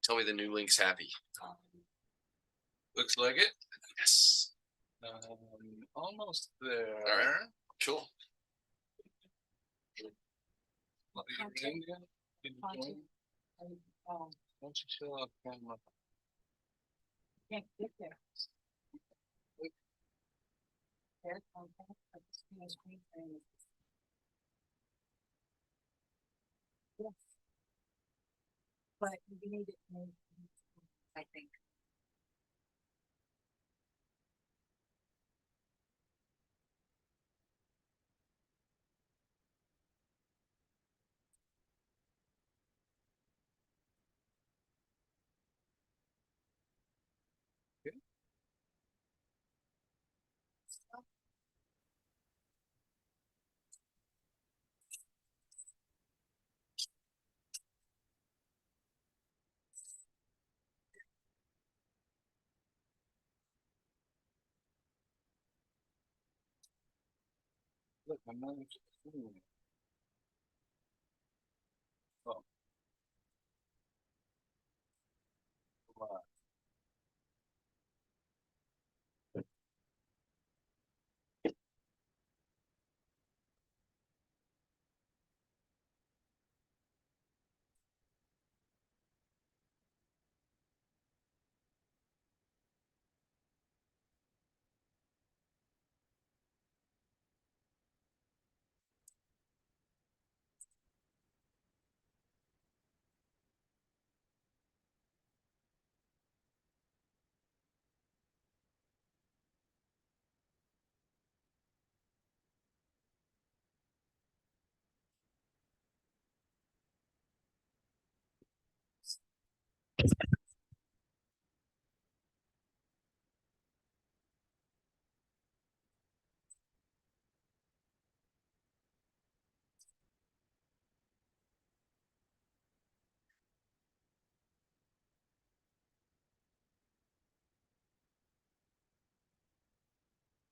Tell me the new link's happy. Looks like it. Yes. Almost there. All right. Cool. What are you doing again? Can you join? Why don't you show up camera? Can't get there. There's contact, but the screen frame is- Yes. But you need it, I think. Look, I'm not seeing it. Oh. Wow.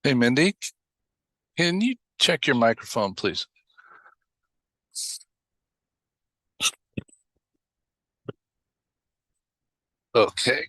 Hey, Mindy, can you check your microphone, please? Okay.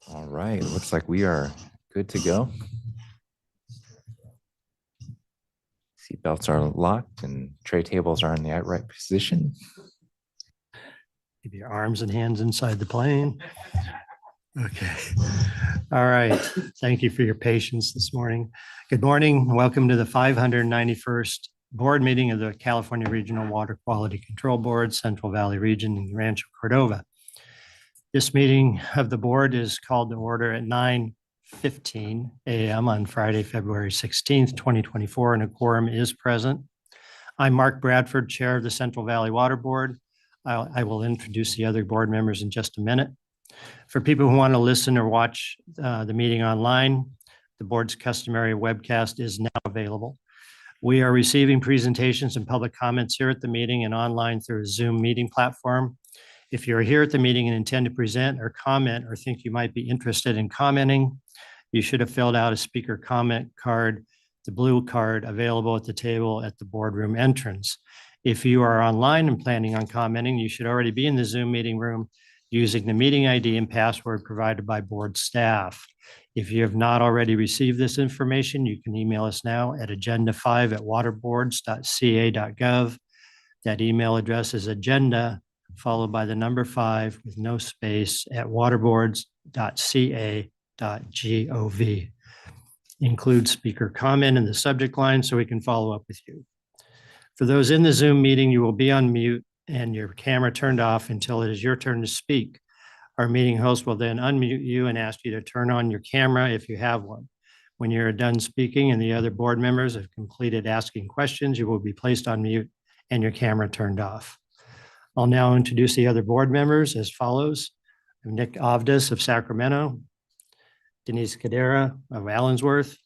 All right, looks like we are good to go. Seatbelts are locked and tray tables are in the upright position. Keep your arms and hands inside the plane. Okay. All right. Thank you for your patience this morning. Good morning. Welcome to the 591st board meeting of the California Regional Water Quality Control Board, Central Valley Region in Rancho Cordova. This meeting of the board is called to order at 9:15 a.m. on Friday, February 16th, 2024, and a quorum is present. I'm Mark Bradford, Chair of the Central Valley Water Board. I will introduce the other board members in just a minute. For people who want to listen or watch the meeting online, the board's customary webcast is now available. We are receiving presentations and public comments here at the meeting and online through a Zoom meeting platform. If you're here at the meeting and intend to present or comment or think you might be interested in commenting, you should have filled out a speaker comment card, the blue card available at the table at the boardroom entrance. If you are online and planning on commenting, you should already be in the Zoom meeting room using the meeting ID and password provided by board staff. If you have not already received this information, you can email us now at agenda5@waterboards.ca.gov. That email address is agenda followed by the number 5 with no space at waterboards.ca.gov. Include speaker comment in the subject line so we can follow up with you. For those in the Zoom meeting, you will be on mute and your camera turned off until it is your turn to speak. Our meeting host will then unmute you and ask you to turn on your camera if you have one. When you're done speaking and the other board members have completed asking questions, you will be placed on mute and your camera turned off. I'll now introduce the other board members as follows. Nick Ovdas of Sacramento, Denise Cadera of Allensworth,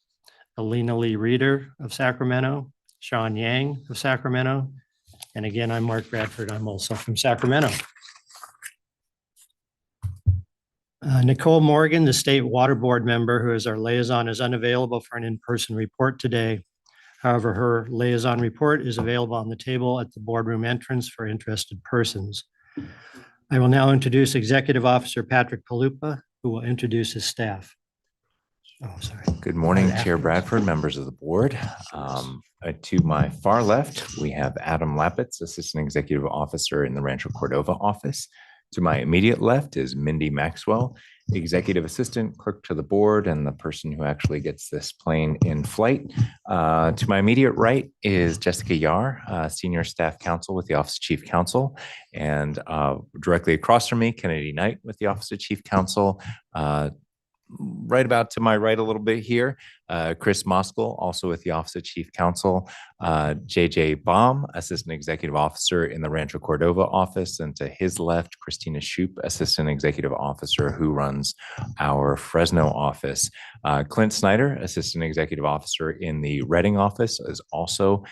Alina Lee Reeder of Sacramento, Sean Yang of Sacramento, and again, I'm Mark Bradford. I'm also from Sacramento. Nicole Morgan, the State Water Board member who is our liaison, is unavailable for an in-person report today. However, her liaison report is available on the table at the boardroom entrance for interested persons. I will now introduce Executive Officer Patrick Palupa, who will introduce his staff. Oh, sorry. Good morning, Chair Afterwards. Bradford, members of the board. To my far left, we have Adam Lapitz, Assistant Executive Officer in the Rancho Cordova office. To my immediate left is Mindy Maxwell, Executive Assistant, Clerk to the Board, and the person who actually gets this plane in flight. To my immediate right is Jessica Yar, Senior Staff Counsel with the Office of Chief Counsel. And directly across from me, Kennedy Knight with the Office of Chief Counsel. Right about to my right a little bit here, Chris Moskal, also with the Office of Chief Counsel, JJ Baum, Assistant Executive Officer in the Rancho Cordova office, and to his left, Christina Shoup, Assistant Executive Officer who runs our Fresno office. Clint Snyder, Assistant Executive Officer in the Reading office, is also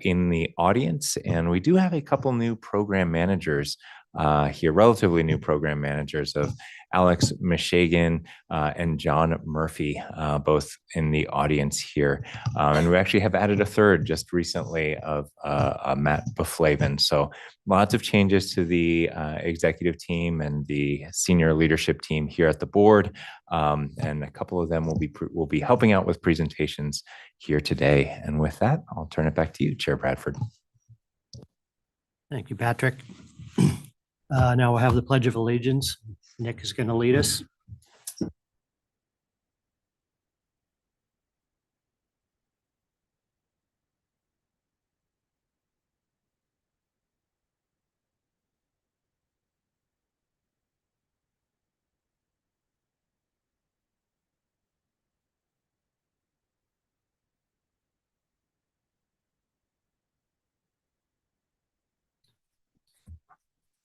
in the audience. And we do have a couple new program managers here, relatively new program managers of Alex Mishagan and John Murphy, both in the audience here. And we actually have added a third just recently of Matt Beflavin. So lots of changes to the executive team and the senior leadership team here at the board. And a couple of them will be helping out with presentations here today. And with that, I'll turn it back to you, Chair Bradford. Thank you, Patrick. Now we'll have the Pledge of Allegiance. Nick is going to lead us.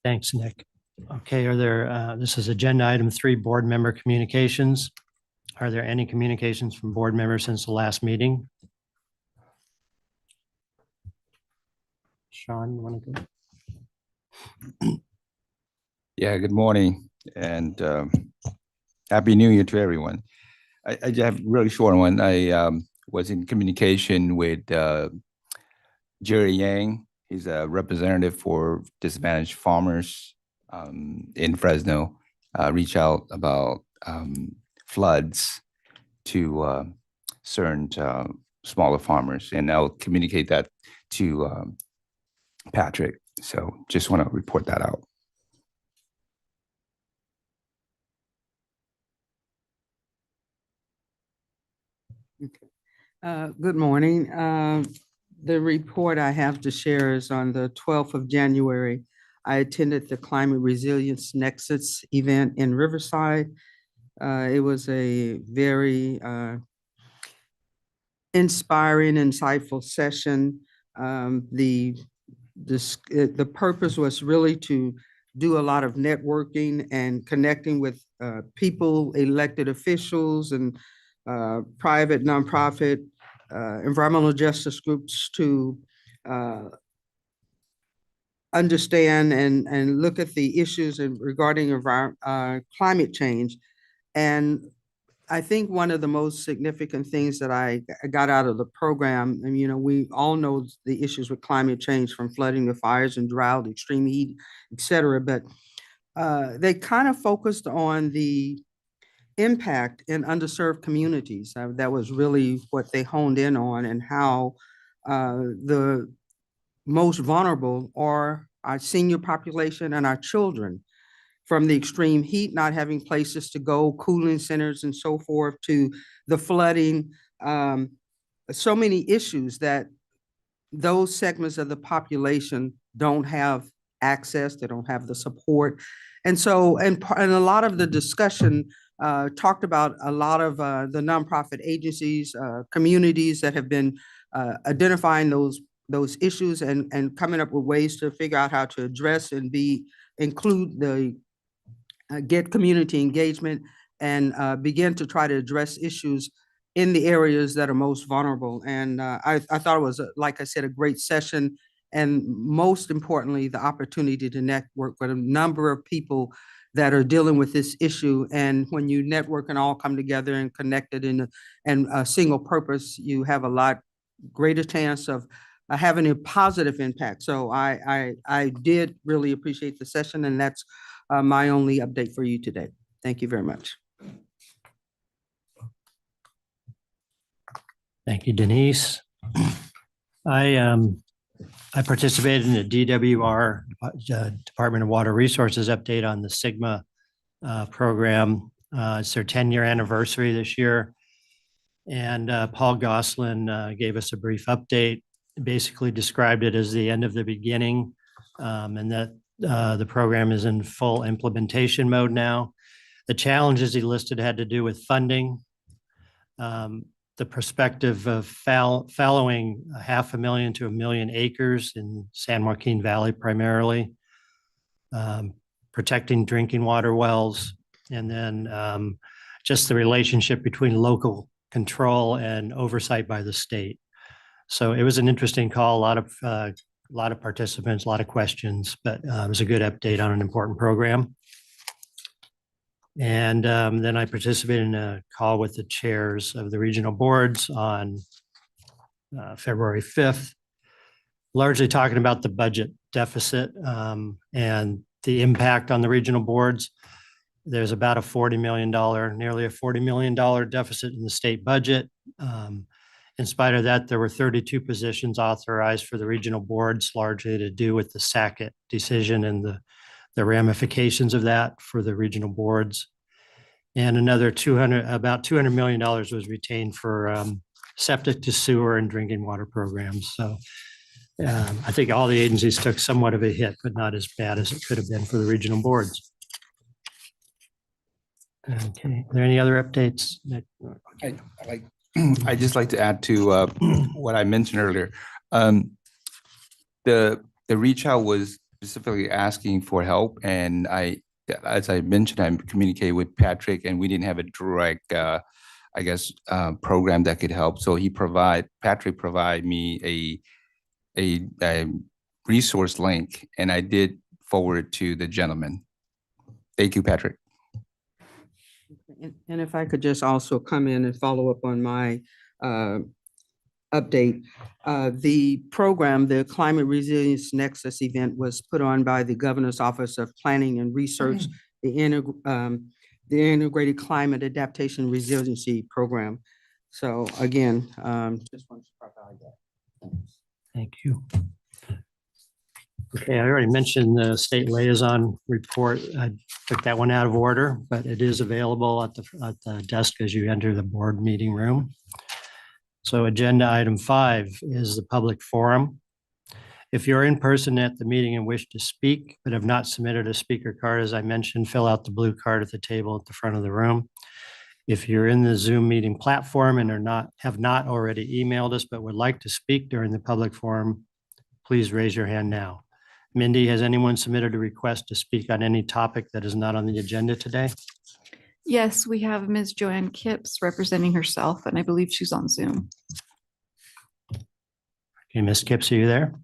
Thanks, Nick. Okay, this is agenda item 3, board member communications. Are there any communications from board members since the last meeting? Sean, you want to go? Yeah, good morning and Happy New Year to everyone. I just have a really short one. I was in communication with Jerry Yang. He's a representative for disadvantaged farmers in Fresno. Reach out about floods to certain smaller farmers, and I'll communicate that to Patrick. So just want to report that out. Good morning. The report I have to share is on the 12th of January. I attended the Climate Resilience Nexus event in Riverside. It was a very inspiring, insightful session. The purpose was really to do a lot of networking and connecting with people, elected officials, and private, nonprofit, environmental justice groups to understand and look at the issues regarding climate change. And I think one of the most significant things that I got out of the program, and we all know the issues with climate change, from flooding to fires and drought, extreme heat, et cetera, but they kind of focused on the impact in underserved communities. That was really what they honed in on, and how the most vulnerable are our senior population and our children, from the extreme heat, not having places to go, cooling centers and so forth, to the flooding. So many issues that those segments of the population don't have access, they don't have the support. And so, and a lot of the discussion talked about a lot of the nonprofit agencies, communities that have been identifying those issues and coming up with ways to figure out how to address and include the get community engagement and begin to try to address issues in the areas that are most vulnerable. And I thought it was, like I said, a great session. And most importantly, the opportunity to network with a number of people that are dealing with this issue. And when you network and all come together and connected in a single purpose, you have a lot greater chance of having a positive impact. So I did really appreciate the session, and that's my only update for you today. Thank you very much. Thank you, Denise. I participated in the DWR, Department of Water Resources update on the Sigma program. It's their 10-year anniversary this year. And Paul Goslin gave us a brief update, basically described it as the end of the beginning, and that the program is in full implementation mode now. The challenges he listed had to do with funding, the perspective of fallowing 500,000 to 1 million acres in San Joaquin Valley primarily, protecting drinking water wells, and then just the relationship between local control and oversight by the state. So it was an interesting call, a lot of participants, a lot of questions, but it was a good update on an important program. And then I participated in a call with the chairs of the regional boards on February 5th, largely talking about the budget deficit and the impact on the regional boards. There's about a $40 million, nearly a $40 million deficit in the state budget. In spite of that, there were 32 positions authorized for the regional boards, largely to do with the Sackett decision and the ramifications of that for the regional boards. And another about $200 million was retained for septic to sewer and drinking water programs. So I think all the agencies took somewhat of a hit, but not as bad as it could have been for the regional boards. Okay, are there any other updates? I just like to add to what I mentioned earlier. The reach out was specifically asking for help, and as I mentioned, I communicated with Patrick, and we didn't have a direct, program that could help. So Patrick provided me a resource link, and I did forward it to the gentleman. Thank you, Patrick. And if I could just also come in and follow up on my update. The program, the Climate Resilience Nexus event, was put on by the Governor's Office of Planning and Research, the Integrated Climate Adaptation Resiliency Program. So again, just wanted to provide that. Thank you. Okay, I already mentioned the state liaison report. I took that one out of order, but it is available at the desk as you enter the board meeting room. So agenda item 5 is the public forum. If you're in person at the meeting and wish to speak, but have not submitted a speaker card, as I mentioned, fill out the blue card at the table at the front of the room. If you're in the Zoom meeting platform and have not already emailed us, but would like to speak during the public forum, please raise your hand now. Mindy, has anyone submitted a request to speak on any topic that is not on the agenda today? Yes, we have Ms. Joanne Kipps representing herself, and I believe she's on Zoom. Okay, Ms. Kipps, are you there?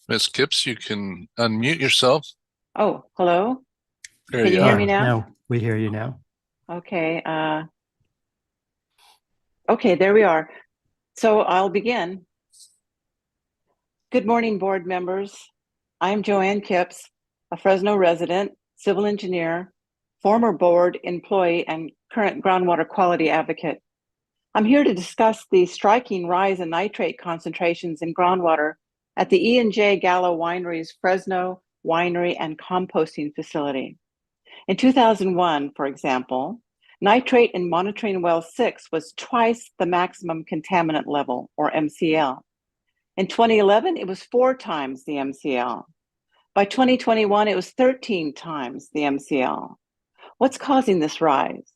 Ms. Kipps, you can unmute yourself. Oh, hello. There Can you you hear are. me now? No, we hear you now. Okay. Okay, there we are. So I'll begin. Good morning, board members. I'm Joanne Kipps, a Fresno resident, civil engineer, former board employee, and current groundwater quality advocate. I'm here to discuss the striking rise in nitrate concentrations in groundwater at the E&J Gallo Winery's Fresno Winery and Composting Facility. In 2001, for example, Nitrate in monitoring well 6 was twice the maximum contaminant level, or MCL. In 2011, it was 4 times the MCL. By 2021, it was 13 times the MCL. What's causing this rise?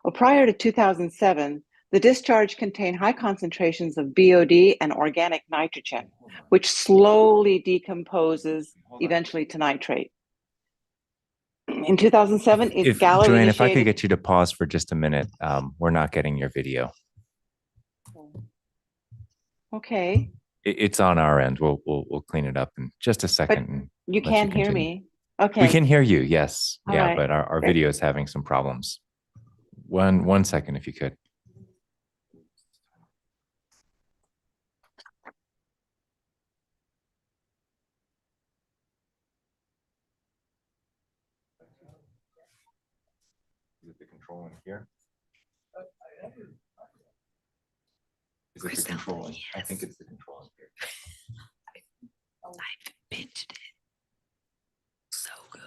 Well, prior to 2007, the discharge contained high concentrations of BOD and organic nitrogen, which slowly decomposes eventually to nitrate. In 2007, If Gallo Joanne, if I could initiated. get you to pause for just a minute, we're not getting your video. Okay, It's on our end. We'll clean it up in just a second. and you let can hear continue. me. Okay. We can hear you. Yes. All Yeah, right. but our Great. video is having some problems. One second, if you could. Is it the control in here? Is it the control? I think it's the control in here. I pinched it. So good.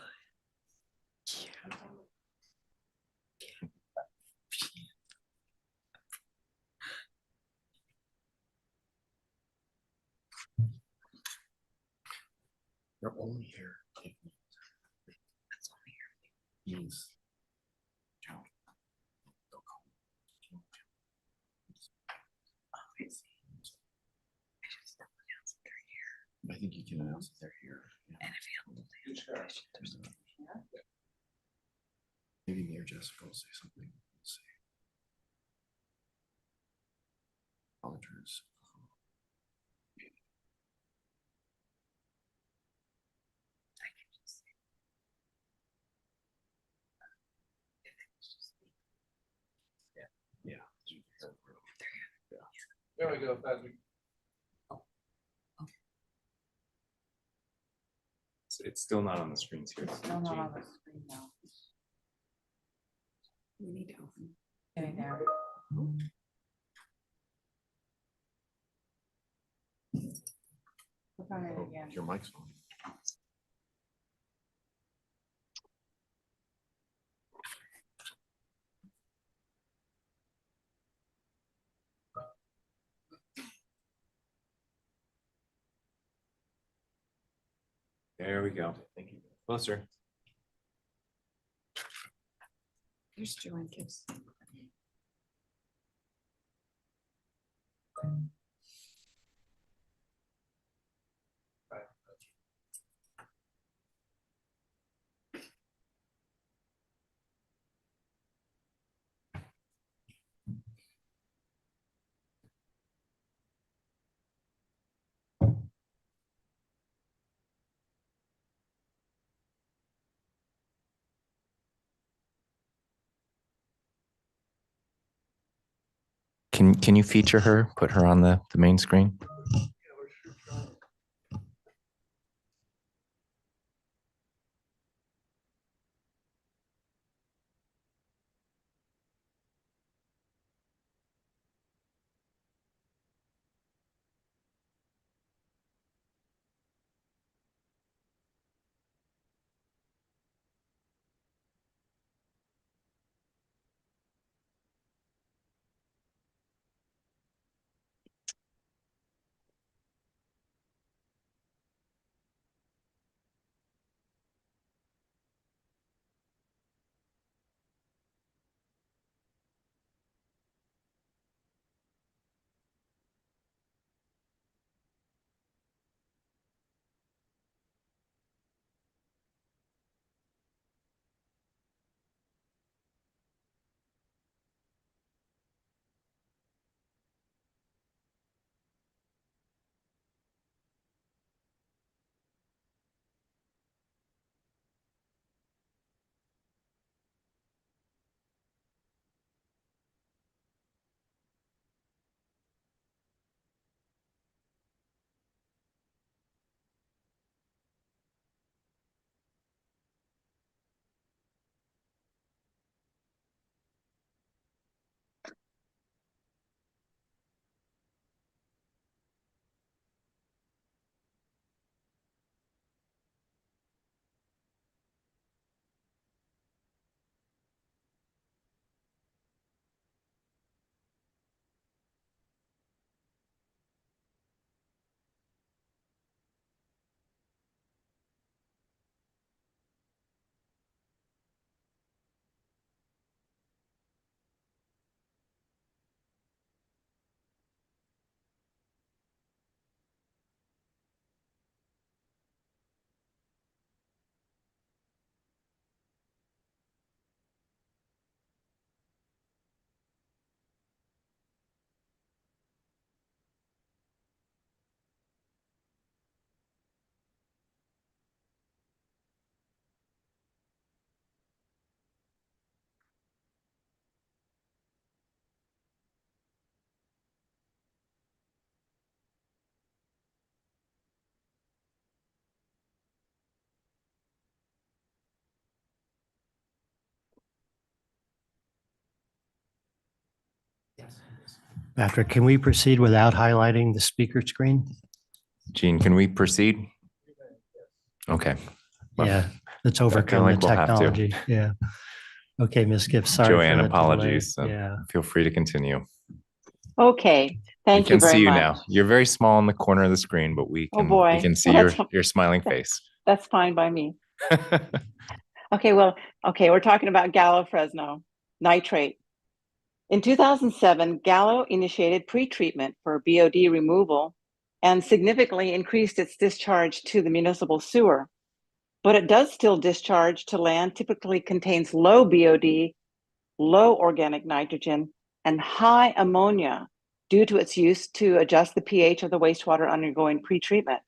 They're only here. That's only here. Means. I think you can announce that they're here. Maybe Mayor Jessica will say something. Let's see. Monitors. Yeah. There we go, Patrick. It's still not on the screens here. No, not on the screen now. We need to open. Getting there. Click on it Oh, again. your mic's on. There we go. Thank you. Closer. Here's Joanne Kipps. Can you feature her? Put her on the main screen? Patrick, can we proceed without highlighting the speaker screen? Gene, can we proceed? Okay. Well, Yeah, let's I feel overcome like the we'll have to. technology. Yeah. Okay, Ms. Gibbs, sorry for Joanne, the delay. apologies. Yeah. Feel free to continue. Okay, thank We you can very see you much. now. You're very small in the corner of the screen, but we Oh, can boy. see Well, that's your smiling face. That's fine by me. Okay, we're talking about Gallo Fresno nitrate. In 2007, Gallo initiated pre-treatment for BOD removal and significantly increased its discharge to the municipal sewer. But it does still discharge to land, typically contains low BOD, low organic nitrogen, and high ammonia due to its use to adjust the pH of the wastewater undergoing pre-treatment.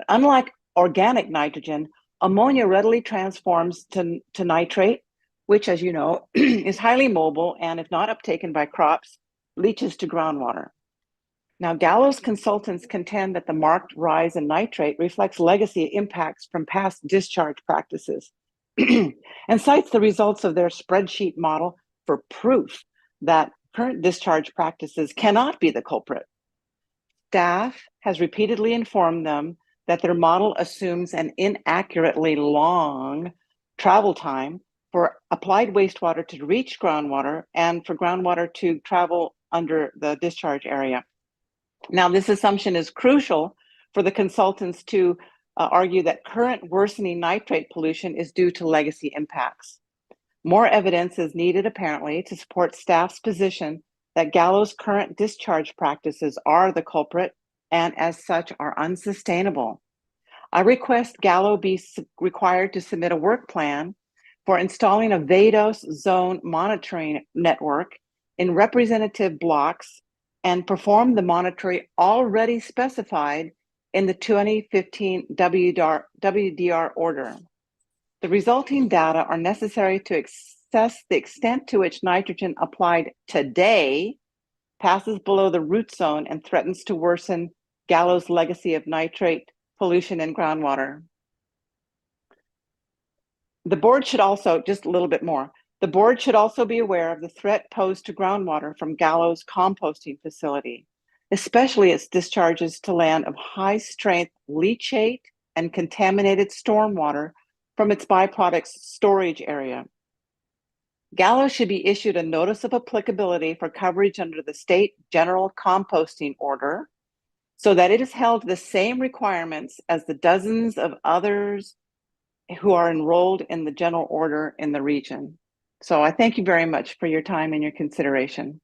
Unlike organic nitrogen, ammonia readily transforms to nitrate, which, as you know, is highly mobile and, if not uptaken by crops, leaches to groundwater. Now, Gallo's consultants contend that the marked rise in nitrate reflects legacy impacts from past discharge practices and cites the results of their spreadsheet model for proof that current discharge practices cannot be the culprit. Staff has repeatedly informed them that their model assumes an inaccurately long travel time for applied wastewater to reach groundwater and for groundwater to travel under the discharge area. Now, this assumption is crucial for the consultants to argue that current worsening nitrate pollution is due to legacy impacts. More evidence is needed, apparently, to support staff's position that Gallo's current discharge practices are the culprit and, as such, are unsustainable. I request Gallo be required to submit a work plan for installing a VADOS zone monitoring network in representative blocks and perform the monitoring already specified in the 2015 WDR order. The resulting data are necessary to assess the extent to which nitrogen applied today passes below the root zone and threatens to worsen Gallo's legacy of nitrate pollution in groundwater. The board should also, just a little bit more, the board should also be aware of the threat posed to groundwater from Gallo's composting facility, especially its discharges to land of high strength leachate and contaminated stormwater from its byproducts storage area. Gallo should be issued a notice of applicability for coverage under the state general composting order so that it is held to the same requirements as the dozens of others who are enrolled in the general order in the region. So I thank you very much for your time and your consideration.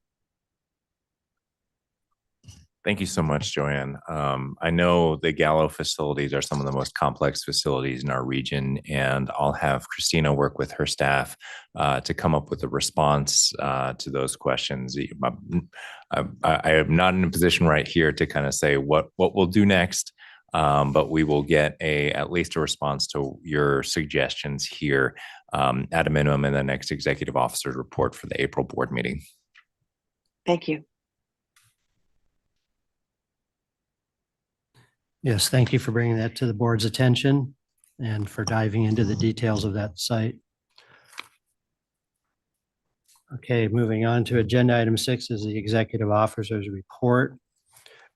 Thank you so much, Joanne. I know the Gallo facilities are some of the most complex facilities in our region, and I'll have Christina work with her staff to come up with a response to those questions. I am not in a position right here to kind of say what we'll do next, but we will get at least a response to your suggestions here at a minimum in the next executive officer's report for the April board meeting. Thank you. Yes, thank you for bringing that to the board's attention and for diving into the details of that site. Okay, moving on to agenda item 6 is the executive officer's report.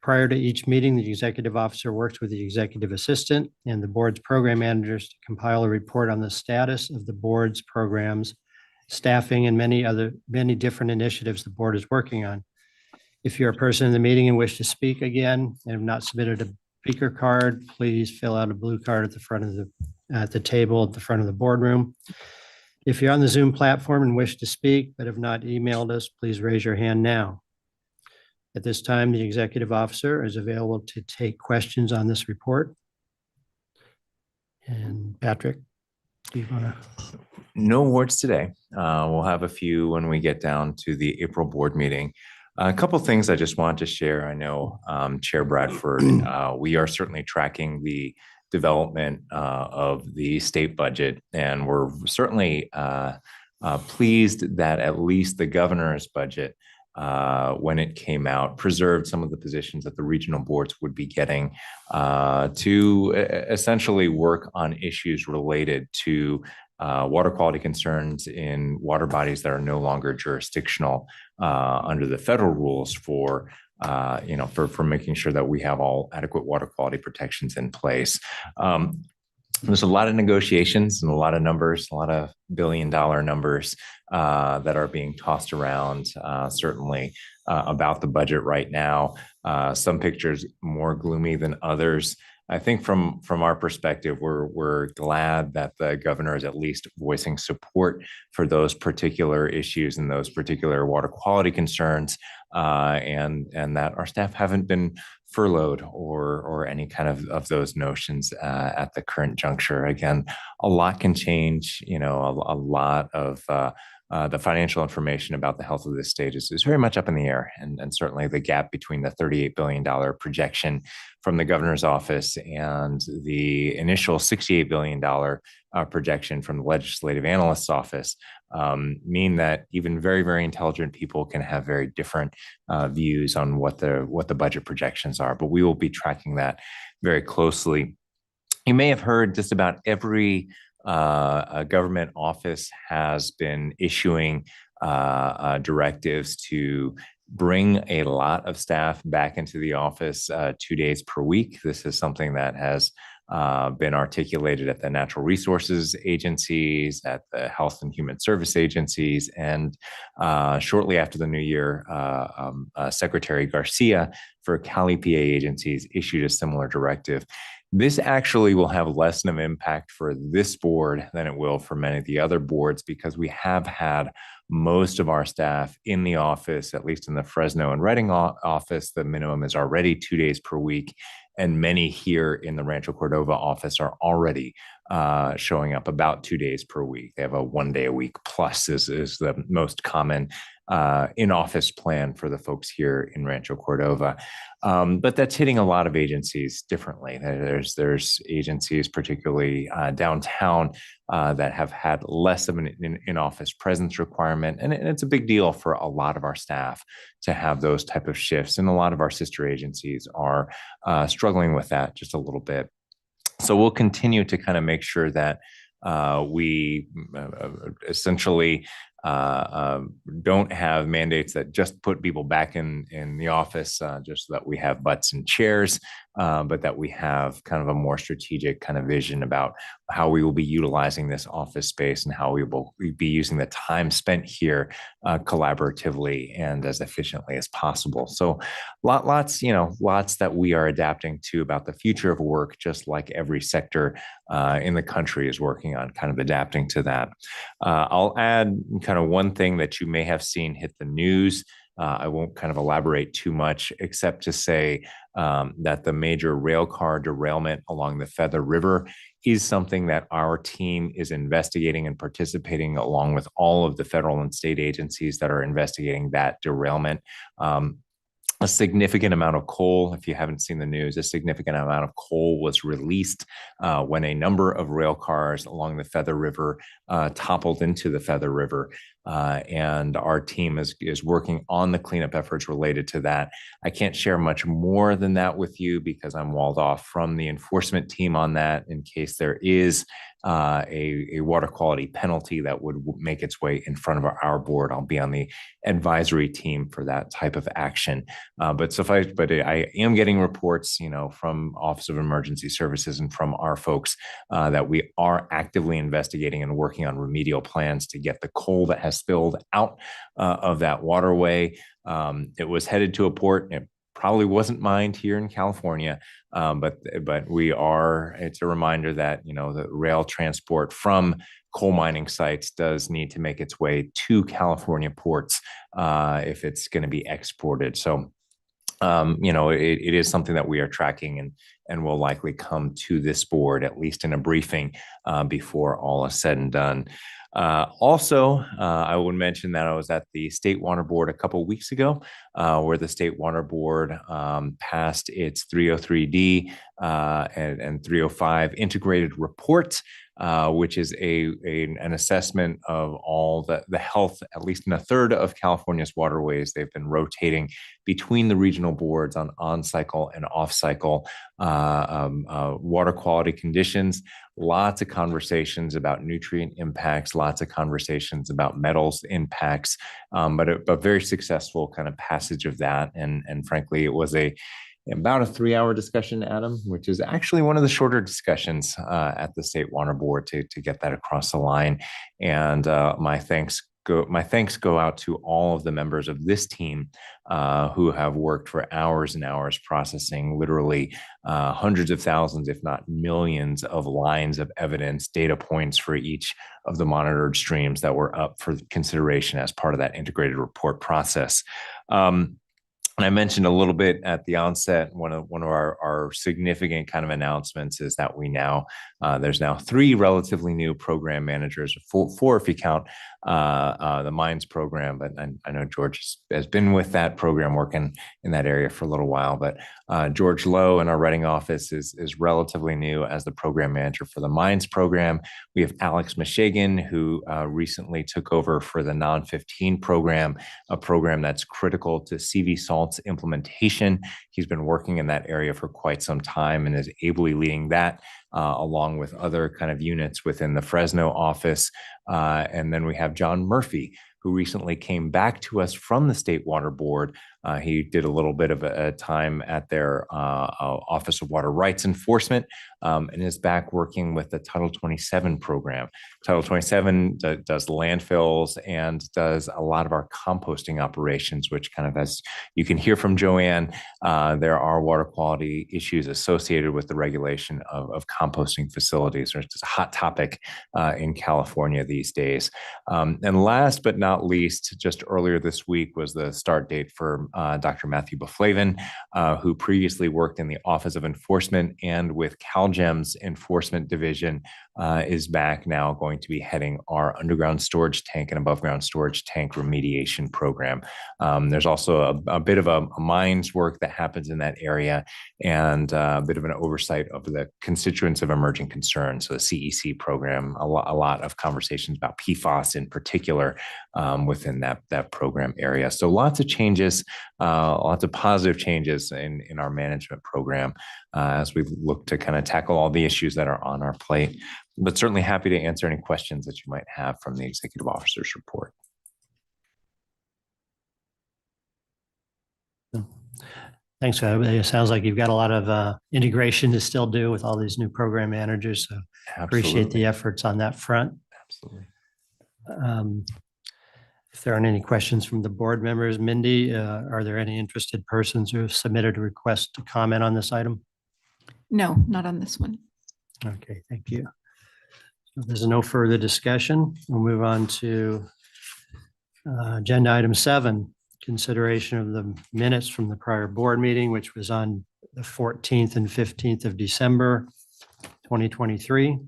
Prior to each meeting, the executive officer works with the executive assistant and the board's program managers to compile a report on the status of the board's programs, staffing, and many different initiatives the board is working on. If you're a person in the meeting and wish to speak again and have not submitted a speaker card, please fill out a blue card at the front of the table at the front of the boardroom. If you're on the Zoom platform and wish to speak but have not emailed us, please raise your hand now. At this time, the executive officer is available to take questions on this report. And Patrick, do you want to? No awards today. We'll have a few when we get down to the April board meeting. A couple of things I just wanted to share. I know Chair Bradford, we are certainly tracking the development of the state budget, and we're certainly pleased that at least the governor's budget, when it came out, preserved some of the positions that the regional boards would be getting to essentially work on issues related to water quality concerns in water bodies that are no longer jurisdictional under the federal rules for making sure that we have all adequate water quality protections in place. There's a lot of negotiations and a lot of numbers, a lot of billion-dollar numbers that are being tossed around, certainly about the budget right now. Some pictures more gloomy than others. I think from our perspective, we're glad that the governor is at least voicing support for those particular issues and those particular water quality concerns, and that our staff haven't been furloughed or any kind of those notions at the current juncture. Again, a lot can change. A lot of the financial information about the health of this state is very much up in the air. And certainly the gap between the $38 billion projection from the governor's office and the initial $68 billion projection from the legislative analyst's office mean that even very, very intelligent people can have very different views on what the budget projections are. But we will be tracking that very closely. You may have heard just about every government office has been issuing directives to bring a lot of staff back into the office 2 days per week. This is something that has been articulated at the natural resources agencies, at the health and human service agencies, and shortly after the new year, Secretary Garcia for Cali PA agencies issued a similar directive. This actually will have less of an impact for this board than it will for many of the other boards, because we have had most of our staff in the office, at least in the Fresno and Redding office. The minimum is already 2 days per week. And many here in the Rancho Cordova office are already showing up about 2 days per week. They have a 1 day a week plus is the most common in-office plan for the folks here in Rancho Cordova. But that's hitting a lot of agencies differently. There's agencies, particularly downtown, that have had less of an in-office presence requirement. And it's a big deal for a lot of our staff to have those type of shifts. And a lot of our sister agencies are struggling with that just a little bit. So we'll continue to kind of make sure that we essentially don't have mandates that just put people back in the office just so that we have butts and chairs, but that we have kind of a more strategic kind of vision about how we will be utilizing this office space and how we will be using the time spent here collaboratively and as efficiently as possible. So lots that we are adapting to about the future of work, just like every sector in the country is working on kind of adapting to that. I'll add kind of one thing that you may have seen hit the news. I won't kind of elaborate too much, except to say that the major rail car derailment along the Feather River is something that our team is investigating and participating along with all of the federal and state agencies that are investigating that derailment. A significant amount of coal, if you haven't seen the news, a significant amount of coal was released when a number of rail cars along the Feather River toppled into the Feather River. And our team is working on the cleanup efforts related to that. I can't share much more than that with you because I'm walled off from the enforcement team on that in case there is a water quality penalty that would make its way in front of our board. I'll be on the advisory team for that type of action. But I am getting reports, from Office of Emergency Services and from our folks that we are actively investigating and working on remedial plans to get the coal that has spilled out of that waterway. It was headed to a port. It probably wasn't mined here in California, but it's a reminder that, the rail transport from coal mining sites does need to make its way to California ports if it's going to be exported. So, it is something that we are tracking and will likely come to this board, at least in a briefing before all is said and done. I would mention that I was at the State Water Board a couple of weeks ago, where the State Water Board passed its 303D and 305 integrated report. which is an assessment of all the health, at least in a third of California's waterways. They've been rotating between the regional boards on cycle and off cycle water quality conditions. Lots of conversations about nutrient impacts, lots of conversations about metals impacts, but very successful kind of passage of that. And frankly, it was about a 3-hour discussion, Adam, which is actually one of the shorter discussions at the State Water Board to get that across the line. And my thanks go out to all of the members of this team who have worked for hours and hours processing literally hundreds of thousands, if not millions, of lines of evidence, data points for each of the monitored streams that were up for consideration as part of that integrated report process. And I mentioned a little bit at the onset, one of our significant kind of announcements is that there's now 3 relatively new program managers, 4 if you count the mines program, but I know George has been with that program working in that area for a little while. But George Lowe in our Reading office is relatively new as the program manager for the mines program. We have Alex Mishagan, who recently took over for the Non-15 program, a program that's critical to CV Salt's implementation. He's been working in that area for quite some time and is ably leading that along with other kind of units within the Fresno office. And then we have John Murphy, who recently came back to us from the State Water Board. He did a little bit of a time at their Office of Water Rights Enforcement and is back working with the Title 27 program. Title 27 does landfills and does a lot of our composting operations, which kind of, as you can hear from Joanne, there are water quality issues associated with the regulation of composting facilities. It's a hot topic in California these days. And last but not least, just earlier this week was the start date for Dr. Matthew Baflavin, who previously worked in the Office of Enforcement and with CalGEM's Enforcement Division, is back now going to be heading our underground storage tank and above ground storage tank remediation program. There's also a bit of a mines work that happens in that area and a bit of an oversight of the constituents of emerging concerns. So the CEC program, a lot of conversations about PFAS in particular within that program area. So lots of changes, lots of positive changes in our management program as we look to kind of tackle all the issues that are on our plate. But certainly happy to answer any questions that you might have from the executive officer's report. Thanks, Fab. It sounds like you've got a lot of integration to still do with all these new program managers. So appreciate the efforts on that front. Absolutely. If there aren't any questions from the board members, Mindy, are there any interested persons who have submitted a request to comment on this item? No, not on this one. Okay, thank you. So if there's no further discussion, we'll move on to agenda item 7, consideration of the minutes from the prior board meeting, which was on the 14th and 15th of December, 2023.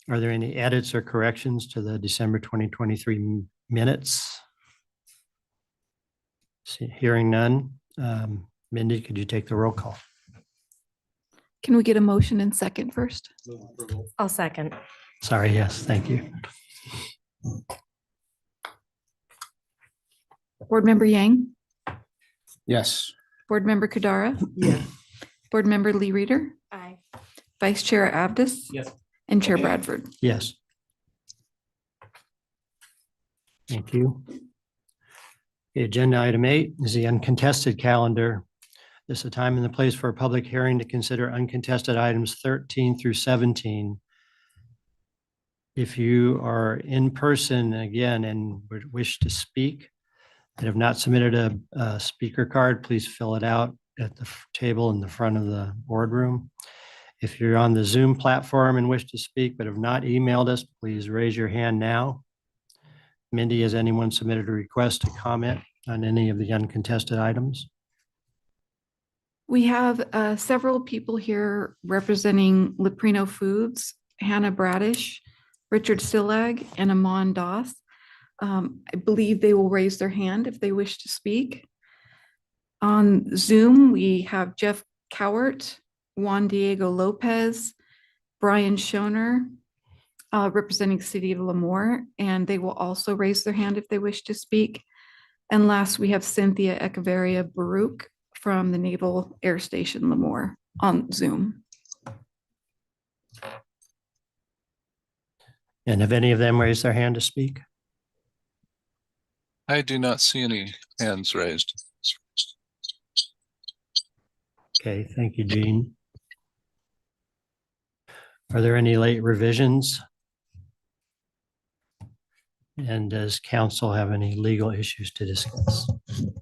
Are there any edits or corrections to the December 2023 minutes? Hearing none. Mindy, could you take the roll call? Can we get a motion and second first? I'll second. Sorry, yes, thank you. Board Member Yang, Yes. Board Member Kadara, Yes. Board Member Lee Reader, Aye. Vice Chair Abdus. Yes. And Chair Bradford. Yes. Thank you. Okay, agenda item 8 is the uncontested calendar. This is a time and the place for a public hearing to consider uncontested items 13 through 17. If you are in person again and would wish to speak and have not submitted a speaker card, please fill it out at the table in the front of the boardroom. If you're on the Zoom platform and wish to speak but have not emailed us, please raise your hand now. Mindy, has anyone submitted a request to comment on any of the uncontested items? We have several people here representing Leprino Foods, Hannah Bradish, Richard Sillag, and Amon Doss. I believe they will raise their hand if they wish to speak. On Zoom, we have Jeff Cowart, Juan Diego Lopez, Brian Schoner, representing City of Lemoore, and they will also raise their hand if they wish to speak. And last, we have Cynthia Echeverria Baruch from the Naval Air Station Lemoore on Zoom. And have any of them raised their hand to speak? I do not see any hands raised. Okay, thank you, Jean. Are there any late revisions? And does council have any legal issues to discuss?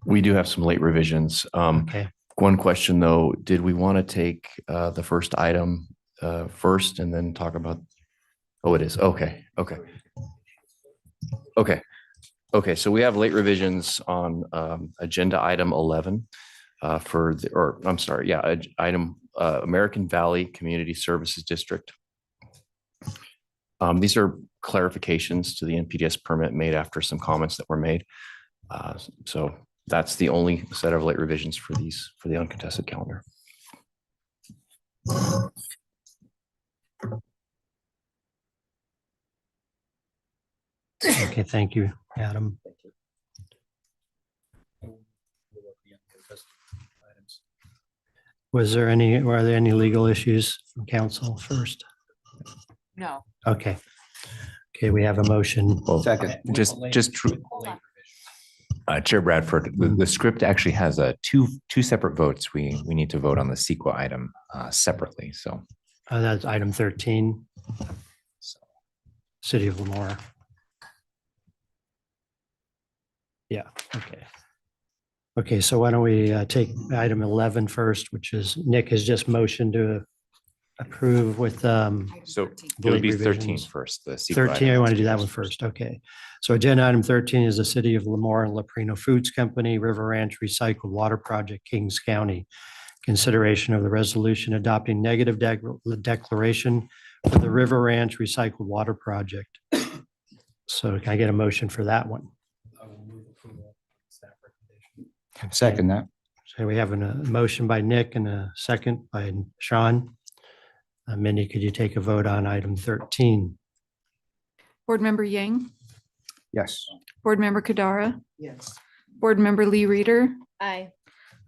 We do have some late revisions. Okay, One question though, did we want to take the first item first and then talk about? Oh, it is. Okay, okay. Okay, okay. So we have late revisions on agenda item 11 for the, or I'm sorry, yeah, item American Valley Community Services District. These are clarifications to the NPDS permit made after some comments that were made. So that's the only set of late revisions for these, for the uncontested calendar. okay, thank you, Adam. Were there any legal issues from council first? No. Okay. Okay, we have a motion. Well, Second. just true. Chair Bradford, the script actually has two separate votes. We need to vote on the CEQA item separately, so. That's item 13. City of Lemoore. Yeah, okay. Okay, so why don't we take item 11 first, which is Nick has just motioned to approve with So it would be Late 13 revisions. first. The CEQA 13, I item. want to do that one first. Okay. So agenda item 13 is the City of Lemoore and Leprino Foods Company, River Ranch Recycled Water Project, Kings County. Consideration of the resolution adopting negative declaration for the River Ranch Recycled Water Project. So can I get a motion for that one? Second that. So we have a motion by Nick and a second by Sean. Mindy, could you take a vote on item 13? Board Member Yang, Yes. Board Member Kadara, Yes. Board Member Lee Reader, Aye.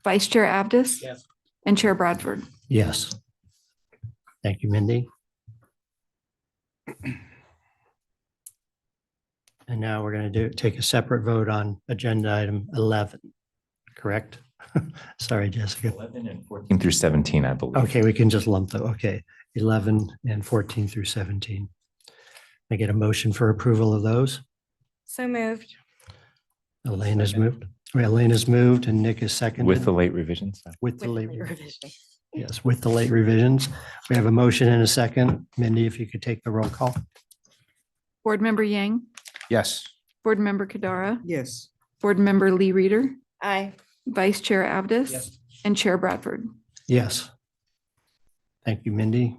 Vice Chair Abdus. Yes. And Chair Bradford. Yes. Thank you, Mindy. And now we're going to take a separate vote on agenda item 11, correct? Sorry, Jessica. 11 and 14 through 17, I believe. Okay, we can just lump them. Okay, 11 and 14 through 17. I get a motion for approval of those. So moved. Elaine has moved. Elaine has moved and Nick is seconded. With the late revisions. With the late, revision. yes, with the late revisions. We have a motion and a second. Mindy, if you could take the roll call. Board Member Yang, Yes. Board Member Kadara, Yes. Board Member Lee Reader, Aye. Vice Chair Abdus, and Chair Bradford. Yes. Thank you, Mindy.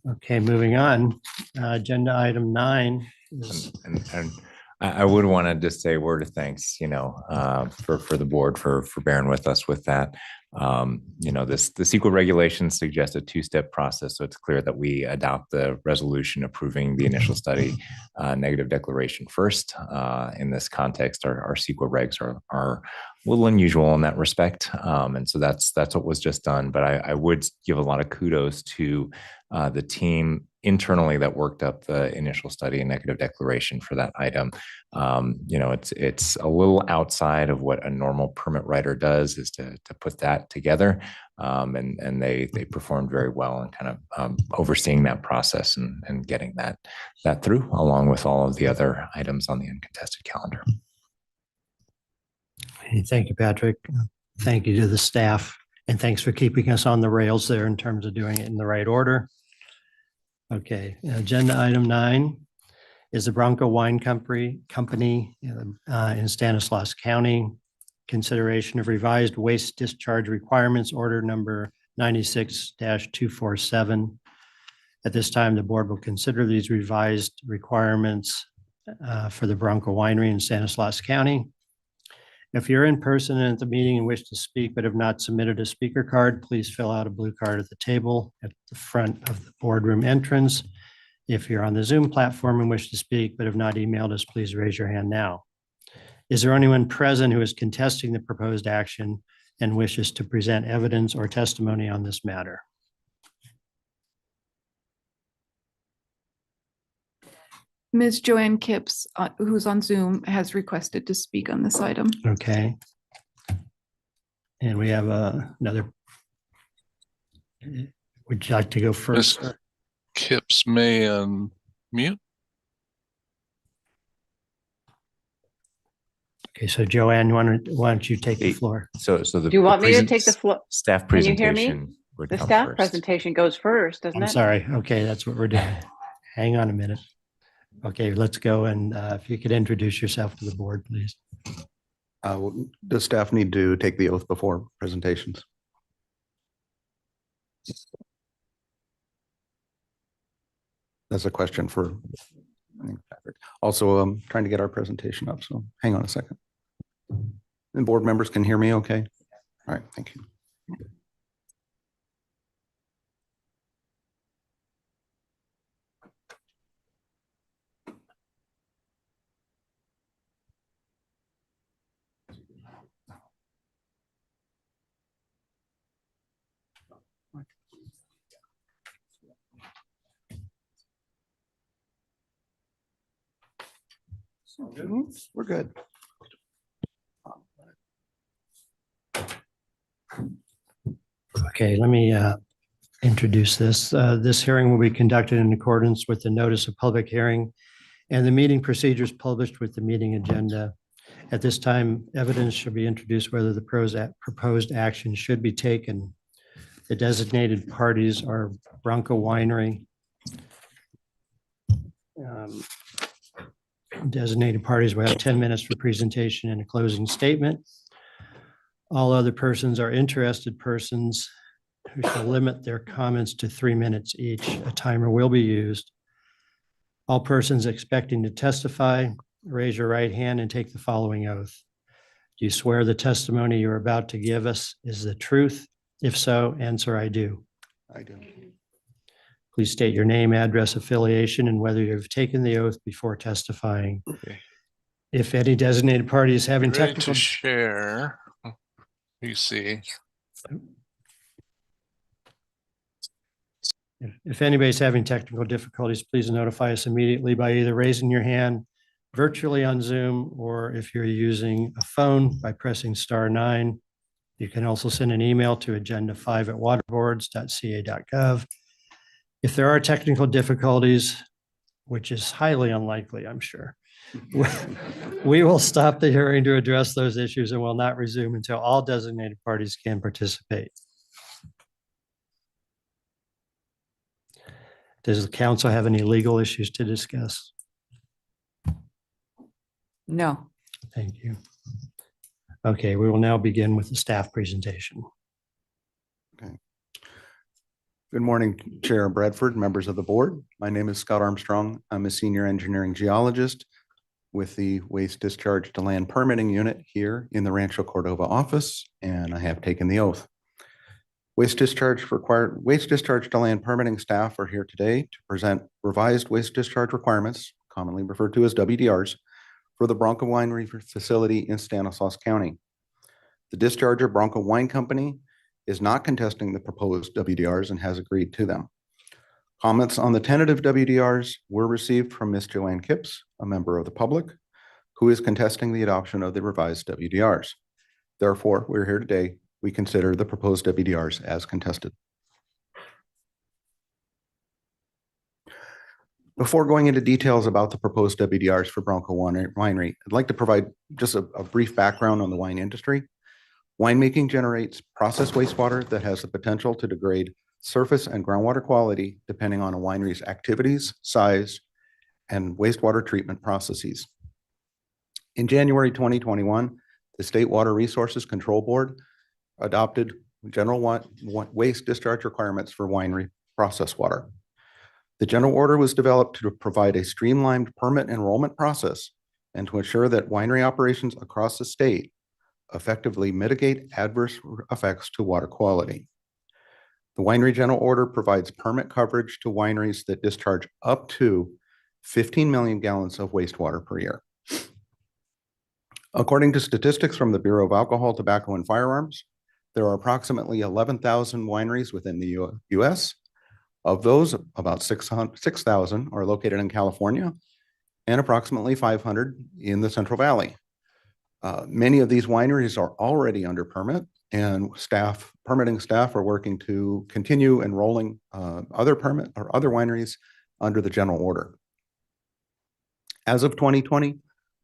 Okay, moving on. Agenda item 9 is, And I would want to just say a word of thanks, for the board for bearing with us with that. The CEQA regulations suggest a two-step process, so it's clear that we adopt the resolution approving the initial study negative declaration first. In this context, our CEQA regs are a little unusual in that respect, and so that's what was just done. But I would give a lot of kudos to the team internally that worked up the initial study and negative declaration for that item. It's a little outside of what a normal permit writer does, is to put that together. And they performed very well in kind of overseeing that process and getting that through, along with all of the other items on the uncontested calendar. hey, thank you, Patrick. Thank you to the staff and thanks for keeping us on the rails there in terms of doing it in the right order. Okay, agenda item 9 is the Bronco Wine Company in Stanislaus County. Consideration of revised waste discharge requirements, order number 96-247. At this time, the board will consider these revised requirements for the Bronco Winery in Stanislaus County. If you're in person and at the meeting and wish to speak but have not submitted a speaker card, please fill out a blue card at the table at the front of the boardroom entrance. If you're on the Zoom platform and wish to speak but have not emailed us, please raise your hand now. Is there anyone present who is contesting the proposed action and wishes to present evidence or testimony on this matter? Ms. Joanne Kipps, who's on Zoom, has requested to speak on this item. Okay. And we have another. Would you like to go first? Ms. Kipps may unmute. Okay, so Joanne, why don't you take the floor? So the. Do you want me to present- take the floor? Staff Can you hear me? presentation would The come staff first. presentation goes first, doesn't I'm it? sorry. Okay, that's what we're doing. Hang on a minute. Okay, let's go. And if you could introduce yourself to the board, please. Does staff need to take the oath before presentations? That's a question for, I think, Patrick. Also, I'm trying to get our presentation up, so hang on a second. And board members can hear me okay? All right, thank you. We're good. Okay, let me introduce this. This hearing will be conducted in accordance with the notice of public hearing and the meeting procedures published with the meeting agenda. At this time, evidence should be introduced whether the proposed action should be taken. The designated parties are Bronco Winery. Designated parties will have 10 minutes for presentation and a closing statement. All other persons are interested persons who shall limit their comments to 3 minutes each. A timer will be used. All persons expecting to testify, raise your right hand and take the following oath. Do you swear the testimony you're about to give us is the truth? If so, answer I do. I do. Please state your name, address, affiliation, and whether you've taken the oath before testifying. Okay. If any designated party is having Ready technical. to share. You see. If anybody's having technical difficulties, please notify us immediately by either raising your hand virtually on Zoom, or if you're using a phone by pressing *9. You can also send an email to agenda5@waterboards.ca.gov. If there are technical difficulties, which is highly unlikely, I'm sure, we will stop the hearing to address those issues and will not resume until all designated parties can participate. Does the council have any legal issues to discuss? No. Thank you. Okay, we will now begin with the staff presentation. Good morning, Chair Bradford, members of the board. My name is Scott Armstrong. I'm a senior engineering geologist with the Waste Discharge to Land Permitting Unit here in the Rancho Cordova office, and I have taken the oath. Waste discharge to land permitting staff are here today to present revised waste discharge requirements, commonly referred to as WDRs, for the Bronco Winery facility in Stanislaus County. The discharger, Bronco Wine Company, is not contesting the proposed WDRs and has agreed to them. Comments on the tentative WDRs were received from Ms. Joanne Kipps, a member of the public, who is contesting the adoption of the revised WDRs. Therefore, we're here today. We consider the proposed WDRs as contested. Before going into details about the proposed WDRs for Bronco Winery, I'd like to provide just a brief background on the wine industry. Winemaking generates processed wastewater that has the potential to degrade surface and groundwater quality depending on a winery's activities, size, and wastewater treatment processes. In January 2021, the State Water Resources Control Board adopted general waste discharge requirements for winery process water. The general order was developed to provide a streamlined permit enrollment process and to ensure that winery operations across the state effectively mitigate adverse effects to water quality. The winery general order provides permit coverage to wineries that discharge up to 15 million gallons of wastewater per year. According to statistics from the Bureau of Alcohol, Tobacco, and Firearms, there are approximately 11,000 wineries within the US. Of those, about 6,000 are located in California and approximately 500 in the Central Valley. Many of these wineries are already under permit, and permitting staff are working to continue enrolling other wineries under the general order. As of 2020,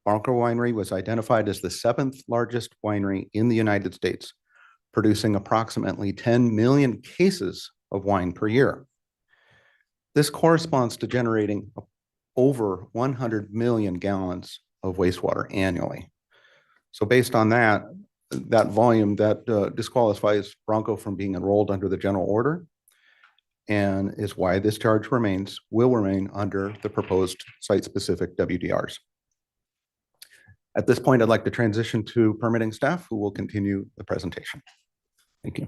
Bronco Winery was identified as the 7th largest winery in the United States, producing approximately 10 million cases of wine per year. This corresponds to generating over 100 million gallons of wastewater annually. So based on that volume, that disqualifies Bronco from being enrolled under the general order, and is why this charge will remain under the proposed site-specific WDRs. At this point, I'd like to transition to permitting staff, who will continue the presentation. Thank you.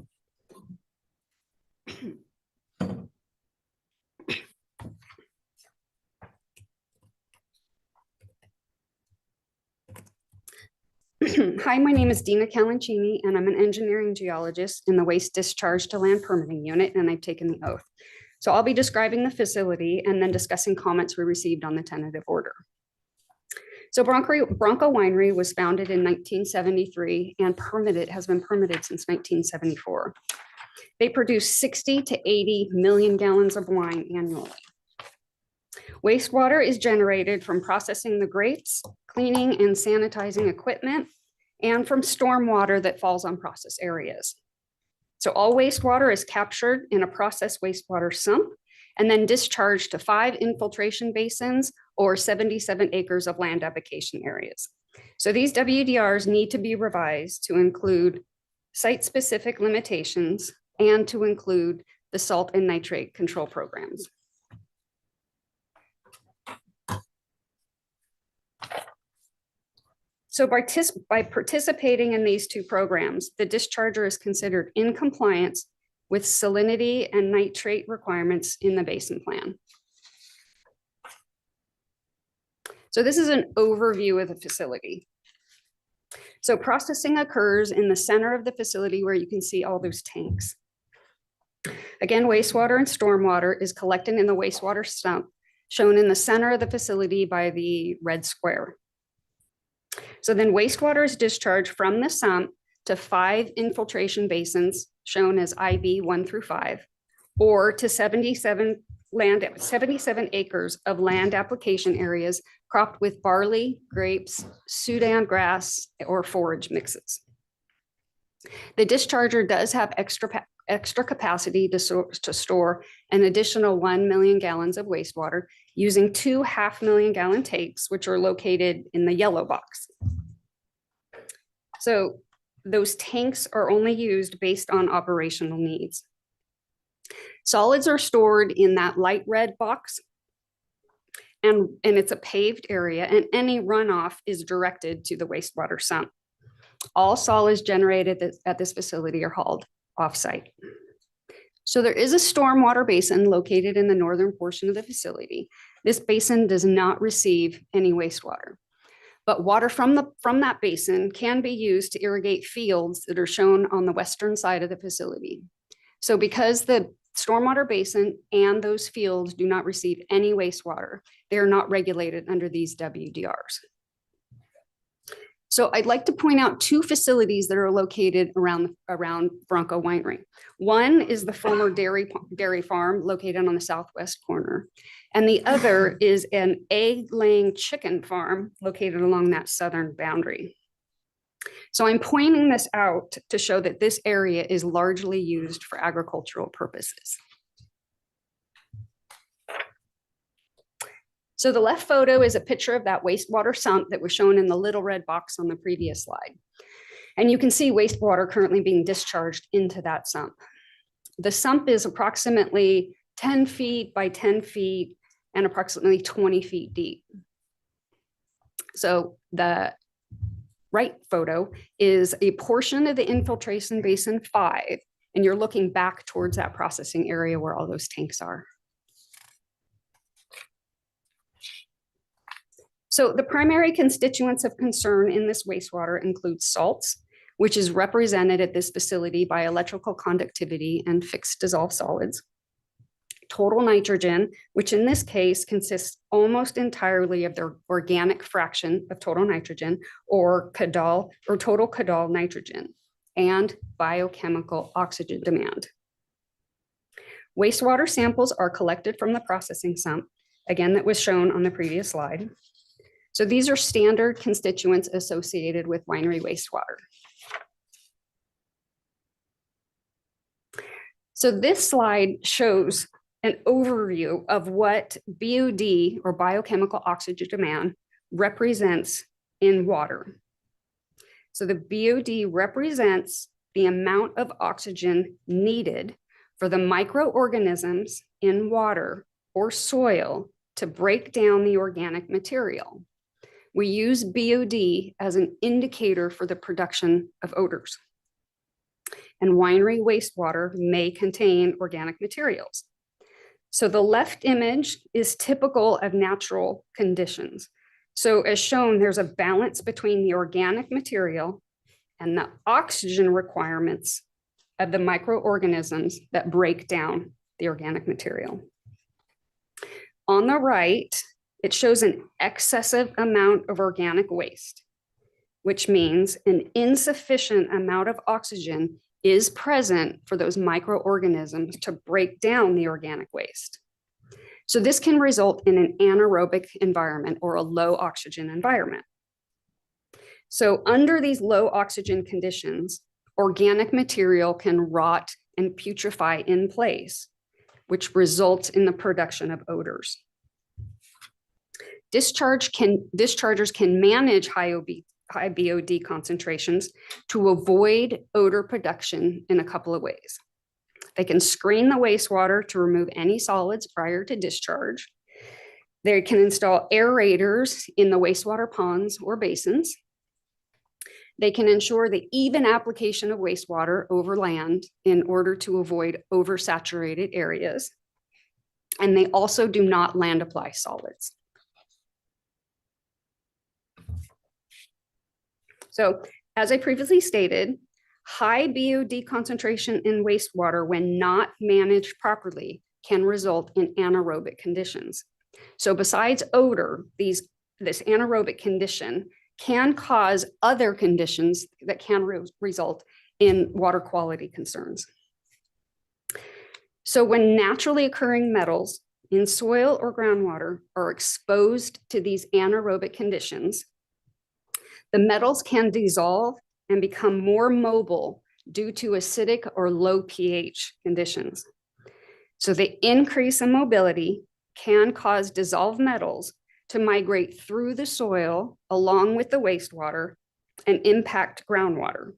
Hi, my name is Dina Calancini, and I'm an engineering geologist in the Waste Discharge to Land Permitting Unit, and I've taken the oath. So I'll be describing the facility and then discussing comments we received on the tentative order. So Bronco Winery was founded in 1973 and has been permitted since 1974. They produce 60 to 80 million gallons of wine annually. Wastewater is generated from processing the grapes, cleaning and sanitizing equipment, and from stormwater that falls on process areas. So all wastewater is captured in a processed wastewater sump and then discharged to 5 infiltration basins or 77 acres of land application areas. So these WDRs need to be revised to include site-specific limitations and to include the salt and nitrate control programs. So by participating in these 2 programs, the discharger is considered in compliance with salinity and nitrate requirements in the basin plan. So this is an overview of the facility. So processing occurs in the center of the facility where you can see all those tanks. Again, wastewater and stormwater is collected in the wastewater sump, shown in the center of the facility by the red square. So then wastewater is discharged from the sump to 5 infiltration basins, shown as IB 1 through 5, or to 77 acres of land application areas cropped with barley, grapes, Sudan grass, or forage mixes. The discharger does have extra capacity to store an additional 1 million gallons of wastewater using 2 500,000-gallon tanks, which are located in the yellow box. So those tanks are only used based on operational needs. Solids are stored in that light red box, and it's a paved area, and any runoff is directed to the wastewater sump. All solids generated at this facility are hauled off-site. So there is a stormwater basin located in the northern portion of the facility. This basin does not receive any wastewater, but water from that basin can be used to irrigate fields that are shown on the western side of the facility. So because the stormwater basin and those fields do not receive any wastewater, they are not regulated under these WDRs. So I'd like to point out 2 facilities that are located around Bronco Winery. One is the former dairy farm located on the southwest corner, and the other is an egg-laying chicken farm located along that southern boundary. So I'm pointing this out to show that this area is largely used for agricultural purposes. So the left photo is a picture of that wastewater sump that was shown in the little red box on the previous slide. And you can see wastewater currently being discharged into that sump. The sump is approximately 10 feet by 10 feet and approximately 20 feet deep. So the right photo is a portion of the infiltration basin 5, and you're looking back towards that processing area where all those tanks are. So the primary constituents of concern in this wastewater include salts, which is represented at this facility by electrical conductivity and fixed dissolved solids. Total nitrogen, which in this case consists almost entirely of the organic fraction of total nitrogen, or CADOL, or total CADOL nitrogen, and biochemical oxygen demand. Wastewater samples are collected from the processing sump, again, that was shown on the previous slide. So these are standard constituents associated with winery wastewater. So this slide shows an overview of what BOD, or biochemical oxygen demand, represents in water. So the BOD represents the amount of oxygen needed for the microorganisms in water or soil to break down the organic material. We use BOD as an indicator for the production of odors. And winery wastewater may contain organic materials. So the left image is typical of natural conditions. So as shown, there's a balance between the organic material and the oxygen requirements of the microorganisms that break down the organic material. On the right, it shows an excessive amount of organic waste, which means an insufficient amount of oxygen is present for those microorganisms to break down the organic waste. So this can result in an anaerobic environment or a low oxygen environment. So under these low oxygen conditions, organic material can rot and putrefy in place, which results in the production of odors. Dischargers can manage high BOD concentrations to avoid odor production in a couple of ways. They can screen the wastewater to remove any solids prior to discharge. They can install aerators in the wastewater ponds or basins. They can ensure the even application of wastewater over land in order to avoid oversaturated areas. And they also do not land apply solids. So as I previously stated, high BOD concentration in wastewater when not managed properly can result in anaerobic conditions. So besides odor, this anaerobic condition can cause other conditions that can result in water quality concerns. So when naturally occurring metals in soil or groundwater are exposed to these anaerobic conditions, the metals can dissolve and become more mobile due to acidic or low pH conditions. So the increase in mobility can cause dissolved metals to migrate through the soil along with the wastewater and impact groundwater.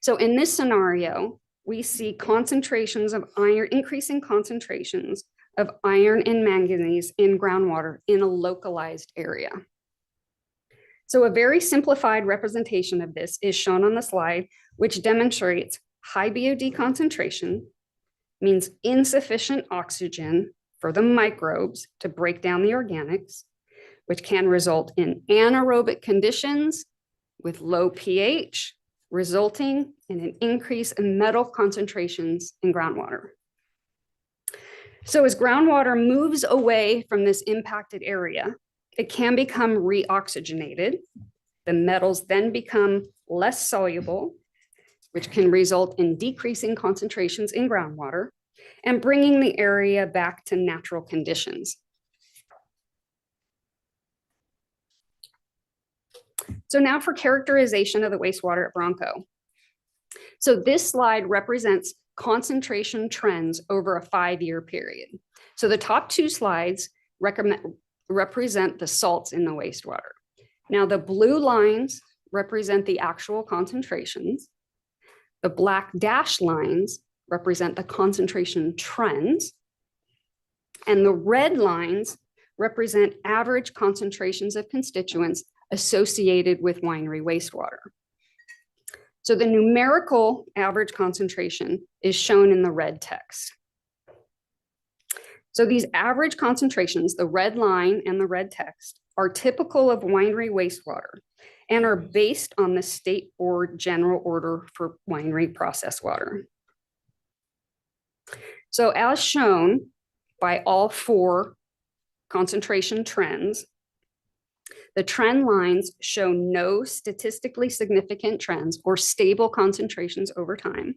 So in this scenario, we see concentrations of iron, increasing concentrations of iron and manganese in groundwater in a localized area. So a very simplified representation of this is shown on the slide, which demonstrates high BOD concentration means insufficient oxygen for the microbes to break down the organics, which can result in anaerobic conditions with low pH, resulting in an increase in metal concentrations in groundwater. So as groundwater moves away from this impacted area, it can become reoxygenated. The metals then become less soluble, which can result in decreasing concentrations in groundwater and bringing the area back to natural conditions. So now for characterization of the wastewater at Bronco. So this slide represents concentration trends over a 5-year period. So the top 2 slides represent the salts in the wastewater. Now the blue lines represent the actual concentrations. The black dashed lines represent the concentration trends. And the red lines represent average concentrations of constituents associated with winery wastewater. So the numerical average concentration is shown in the red text. So these average concentrations, the red line and the red text, are typical of winery wastewater and are based on the State Board General Order for Winery Process Water. So as shown by all 4 concentration trends, the trend lines show no statistically significant trends or stable concentrations over time,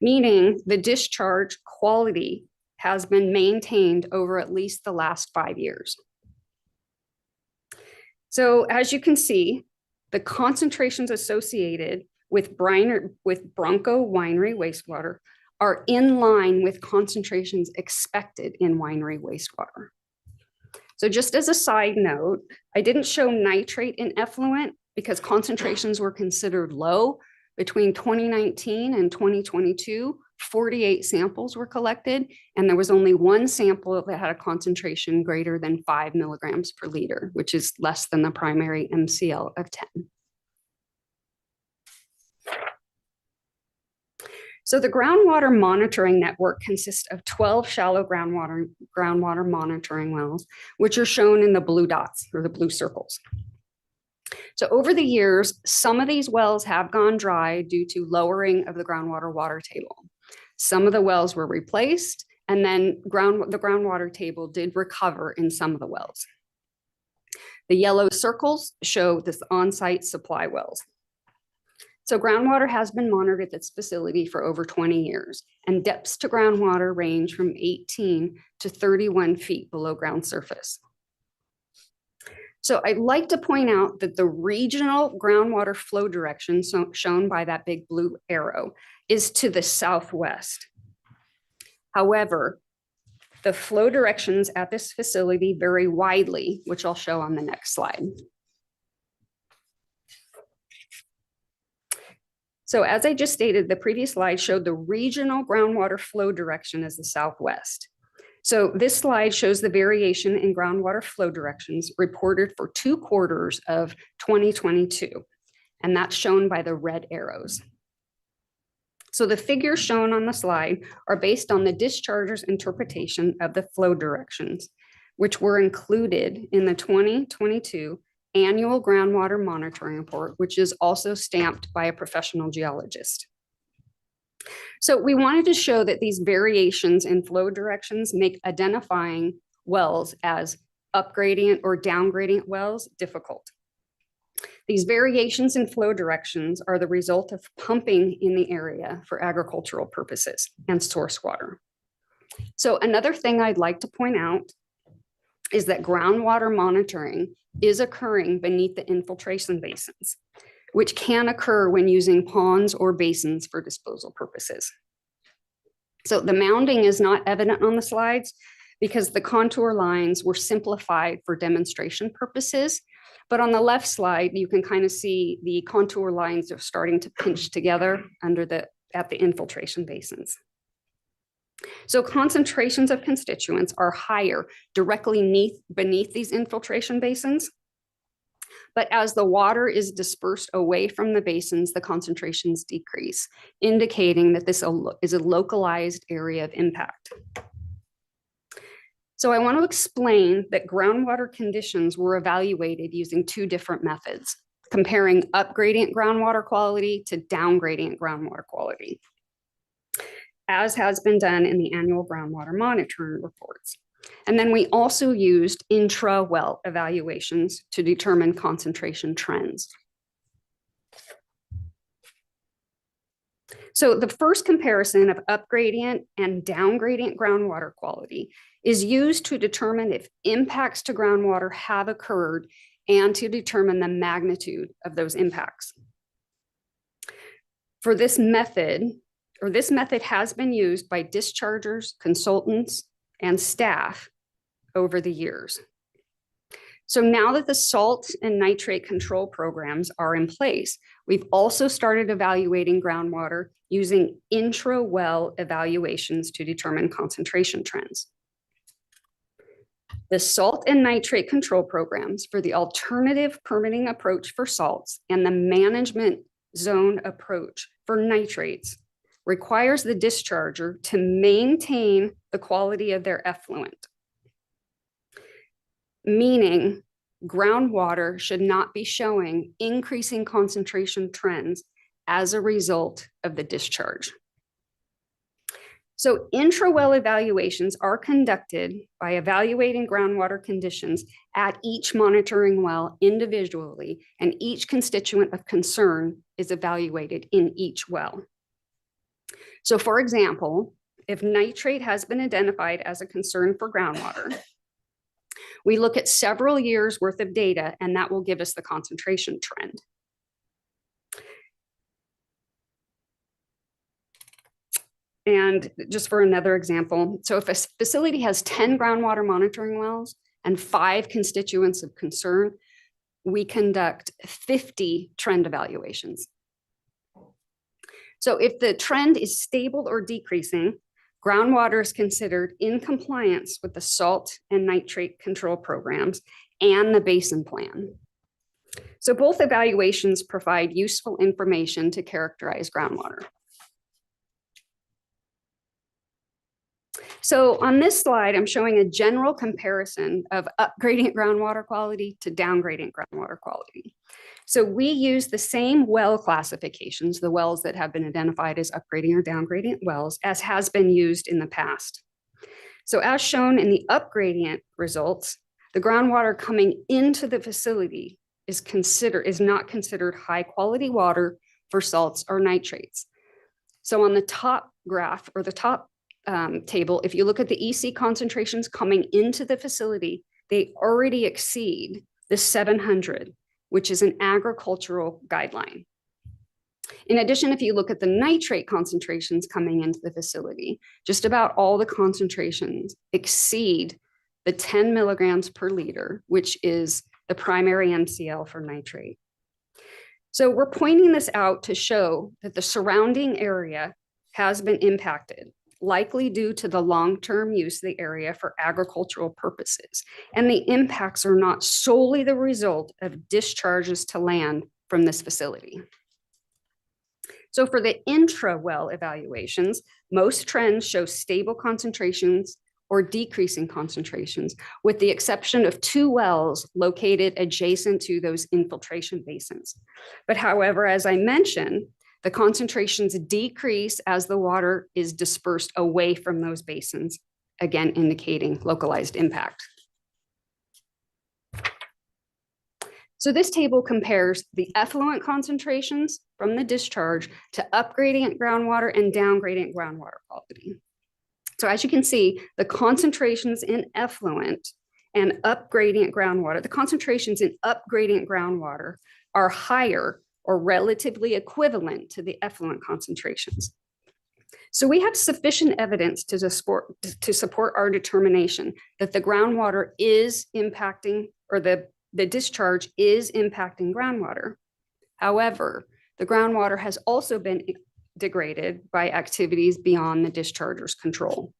meaning the discharge quality has been maintained over at least the last 5 years. So as you can see, the concentrations associated with Bronco winery wastewater are in line with concentrations expected in winery wastewater. So just as a side note, I didn't show nitrate in effluent because concentrations were considered low. Between 2019 and 2022, 48 samples were collected, and there was only 1 sample that had a concentration greater than 5 milligrams per liter, which is less than the primary MCL of 10. So the groundwater monitoring network consists of 12 shallow groundwater monitoring wells, which are shown in the blue dots or the blue circles. So over the years, some of these wells have gone dry due to lowering of the groundwater water table. Some of the wells were replaced, and then the groundwater table did recover in some of the wells. The yellow circles show the on-site supply wells. So groundwater has been monitored at this facility for over 20 years, and depths to groundwater range from 18 to 31 feet below ground surface. So I'd like to point out that the regional groundwater flow direction, shown by that big blue arrow, is to the southwest. However, the flow directions at this facility vary widely, which I'll show on the next slide. So as I just stated, the previous slide showed the regional groundwater flow direction as the southwest. So this slide shows the variation in groundwater flow directions reported for 2 quarters of 2022, and that's shown by the red arrows. So the figures shown on the slide are based on the discharger's interpretation of the flow directions, which were included in the 2022 annual groundwater monitoring report, which is also stamped by a professional geologist. So we wanted to show that these variations in flow directions make identifying wells as upgradient or downgradient wells difficult. These variations in flow directions are the result of pumping in the area for agricultural purposes and source water. So another thing I'd like to point out is that groundwater monitoring is occurring beneath the infiltration basins, which can occur when using ponds or basins for disposal purposes. So the mounding is not evident on the slides because the contour lines were simplified for demonstration purposes. But on the left slide, you can kind of see the contour lines are starting to pinch together at the infiltration basins. So concentrations of constituents are higher directly beneath these infiltration basins. But as the water is dispersed away from the basins, the concentrations decrease, indicating that this is a localized area of impact. So I want to explain that groundwater conditions were evaluated using 2 different methods, comparing upgradient groundwater quality to downgradient groundwater quality, as has been done in the annual groundwater monitoring reports. And then we also used intra-well evaluations to determine concentration trends. So the first comparison of upgradient and downgradient groundwater quality is used to determine if impacts to groundwater have occurred and to determine the magnitude of those impacts. For this method, this method has been used by dischargers, consultants, and staff over the years. So now that the salt and nitrate control programs are in place, we've also started evaluating groundwater using intra-well evaluations to determine concentration trends. The salt and nitrate control programs for the alternative permitting approach for salts and the management zone approach for nitrates requires the discharger to maintain the quality of their effluent, meaning groundwater should not be showing increasing concentration trends as a result of the discharge. So intra-well evaluations are conducted by evaluating groundwater conditions at each monitoring well individually, and each constituent of concern is evaluated in each well. So for example, if nitrate has been identified as a concern for groundwater, we look at several years worth of data, and that will give us the concentration trend. And just for another example, so if a facility has 10 groundwater monitoring wells and 5 constituents of concern, we conduct 50 trend evaluations. So if the trend is stable or decreasing, groundwater is considered in compliance with the salt and nitrate control programs and the basin plan. So both evaluations provide useful information to characterize groundwater. So on this slide, I'm showing a general comparison of upgrading groundwater quality to downgrading groundwater quality. So we use the same well classifications, the wells that have been identified as upgrading or downgrading wells, as has been used in the past. So as shown in the upgradient results, the groundwater coming into the facility is not considered high quality water for salts or nitrates. So on the top graph or the top table, if you look at the EC concentrations coming into the facility, they already exceed the 700, which is an agricultural guideline. In addition, if you look at the nitrate concentrations coming into the facility, just about all the concentrations exceed the 10 milligrams per liter, which is the primary MCL for nitrate. So we're pointing this out to show that the surrounding area has been impacted, likely due to the long-term use of the area for agricultural purposes. And the impacts are not solely the result of discharges to land from this facility. So for the intra-well evaluations, most trends show stable concentrations or decreasing concentrations, with the exception of 2 wells located adjacent to those infiltration basins. But however, as I mentioned, the concentrations decrease as the water is dispersed away from those basins, again indicating localized impact. So this table compares the effluent concentrations from the discharge to upgradient groundwater and downgradient groundwater quality. So as you can see, the concentrations in effluent and upgradient groundwater, the concentrations in upgradient groundwater are higher or relatively equivalent to the effluent concentrations. So we have sufficient evidence to support our determination that the groundwater is impacting, or the discharge is impacting groundwater. However, the groundwater has also been degraded by activities beyond the discharger's control.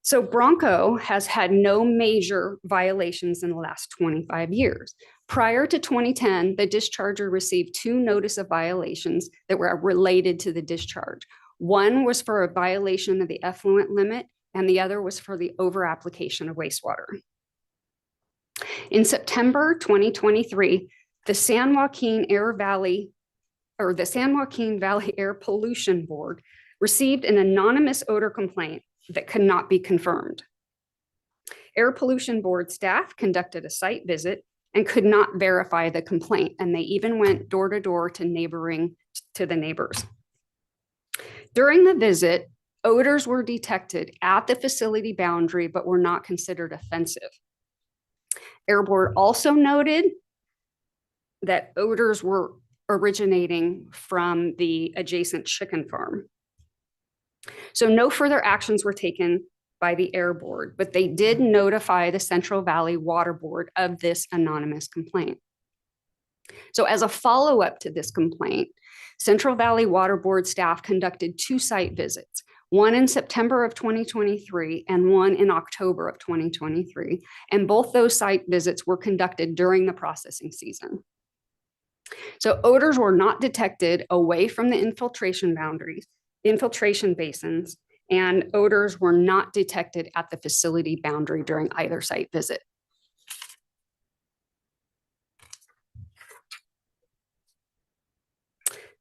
So Bronco has had no major violations in the last 25 years. Prior to 2010, the discharger received 2 notice of violations that were related to the discharge. One was for a violation of the effluent limit, and the other was for the over-application of wastewater. In September 2023, the San Joaquin Valley Air Pollution Board received an anonymous odor complaint that could not be confirmed. Air Pollution Board staff conducted a site visit and could not verify the complaint, and they even went door to door to the neighbors. During the visit, odors were detected at the facility boundary but were not considered offensive. Air Board also noted that odors were originating from the adjacent chicken farm. So no further actions were taken by the Air Board, but they did notify the Central Valley Water Board of this anonymous complaint. So as a follow-up to this complaint, Central Valley Water Board staff conducted 2 site visits, one in September of 2023 and one in October of 2023. And both those site visits were conducted during the processing season. So odors were not detected away from the infiltration basins, and odors were not detected at the facility boundary during either site visit.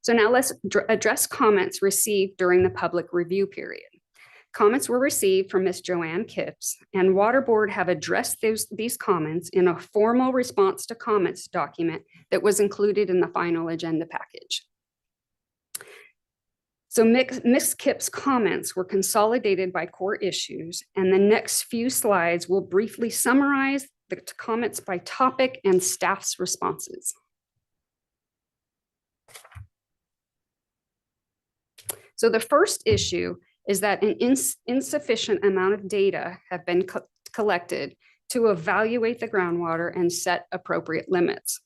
So now let's address comments received during the public review period. Comments were received from Ms. Joanne Kipps, and Water Board have addressed these comments in a formal response to comments document that was included in the final agenda package. So Ms. Kipps' comments were consolidated by core issues, and the next few slides will briefly summarize the comments by topic and staff's responses. So the first issue is that an insufficient amount of data have been collected to evaluate the groundwater and set appropriate limits.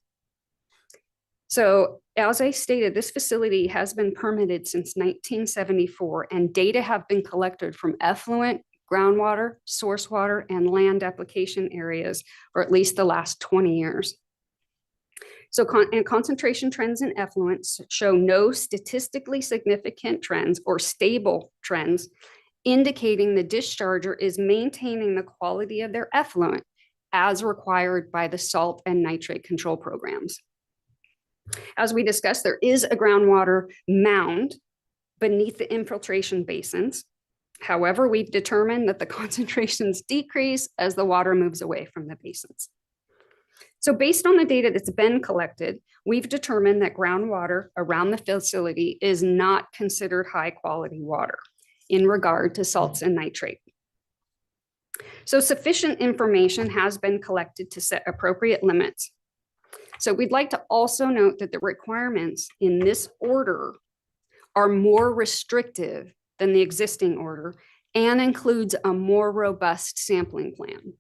So as I stated, this facility has been permitted since 1974, and data have been collected from effluent, groundwater, source water, and land application areas for at least the last 20 years. So concentration trends in effluents show no statistically significant trends or stable trends, indicating the discharger is maintaining the quality of their effluent as required by the salt and nitrate control programs. As we discussed, there is a groundwater mound beneath the infiltration basins. However, we've determined that the concentrations decrease as the water moves away from the basins. So based on the data that's been collected, we've determined that groundwater around the facility is not considered high quality water in regard to salts and nitrate. So sufficient information has been collected to set appropriate limits. So we'd like to also note that the requirements in this order are more restrictive than the existing order and includes a more robust sampling plan.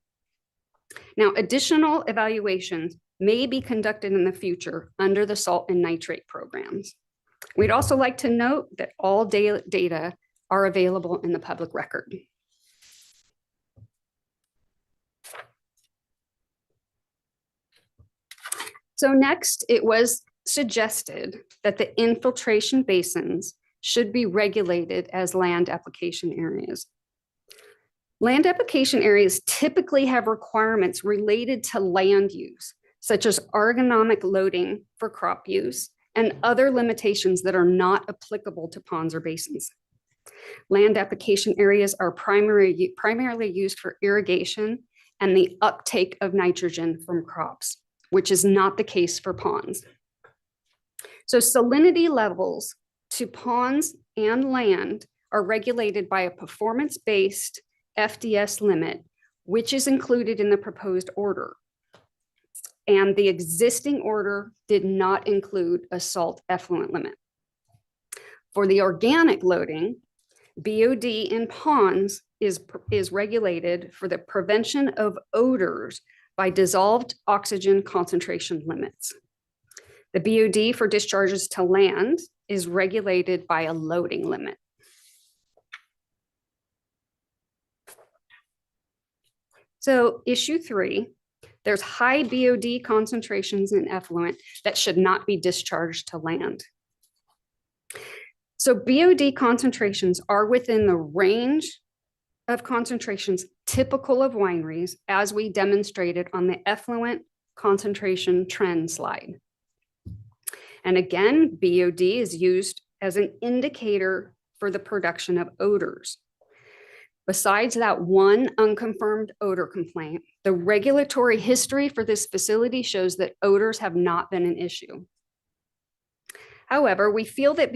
Now, additional evaluations may be conducted in the future under the salt and nitrate programs. We'd also like to note that all data are available in the public record. So next, it was suggested that the infiltration basins should be regulated as land application areas. Land application areas typically have requirements related to land use, such as ergonomic loading for crop use and other limitations that are not applicable to ponds or basins. Land application areas are primarily used for irrigation and the uptake of nitrogen from crops, which is not the case for ponds. So salinity levels to ponds and land are regulated by a performance-based FDS limit, which is included in the proposed order. And the existing order did not include a salt effluent limit. For the organic loading, BOD in ponds is regulated for the prevention of odors by dissolved oxygen concentration limits. The BOD for discharges to land is regulated by a loading limit. So issue 3, there's high BOD concentrations in effluent that should not be discharged to land. So BOD concentrations are within the range of concentrations typical of wineries, as we demonstrated on the effluent concentration trend slide. And again, BOD is used as an indicator for the production of odors. Besides that one unconfirmed odor complaint, the regulatory history for this facility shows that odors have not been an issue. However, we feel that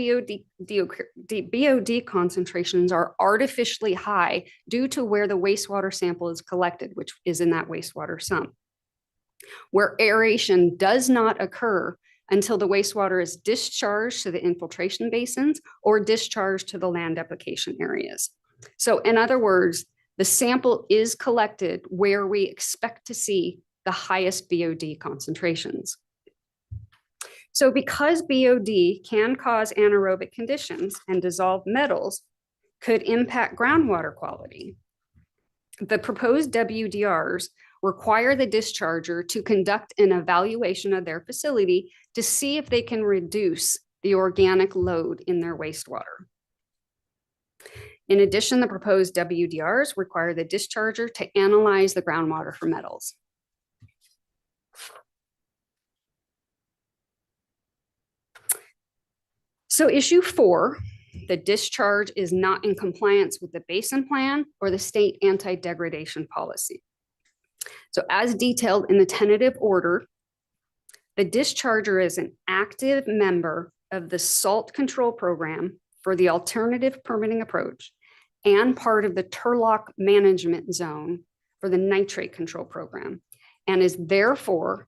BOD concentrations are artificially high due to where the wastewater sample is collected, which is in that wastewater sump, where aeration does not occur until the wastewater is discharged to the infiltration basins or discharged to the land application areas. So in other words, the sample is collected where we expect to see the highest BOD concentrations. So because BOD can cause anaerobic conditions and dissolve metals, could impact groundwater quality. The proposed WDRs require the discharger to conduct an evaluation of their facility to see if they can reduce the organic load in their wastewater. In addition, the proposed WDRs require the discharger to analyze the groundwater for metals. So issue 4, the discharge is not in compliance with the basin plan or the state anti-degradation policy. So as detailed in the tentative order, the discharger is an active member of the salt control program for the alternative permitting approach and part of the Turlock management zone for the nitrate control program, and is therefore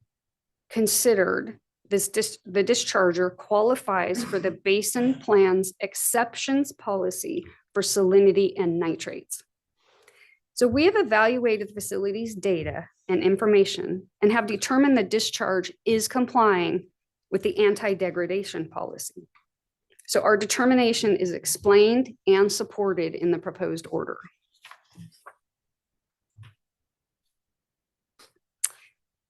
considered the discharger qualifies for the basin plan's exceptions policy for salinity and nitrates. So we have evaluated the facility's data and information and have determined the discharge is complying with the anti-degradation policy. So our determination is explained and supported in the proposed order.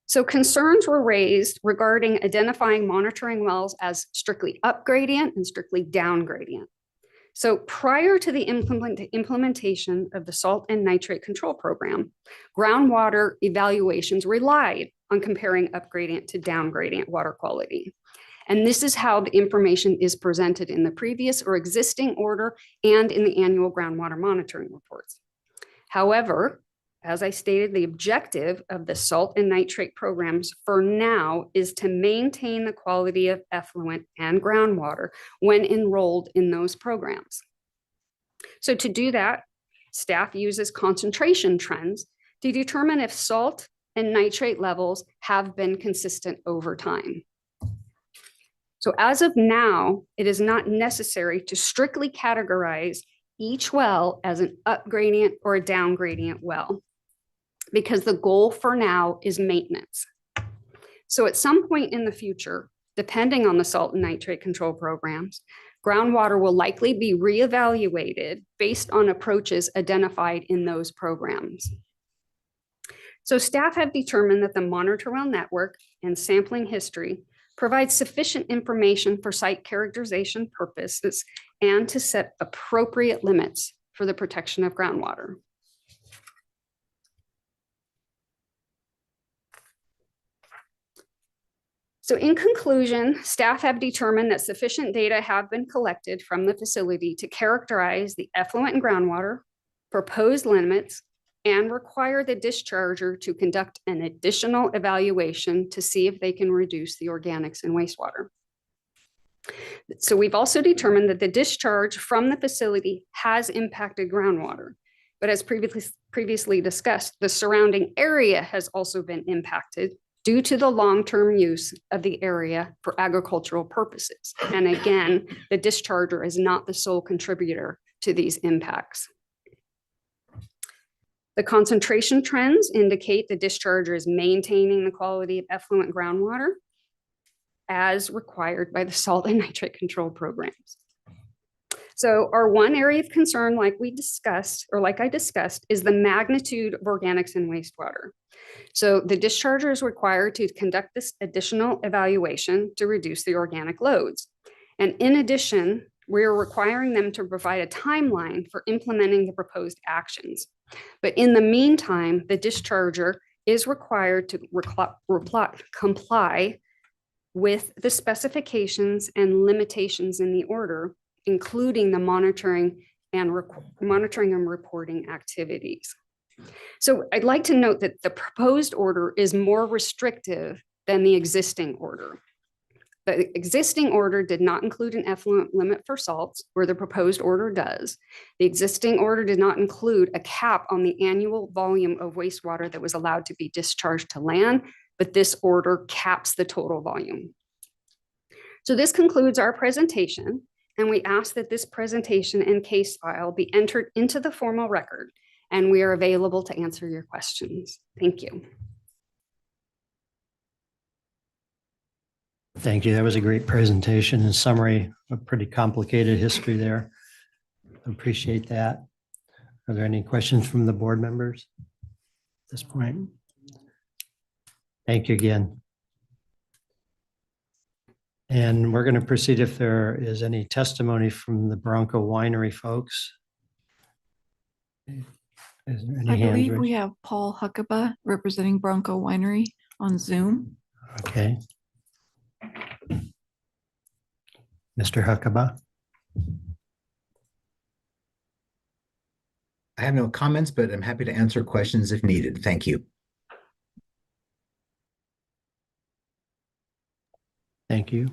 So concerns were raised regarding identifying monitoring wells as strictly up gradient and strictly down gradient. So prior to the implementation of the salt and nitrate control program, groundwater evaluations relied on comparing up gradient to down gradient water quality. And this is how the information is presented in the previous or existing order and in the annual groundwater monitoring reports. However, as I stated, the objective of the salt and nitrate programs for now is to maintain the quality of effluent and groundwater when enrolled in those programs. So to do that, staff uses concentration trends to determine if salt and nitrate levels have been consistent over time. So as of now, it is not necessary to strictly categorize each well as an up gradient or a down gradient well, because the goal for now is maintenance. So at some point in the future, depending on the salt and nitrate control programs, groundwater will likely be reevaluated based on approaches identified in those programs. So staff have determined that the monitor well network and sampling history provides sufficient information for site characterization purposes and to set appropriate limits for the protection of groundwater. So in conclusion, staff have determined that sufficient data have been collected from the facility to characterize the effluent and groundwater, proposed limits, and require the discharger to conduct an additional evaluation to see if they can reduce the organics in wastewater. So we've also determined that the discharge from the facility has impacted groundwater, but as previously discussed, the surrounding area has also been impacted due to the long-term use of the area for agricultural purposes. And again, the discharger is not the sole contributor to these impacts. The concentration trends indicate the discharger is maintaining the quality of effluent groundwater as required by the salt and nitrate control programs. So our one area of concern, like I discussed, is the magnitude of organics in wastewater. So the discharger is required to conduct this additional evaluation to reduce the organic loads. And in addition, we're requiring them to provide a timeline for implementing the proposed actions. But in the meantime, the discharger is required to comply with the specifications and limitations in the order, including the monitoring and reporting activities. So I'd like to note that the proposed order is more restrictive than the existing order. The existing order did not include an effluent limit for salts, where the proposed order does. The existing order did not include a cap on the annual volume of wastewater that was allowed to be discharged to land, but this order caps the total volume. So this concludes our presentation, and we ask that this presentation and case file be entered into the formal record, and we are available to answer your questions. Thank you. Thank you. That was a great presentation and summary, a pretty complicated history there. Appreciate that. Are there any questions from the board members at this point? Thank you again. And we're going to proceed if there is any testimony from the Bronco Winery folks. Is there any I hands believe raised? we have Paul Huckabee representing Bronco Winery on Zoom. Okay. Mr. Huckabee. I have no comments, but I'm happy to answer questions if needed. Thank you. Thank you.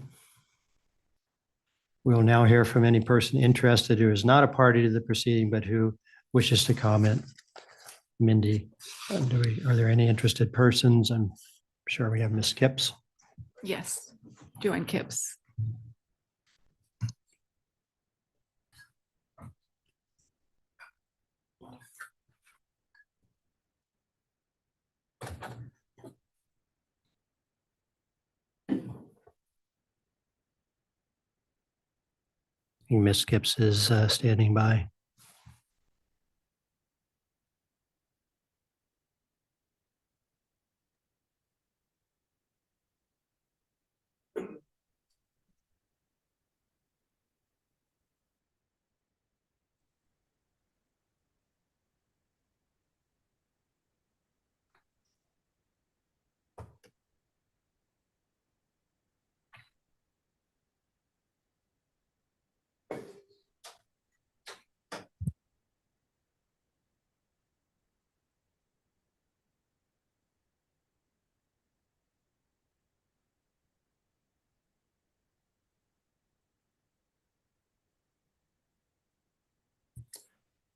We'll now hear from any person interested who is not a party to the proceeding, but who wishes to comment. Mindy, are there any interested persons? I'm sure we have Ms. Kipps. Yes, Joanne Kipps. Ms. Kipps is standing by.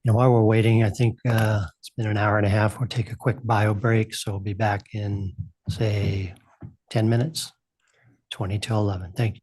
And while we're waiting, I think it's been an hour and a half. We'll take a quick bio break. So we'll be back in, say, 10 minutes, 20 till 11. Thank you.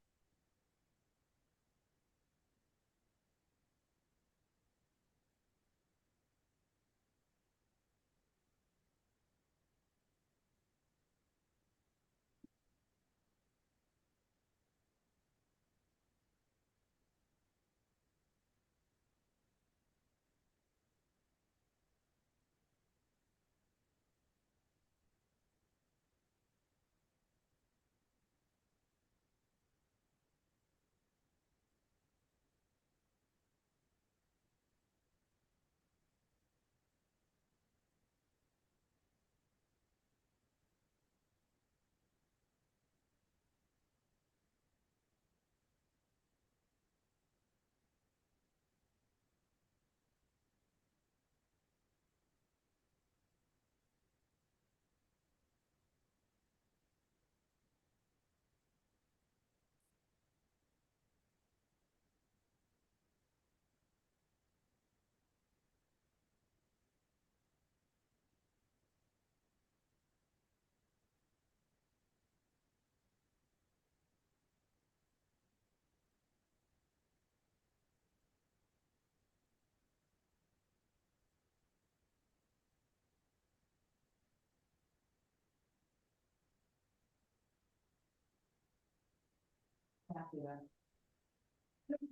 After that.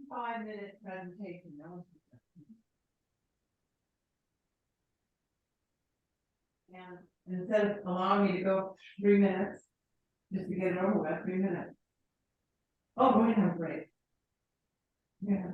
5-minute presentation. And instead of allowing me to go 3 minutes, just to get it over with, 3 minutes. Oh, we're gonna have a break. Yeah.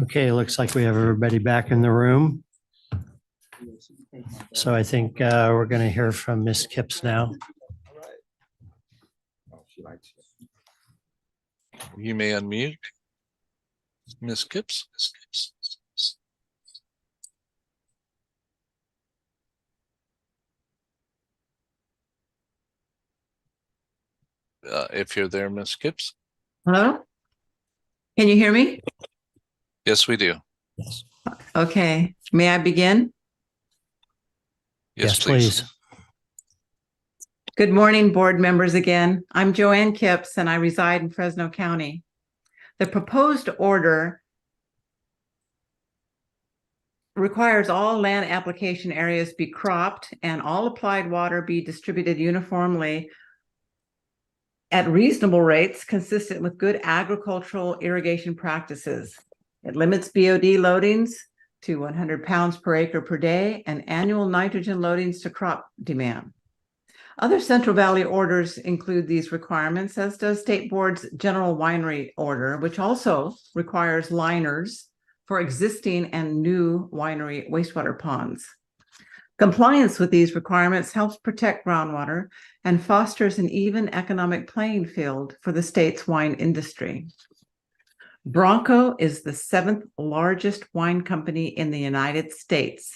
Okay, looks like we have everybody back in the room. So I think we're going to hear from Ms. Kipps now. You may unmute. Ms. Kipps. If you're there, Ms. Kipps. Hello? Can you hear me? Yes, we do. Okay, may I begin? Yes, please. Good morning, board members again. I'm Joanne Kipps and I reside in Fresno County. The proposed order requires all land application areas be cropped and all applied water be distributed uniformly at reasonable rates consistent with good agricultural irrigation practices. It limits BOD loadings to 100 pounds per acre per day and annual nitrogen loadings to crop demand. Other Central Valley orders include these requirements, as does State Board's General Winery Order, which also requires liners for existing and new winery wastewater ponds. Compliance with these requirements helps protect groundwater and fosters an even economic playing field for the state's wine industry. Bronco is the 7th largest wine company in the United States.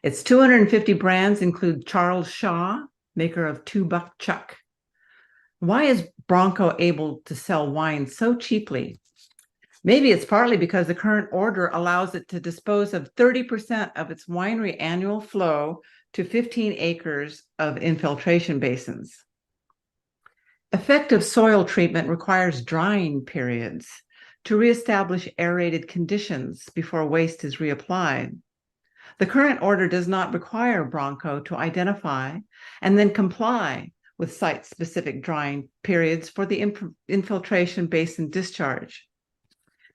Its 250 brands include Charles Shaw, maker of Two Buck Chuck. Why is Bronco able to sell wine so cheaply? Maybe it's partly because the current order allows it to dispose of 30% of its winery annual flow to 15 acres of infiltration basins. Effective soil treatment requires drying periods to reestablish aerated conditions before waste is reapplied. The current order does not require Bronco to identify and then comply with site-specific drying periods for the infiltration basin discharge.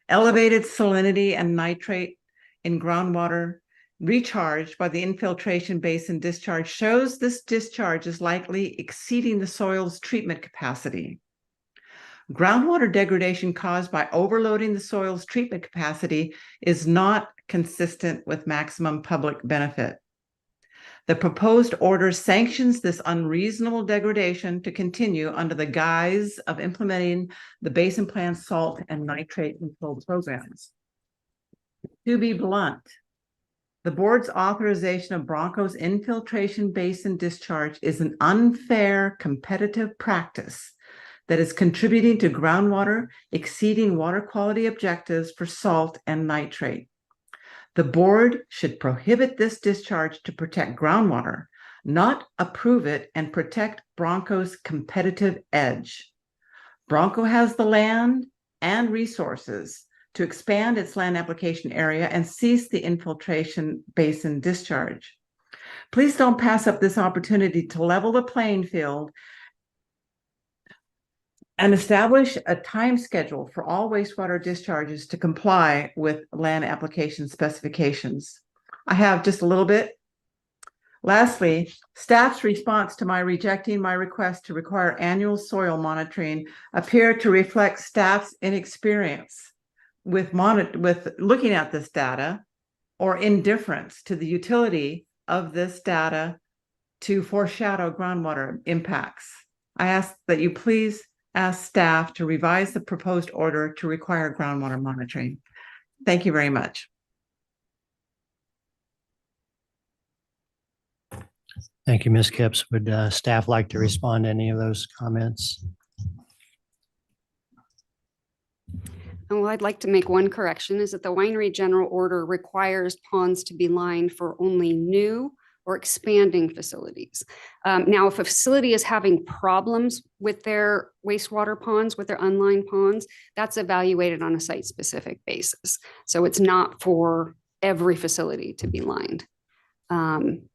Elevated salinity and nitrate in groundwater recharged by the infiltration basin discharge shows this discharge is likely exceeding the soil's treatment capacity. Groundwater degradation caused by overloading the soil's treatment capacity is not consistent with maximum public benefit. The proposed order sanctions this unreasonable degradation to continue under the guise of implementing the Basin Plan salt and nitrate control programs. To be blunt, the board's authorization of Bronco's infiltration basin discharge is an unfair competitive practice that is contributing to groundwater exceeding water quality objectives for salt and nitrate. The board should prohibit this discharge to protect groundwater, not approve it and protect Bronco's competitive edge. Bronco has the land and resources to expand its land application area and cease the infiltration basin discharge. Please don't pass up this opportunity to level the playing field and establish a time schedule for all wastewater discharges to comply with land application specifications. I have just a little bit. Lastly, staff's response to my rejecting my request to require annual soil monitoring appear to reflect staff's inexperience with looking at this data or indifference to the utility of this data to foreshadow groundwater impacts. I ask that you please ask staff to revise the proposed order to require groundwater monitoring. Thank you very much. Thank you, Ms. Kipps. Would staff like to respond to any of those comments? Well, I'd like to make one correction, is that the winery general order requires ponds to be lined for only new or expanding facilities. Now, if a facility is having problems with their wastewater ponds, with their unlined ponds, that's evaluated on a site-specific basis. So it's not for every facility to be lined. And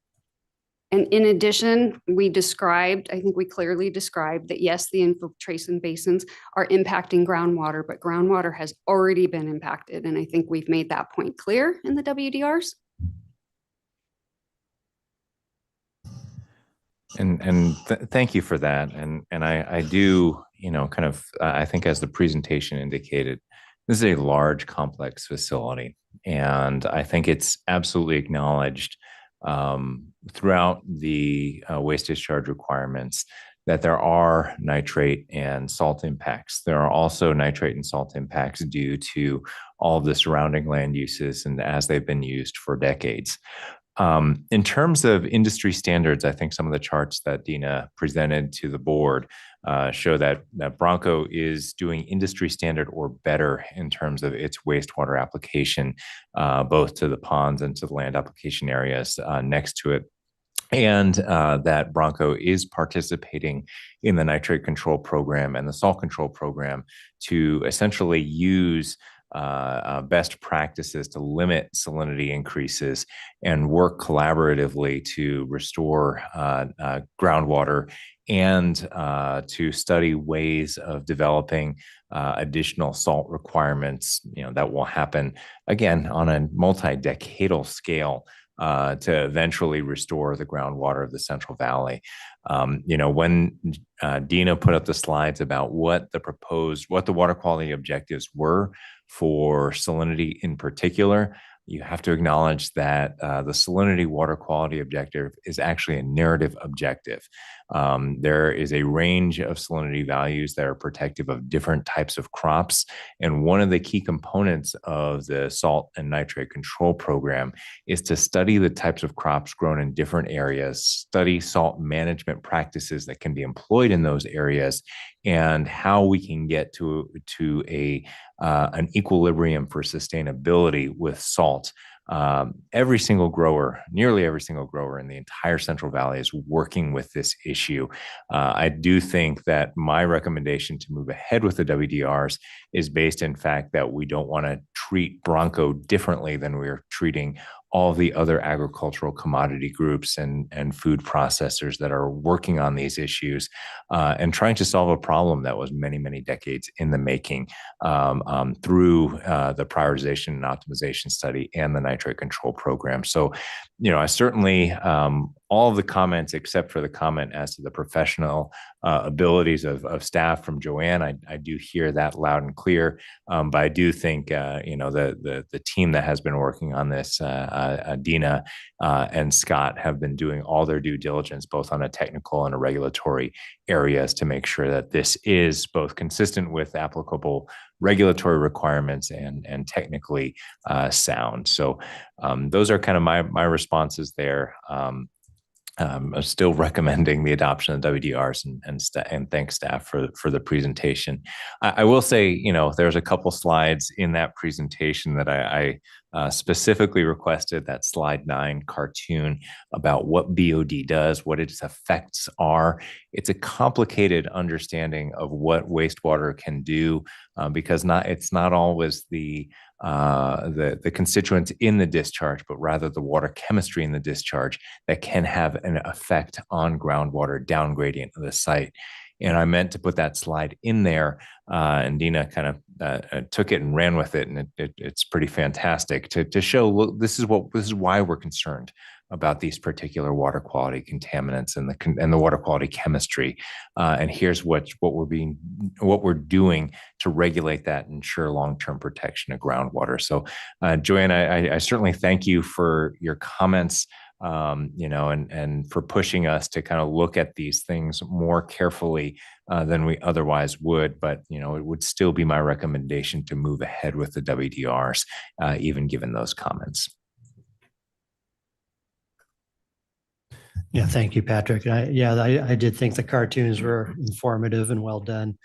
in addition, we described, I think we clearly described that yes, the infiltration basins are impacting groundwater, but groundwater has already been impacted. And I think we've made that point clear in the WDRs. Thank you for that. And I do, I think as the presentation indicated, this is a large, complex facility. And I think it's absolutely acknowledged throughout the waste discharge requirements that there are nitrate and salt impacts. There are also nitrate and salt impacts due to all of the surrounding land uses and as they've been used for decades. In terms of industry standards, I think some of the charts that Dina presented to the board show that Bronco is doing industry standard or better in terms of its wastewater application, both to the ponds and to the land application areas next to it. And that Bronco is participating in the nitrate control program and the salt control program to essentially use best practices to limit salinity increases and work collaboratively to restore groundwater and to study ways of developing additional salt requirements, that will happen again on a multi-decadal scale to eventually restore the groundwater of the Central Valley. When Dina put up the slides about what the water quality objectives were for salinity in particular, you have to acknowledge that the salinity water quality objective is actually a narrative objective. There is a range of salinity values that are protective of different types of crops. And one of the key components of the salt and nitrate control program is to study the types of crops grown in different areas, study salt management practices that can be employed in those areas, and how we can get to an equilibrium for sustainability with salt. Nearly every single grower in the entire Central Valley is working with this issue. I do think that my recommendation to move ahead with the WDRs is based in fact that we don't want to treat Bronco differently than we are treating all the other agricultural commodity groups and food processors that are working on these issues and trying to solve a problem that was many, many decades in the making through the prioritization and optimization study and the nitrate control program. So, I certainly, all of the comments except for the comment as to the professional abilities of staff from Joanne, I do hear that loud and clear. But I do think, the team that has been working on this, Dina and Scott, have been doing all their due diligence, both on a technical and a regulatory areas, to make sure that this is both consistent with applicable regulatory requirements and technically sound. So those are kind of my responses there. I'm still recommending the adoption of WDRs and thank staff for the presentation. I will say, there's a couple slides in that presentation that I specifically requested, that slide 9 cartoon about what BOD does, what its effects are. It's a complicated understanding of what wastewater can do because it's not always the constituents in the discharge, but rather the water chemistry in the discharge that can have an effect on groundwater down gradient of the site. And I meant to put that slide in there, and Dina kind of took it and ran with it, and it's pretty fantastic to show. Look, this is why we're concerned about these particular water quality contaminants and the water quality chemistry. And here's what we're doing to regulate that and ensure long-term protection of groundwater. So, Joanne, I certainly thank you for your comments. And for pushing us to kind of look at these things more carefully than we otherwise would. But, it would still be my recommendation to move ahead with the WDRs, even given those comments. Yeah, thank you, Patrick. I did think the cartoons were informative and well done,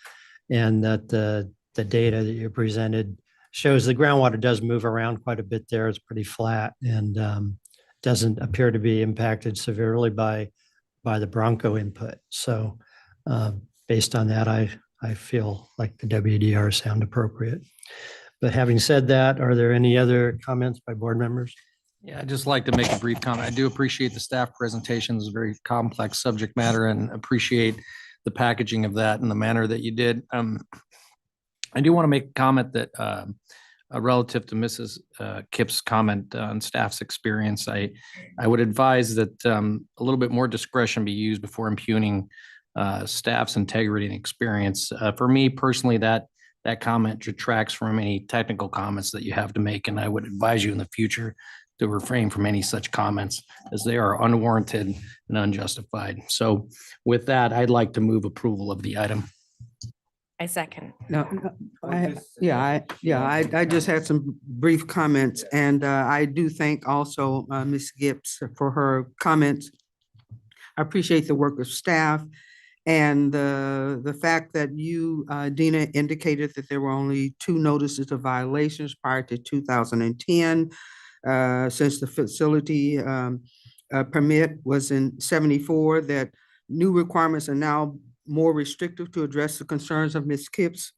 and that the data that you presented shows the groundwater does move around quite a bit there. It's pretty flat and doesn't appear to be impacted severely by the Bronco input. So based on that, I feel like the WDR sound appropriate. But having said that, are there any other comments by board members? Yeah, I'd just like to make a brief comment. I do appreciate the staff presentation. It's a very complex subject matter and appreciate the packaging of that and the manner that you did. I do want to make a comment that relative to Mrs. Kip's comment on staff's experience, I would advise that a little bit more discretion be used before impugning staff's integrity and experience. For me personally, that comment detracts from any technical comments that you have to make, and I would advise you in the future to refrain from any such comments as they are unwarranted and unjustified. So with that, I'd like to move approval of the item. I second. I just had some brief comments, and I do thank also Ms. Gibbs for her comments. I appreciate the work of staff and the fact that you, Dina, indicated that there were only 2 notices of violations prior to 2010, since the facility permit was in 74, that new requirements are now more restrictive to address the concerns of Ms. Kipps.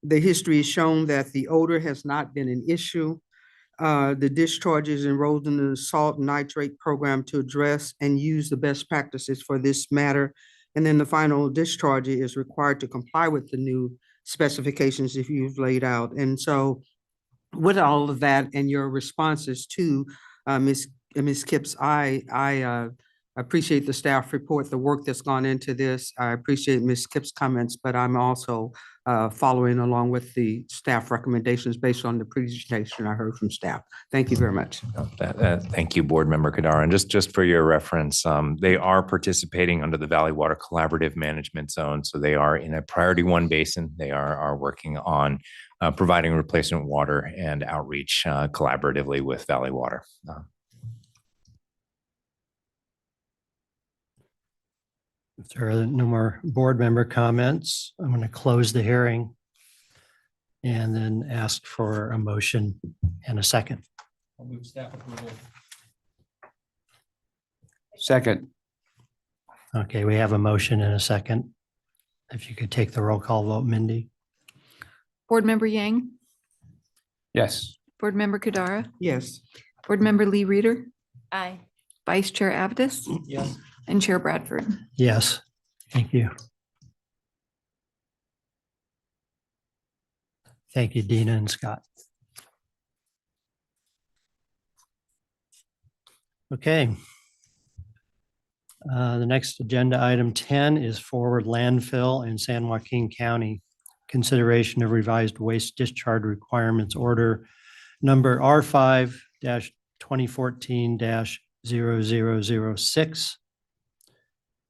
The history has shown that the odor has not been an issue. The discharge is enrolled in the salt and nitrate program to address and use the best practices for this matter. And then the final discharge is required to comply with the new specifications if you've laid out. And so with all of that and your responses to Ms. Kipps, I appreciate the staff report, the work that's gone into this. I appreciate Ms. Kipps' comments, but I'm also following along with the staff recommendations based on the presentation I heard from staff. Thank you very much. Thank you, Board Member Kadar. And just for your reference, they are participating under the Valley Water Collaborative Management Zone. So they are in a Priority 1 basin. They are working on providing replacement water and outreach collaboratively with Valley Water. If there are no more board member comments, I'm going to close the hearing and then ask for a motion and a second. I'll move staff approval. Second. Okay, we have a motion and a second. If you could take the roll call vote, Mindy. Board Member Yang, Yes. Board Member Kadara, Yes. Board Member Lee Reader, Aye. Vice Chair Abdus, Yes. and Chair Bradford. Yes, thank you. Thank you, Dina and Scott. Okay. The next agenda item 10 is forward landfill in San Joaquin County. Consideration of revised waste discharge requirements order number R5-2014-0006.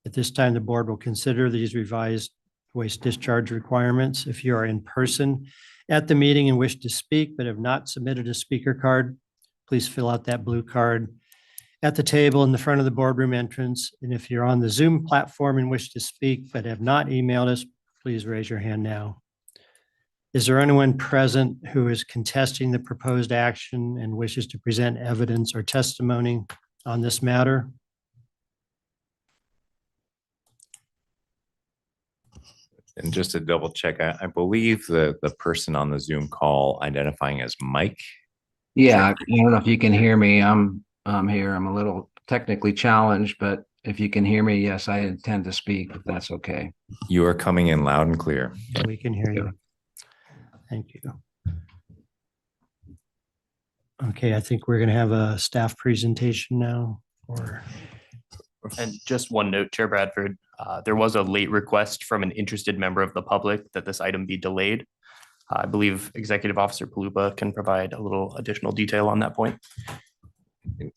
At this time, the board will consider these revised waste discharge requirements. If you are in person at the meeting and wish to speak but have not submitted a speaker card, please fill out that blue card at the table in the front of the boardroom entrance. And if you're on the Zoom platform and wish to speak but have not emailed us, please raise your hand now. Is there anyone present who is contesting the proposed action and wishes to present evidence or testimony on this matter? And just to double check, I believe the person on the Zoom call identifying as Mike. Yeah, I don't know if you can hear me. I'm here. I'm a little technically challenged, but if you can hear me, yes, I intend to speak, if that's okay. You are coming in loud and clear. We can hear you. Thank you. Okay, I think we're going to have a staff presentation now. And just one note, Chair Bradford, there was a late request from an interested member of the public that this item be delayed. I believe Executive Officer Palupa can provide a little additional detail on that point.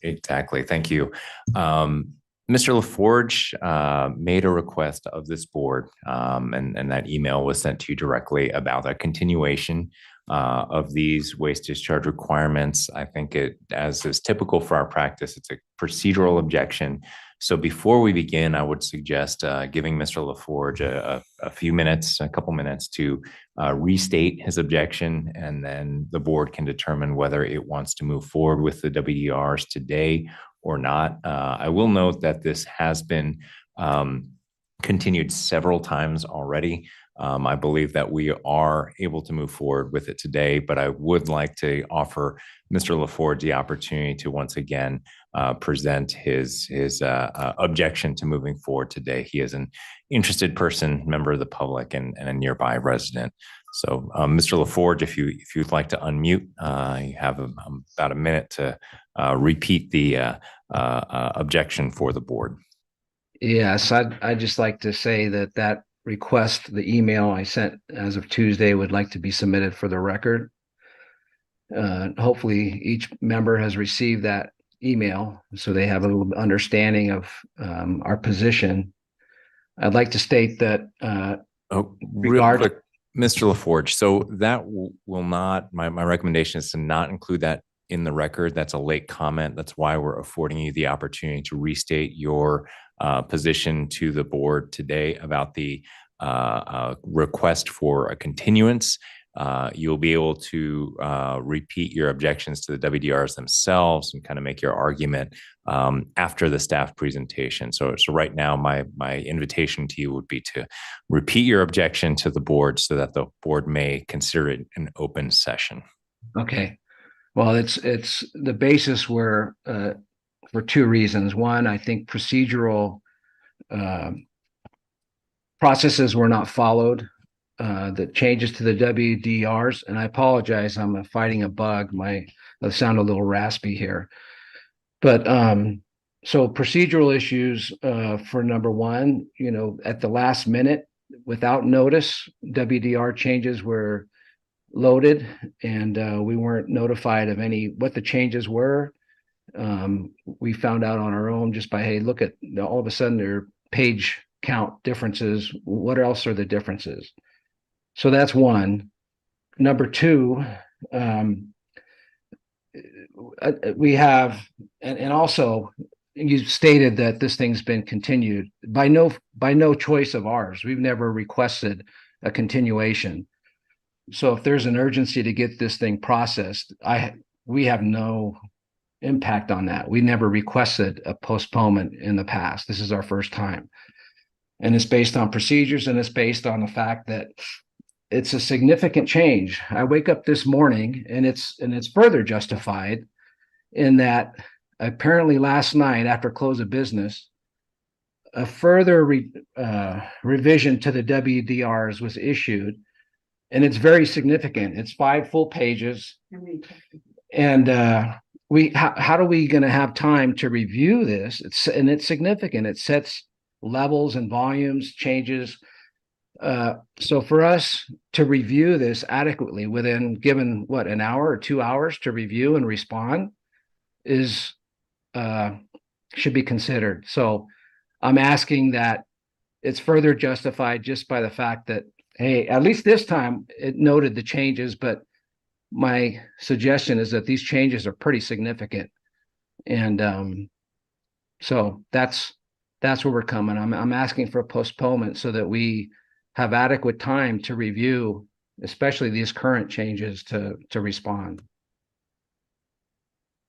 Exactly. Thank you. Mr. LaForge made a request of this board, and that email was sent to you directly about a continuation of these waste discharge requirements. I think it, as is typical for our practice, it's a procedural objection. So before we begin, I would suggest giving Mr. LaForge a few minutes, a couple minutes to restate his objection, and then the board can determine whether it wants to move forward with the WDRs today or not. I will note that this has been continued several times already. I believe that we are able to move forward with it today, but I would like to offer Mr. LaForge the opportunity to once again present his objection to moving forward today. He is an interested person, member of the public, and a nearby resident. So, Mr. LaForge, if you'd like to unmute, you have about a minute to repeat the objection for the board. Yes, I'd just like to say that request, the email I sent as of Tuesday, would like to be submitted for the record. Hopefully each member has received that email, so they have a little understanding of our position. I'd like to state that Real quick, Mr. LaForge, so that will not, my recommendation is to not include that in the record. That's a late comment. That's why we're affording you the opportunity to restate your position to the board today about the request for a continuance. You'll be able to repeat your objections to the WDRs themselves and kind of make your argument after the staff presentation. So right now, my invitation to you would be to repeat your objection to the board so that the board may consider it an open session. Okay. Well, it's the basis were for two reasons. One, I think procedural processes were not followed. The changes to the WDRs, and I apologize, I'm fighting a bug. I sound a little raspy here. But so procedural issues for number one, at the last minute, without notice, WDR changes were loaded, and we weren't notified of what the changes were. We found out on our own just by, hey, look at, all of a sudden there are page count differences. What else are the differences? So that's one. Number two, we have, and also you stated that this thing's been continued by no choice of ours. We've never requested a continuation. So if there's an urgency to get this thing processed, we have no impact on that. We never requested a postponement in the past. This is our first time. And it's based on procedures, and it's based on the fact that it's a significant change. I wake up this morning and it's further justified in that apparently last night after close of business, a further revision to the WDRs was issued, and it's very significant. It's 5 full pages. And how are we going to have time to review this? It's significant. It sets levels and volumes, changes. So for us to review this adequately within given an hour or 2 hours to review and respond should be considered. So I'm asking that it's further justified just by the fact that, hey, at least this time it noted the changes, but my suggestion is that these changes are pretty significant. And so that's where we're coming. I'm asking for a postponement so that we have adequate time to review, especially these current changes to respond.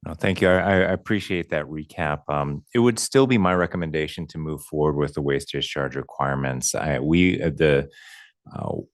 No, thank you. I appreciate that recap. It would still be my recommendation to move forward with the waste discharge requirements.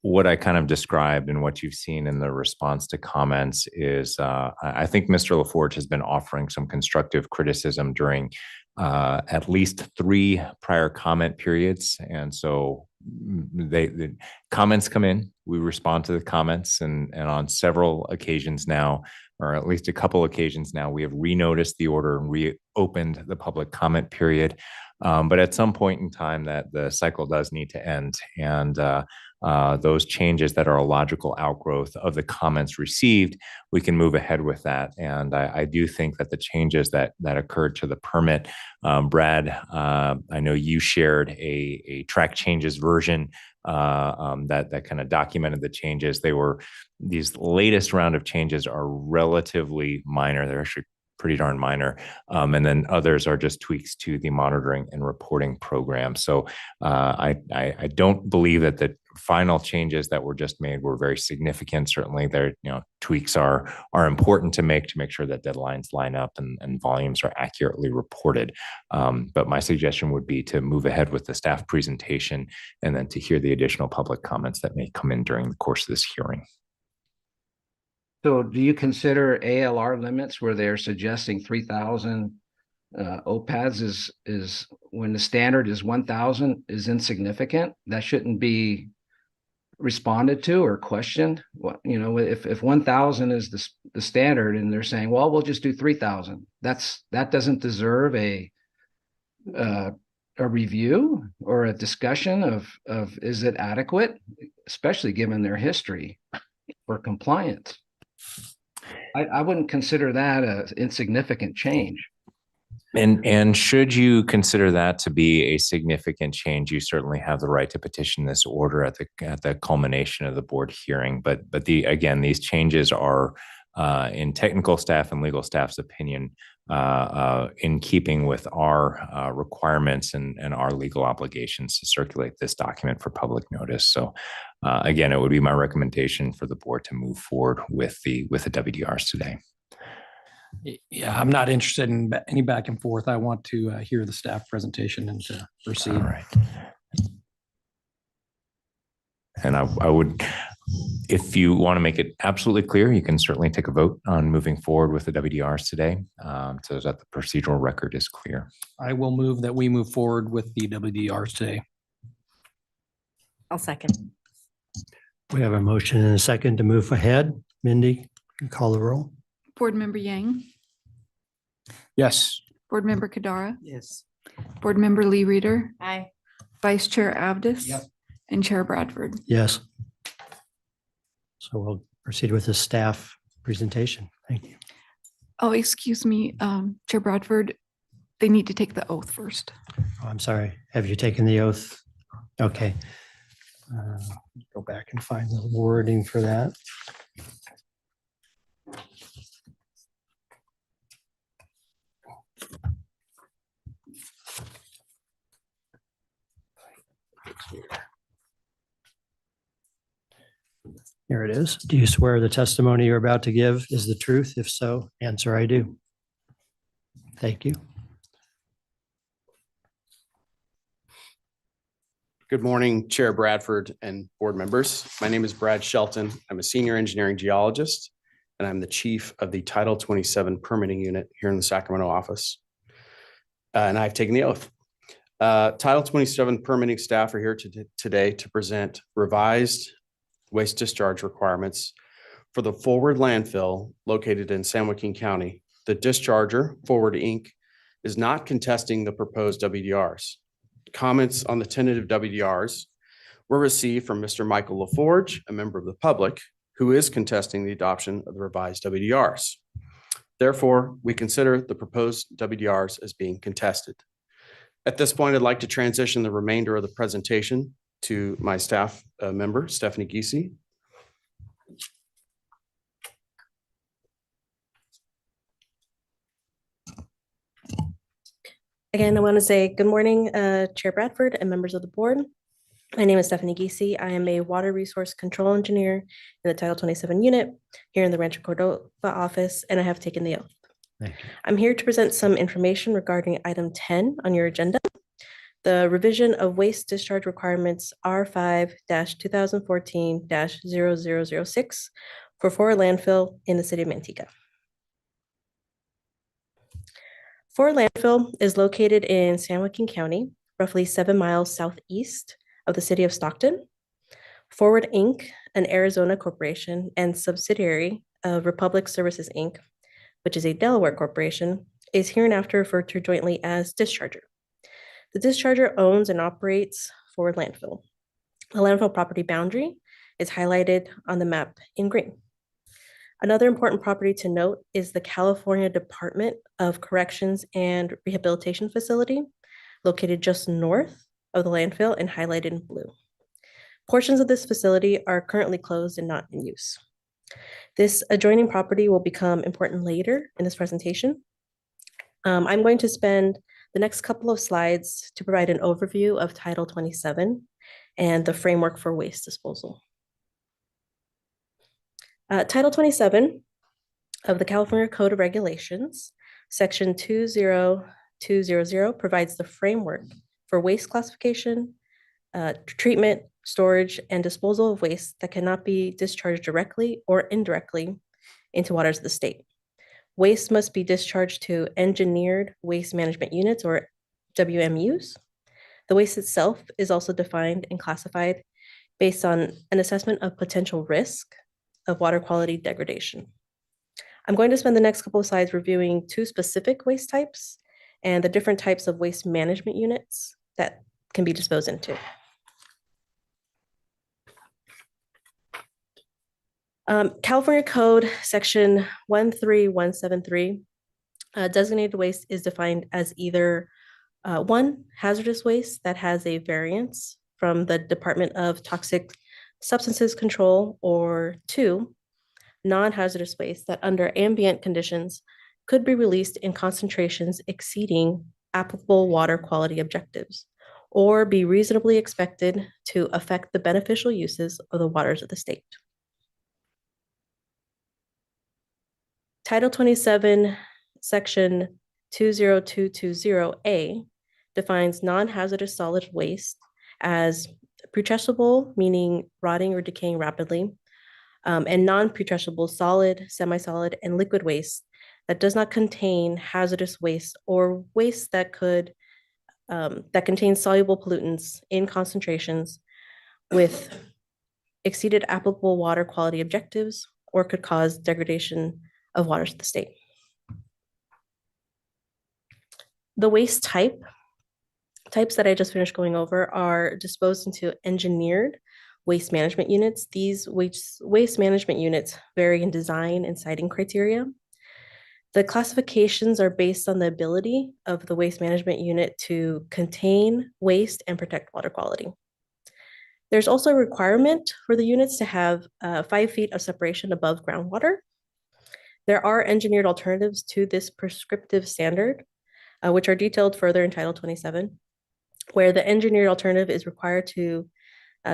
What I kind of described and what you've seen in the response to comments is I think Mr. LaForge has been offering some constructive criticism during at least 3 prior comment periods. And so the comments come in, we respond to the comments, and on several occasions now, or at least a couple occasions now, we have renoticed the order and reopened the public comment period. But at some point in time that the cycle does need to end, and those changes that are a logical outgrowth of the comments received, we can move ahead with that. And I do think that the changes that occurred to the permit, Brad, I know you shared a track changes version that kind of documented the changes. These latest round of changes are relatively minor. They're actually pretty darn minor. And then others are just tweaks to the monitoring and reporting program. So I don't believe that the final changes that were just made were very significant. Certainly there, tweaks are important to make sure that deadlines line up and volumes are accurately reported. But my suggestion would be to move ahead with the staff presentation and then to hear the additional public comments that may come in during the course of this hearing. So do you consider ALR limits where they're suggesting 3,000 OPADs is when the standard is 1,000 is insignificant? That shouldn't be responded to or questioned. What, you know, if 1,000 is the standard and they're saying, well, we'll just do 3,000, that doesn't deserve a review or a discussion of is it adequate, especially given their history for compliance. I wouldn't consider that an insignificant change. And should you consider that to be a significant change, you certainly have the right to petition this order at the culmination of the board hearing. But again, these changes are in technical staff and legal staff's opinion in keeping with our requirements and our legal obligations to circulate this document for public notice. So again, it would be my recommendation for the board to move forward with the WDRs today. Yeah, I'm not interested in any back and forth. I want to hear the staff presentation and to proceed. All right. And I would, if you want to make it absolutely clear, you can certainly take a vote on moving forward with the WDRs today so that the procedural record is clear. I will move that we move forward with the WDRs today. I'll second. We have a motion and a second to move ahead. Mindy, you call the roll. Board Member Yang, Yes. Board Member Kadara, Yes. Board Member Lee Reader, Aye. Vice Chair Avdis, Yep. and Chair Bradford. Yes. So we'll proceed with the staff presentation. Thank you. Oh, excuse me, Chair Bradford, they need to take the oath first. Oh, I'm sorry. Have you taken the oath? Okay. Go back and find the wording for that. Here it is. Do you swear the testimony you're about to give is the truth? If so, answer I do. Thank you. Good morning, Chair Bradford and board members. My name is Brad Shelton. I'm a senior engineering geologist, and I'm the chief of the Title 27 permitting unit here in the Sacramento office. And I've taken the oath. Title 27 permitting staff are here today to present revised waste discharge requirements for the Forward landfill located in San Joaquin County. The discharger, Forward Inc., is not contesting the proposed WDRs. Comments on the tentative WDRs were received from Mr. Michael LaForge, a member of the public, who is contesting the adoption of the revised WDRs. Therefore, we consider the proposed WDRs as being contested. At this point, I'd like to transition the remainder of the presentation to my staff member, Stephanie Giese. Again, I want to say good morning, Chair Bradford and members of the board. My name is Stephanie Giese. I am a water resource control engineer in the Title 27 unit here in the Rancho Cordova office, and I have taken the oath. Thank you. I'm here to present some information regarding item 10 on your agenda, the revision of waste discharge requirements R5-2014-0006 for Forward landfill in the city of Manteca. Forward landfill is located in San Joaquin County, roughly 7 miles southeast of the city of Stockton. Forward Inc., an Arizona corporation and subsidiary of Republic Services Inc., which is a Delaware corporation, is hereinafter referred to jointly as Discharger. The Discharger owns and operates Forward landfill. The landfill property boundary is highlighted on the map in green. Another important property to note is the California Department of Corrections and Rehabilitation Facility, located just north of the landfill and highlighted in blue. Portions of this facility are currently closed and not in use. This adjoining property will become important later in this presentation. I'm going to spend the next couple of slides to provide an overview of Title 27 and the framework for waste disposal. Title 27 of the California Code of Regulations, Section 20200, provides the framework for waste classification, treatment, storage, and disposal of waste that cannot be discharged directly or indirectly into waters of the state. Waste must be discharged to engineered waste management units, or WMUs. The waste itself is also defined and classified based on an assessment of potential risk of water quality degradation. I'm going to spend the next couple of slides reviewing two specific waste types and the different types of waste management units that can be disposed into. California Code Section 13173, designated waste is defined as either one, hazardous waste that has a variance from the Department of Toxic Substances Control, or two, non-hazardous waste that under ambient conditions could be released in concentrations exceeding applicable water quality objectives, or be reasonably expected to affect the beneficial uses of the waters of the state. Title 27, Section 20220A defines non-hazardous solid waste as putrescible, meaning rotting or decaying rapidly, and non-putrescible solid, semi-solid, and liquid waste that does not contain hazardous waste or waste that could that contains soluble pollutants in concentrations with exceeded applicable water quality objectives or could cause degradation of waters of the state. The waste types that I just finished going over are disposed into engineered waste management units. These waste management units vary in design and siting criteria. The classifications are based on the ability of the waste management unit to contain waste and protect water quality. There's also a requirement for the units to have 5 feet of separation above groundwater. There are engineered alternatives to this prescriptive standard, which are detailed further in Title 27, where the engineered alternative is required to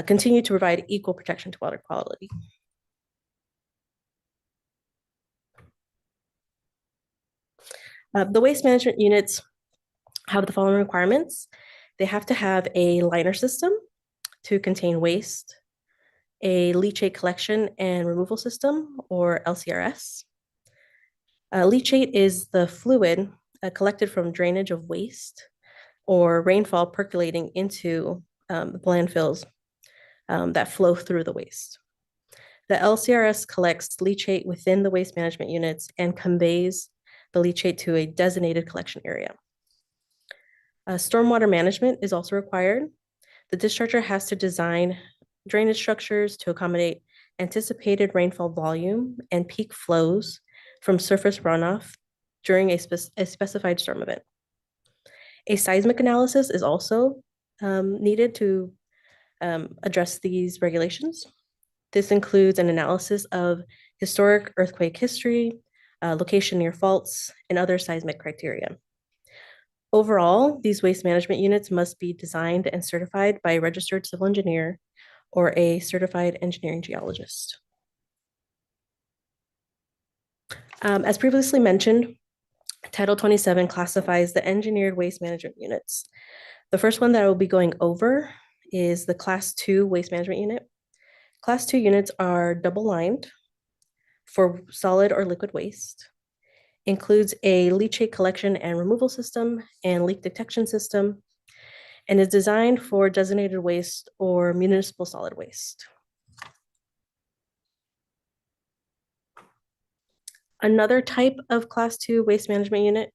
continue to provide equal protection to water quality. The waste management units have the following requirements. They have to have a liner system to contain waste, a leachate collection and removal system, or LCRS. Leachate is the fluid collected from drainage of waste or rainfall percolating into the landfills that flow through the waste. The LCRS collects leachate within the waste management units and conveys the leachate to a designated collection area. Stormwater management is also required. The discharger has to design drainage structures to accommodate anticipated rainfall volume and peak flows from surface runoff during a specified storm event. A seismic analysis is also needed to address these regulations. This includes an analysis of historic earthquake history, location near faults, and other seismic criteria. Overall, these waste management units must be designed and certified by a registered civil engineer or a certified engineering geologist. As previously mentioned, Title 27 classifies the engineered waste management units. The first one that I will be going over is the Class 2 waste management unit. Class 2 units are double-lined for solid or liquid waste, includes a leachate collection and removal system and leak detection system, and is designed for designated waste or municipal solid waste. Another type of Class 2 waste management unit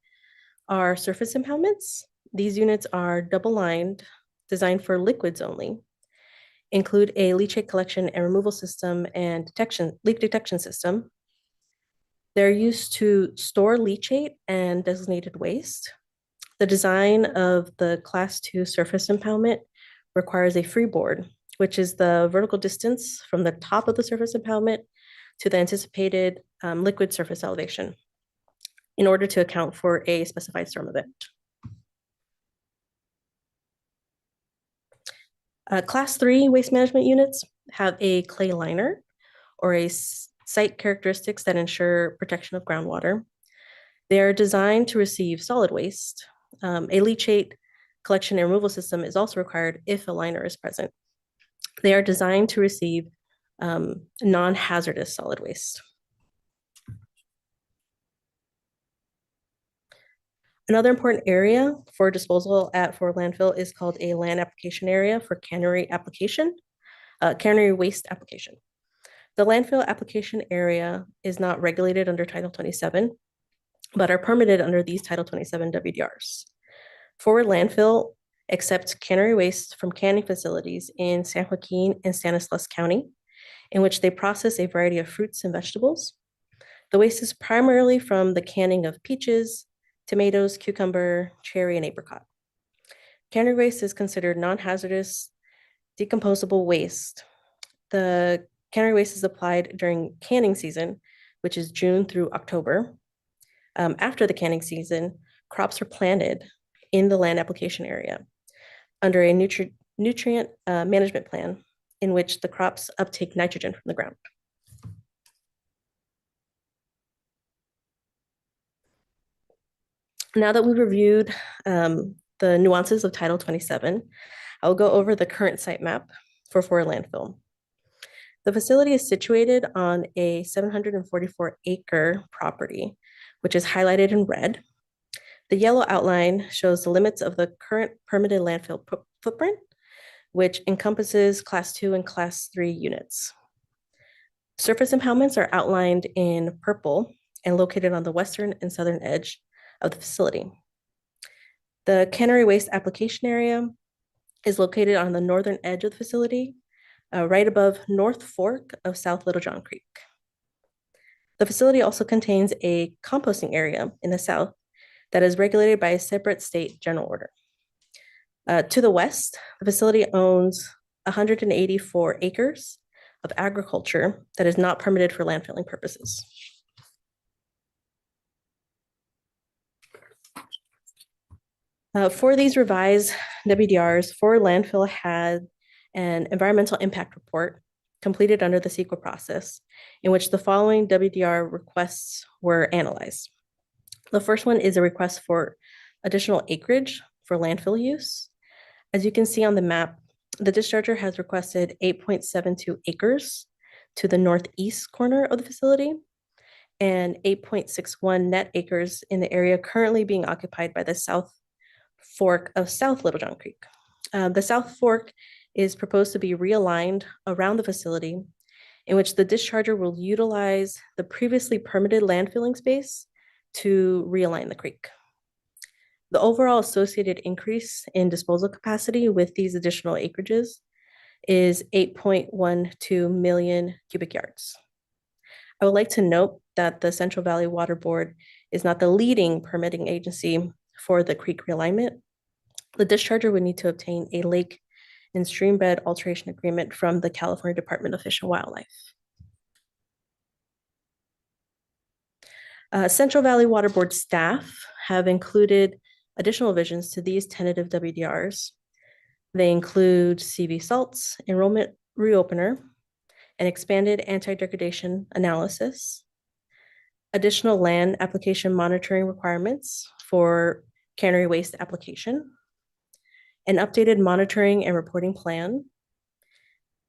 are surface impoundments. These units are double-lined, designed for liquids only, include a leachate collection and removal system and leak detection system. They're used to store leachate and designated waste. The design of the Class 2 surface impoundment requires a freeboard, which is the vertical distance from the top of the surface impoundment to the anticipated liquid surface elevation in order to account for a specified storm event. Class 3 waste management units have a clay liner or a site characteristics that ensure protection of groundwater. They are designed to receive solid waste. A leachate collection and removal system is also required if a liner is present. They are designed to receive non-hazardous solid waste. Another important area for disposal at Forward Landfill is called a land application area for cannery application. cannery waste application. The landfill application area is not regulated under Title 27, but are permitted under these Title 27 WDRs. Forward Landfill accepts cannery waste from canning facilities in San Joaquin and Stanislaus County, in which they process a variety of fruits and vegetables. The waste is primarily from the canning of peaches, tomatoes, cucumber, cherry, and apricot. Cannery waste is considered non-hazardous, decomposable waste. The cannery waste is applied during canning season, which is June through October. After the canning season, crops are planted in the land application area under a nutrient management plan in which the crops uptake nitrogen from the ground. Now that we've reviewed the nuances of Title 27, I'll go over the current site map for Forward Landfill. The facility is situated on a 744-acre property, which is highlighted in red. The yellow outline shows the limits of the current permitted landfill footprint, which encompasses Class 2 and Class 3 units. Surface impoundments are outlined in purple and located on the western and southern edge of the facility. The cannery waste application area is located on the northern edge of the facility, right above North Fork of South Little John Creek. The facility also contains a composting area in the south that is regulated by a separate state general order. To the west, the facility owns 184 acres of agriculture that is not permitted for landfilling purposes. For these revised WDRs, Forward Landfill had an environmental impact report completed under the CEQA process, in which the following WDR requests were analyzed. The first one is a request for additional acreage for landfill use. As you can see on the map, the discharger has requested 8.72 acres to the northeast corner of the facility and 8.61 net acres in the area currently being occupied by the South Fork of South Little John Creek. The South Fork is proposed to be realigned around the facility, in which the discharger will utilize the previously permitted landfilling space to realign the creek. The overall associated increase in disposal capacity with these additional acreages is 8.12 million cubic yards. I would like to note that the Central Valley Water Board is not the leading permitting agency for the creek realignment. The discharger would need to obtain a lake and stream bed alteration agreement from the California Department of Fish and Wildlife. Central Valley Water Board staff have included additional revisions to these tentative WDRs. They include CV salts, enrollment reopener, an expanded anti-degradation analysis, additional land application monitoring requirements for cannery waste application, an updated monitoring and reporting plan,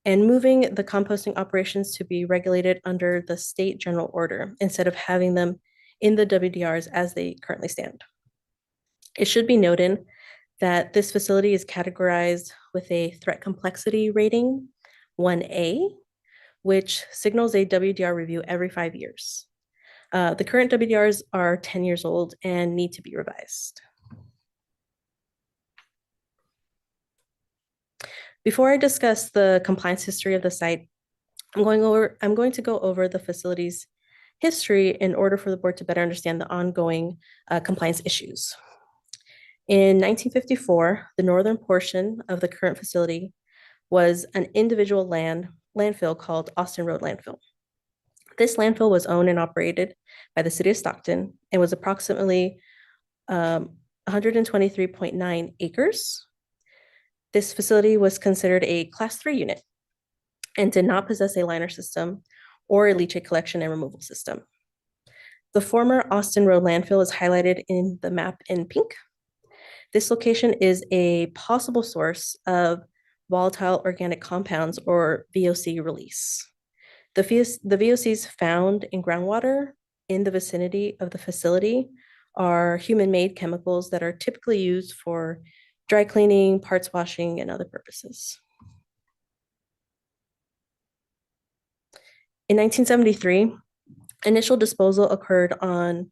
and moving the composting operations to be regulated under the state general order instead of having them in the WDRs as they currently stand. It should be noted that this facility is categorized with a threat complexity rating 1A, which signals a WDR review every 5 years. The current WDRs are 10 years old and need to be revised. Before I discuss the compliance history of the site, I'm going to go over the facility's history in order for the board to better understand the ongoing compliance issues. In 1954, the northern portion of the current facility was an individual landfill called Austin Road Landfill. This landfill was owned and operated by the city of Stockton and was approximately 123.9 acres. This facility was considered a Class 3 unit and did not possess a liner system or a leachate collection and removal system. The former Austin Road landfill is highlighted in the map in pink. This location is a possible source of volatile organic compounds or VOC release. The VOCs found in groundwater in the vicinity of the facility are human-made chemicals that are typically used for dry cleaning, parts washing, and other purposes. In 1973, initial disposal occurred on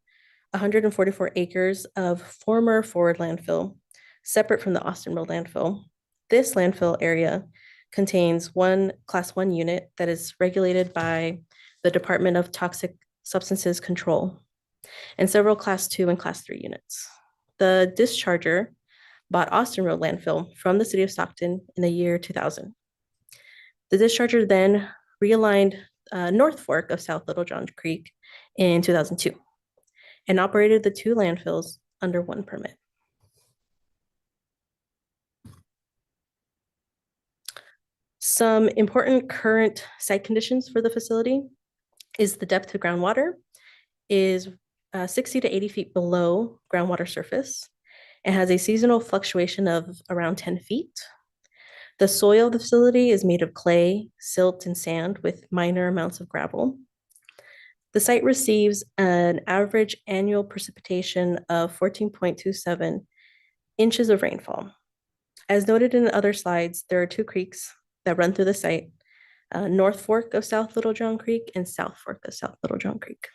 144 acres of former Forward landfill, separate from the Austin Road landfill. This landfill area contains one Class 1 unit that is regulated by the Department of Toxic Substances Control, and several Class 2 and Class 3 units. The discharger bought Austin Road landfill from the city of Stockton in the year 2000. The discharger then realigned North Fork of South Little John Creek in 2002 and operated the two landfills under one permit. Some important current site conditions for the facility is the depth of groundwater is 60 to 80 feet below groundwater surface. It has a seasonal fluctuation of around 10 feet. The soil of the facility is made of clay, silt, and sand with minor amounts of gravel. The site receives an average annual precipitation of 14.27 inches of rainfall. As noted in the other slides, there are two creeks that run through the site, North Fork of South Little John Creek and South Fork of South Little John Creek.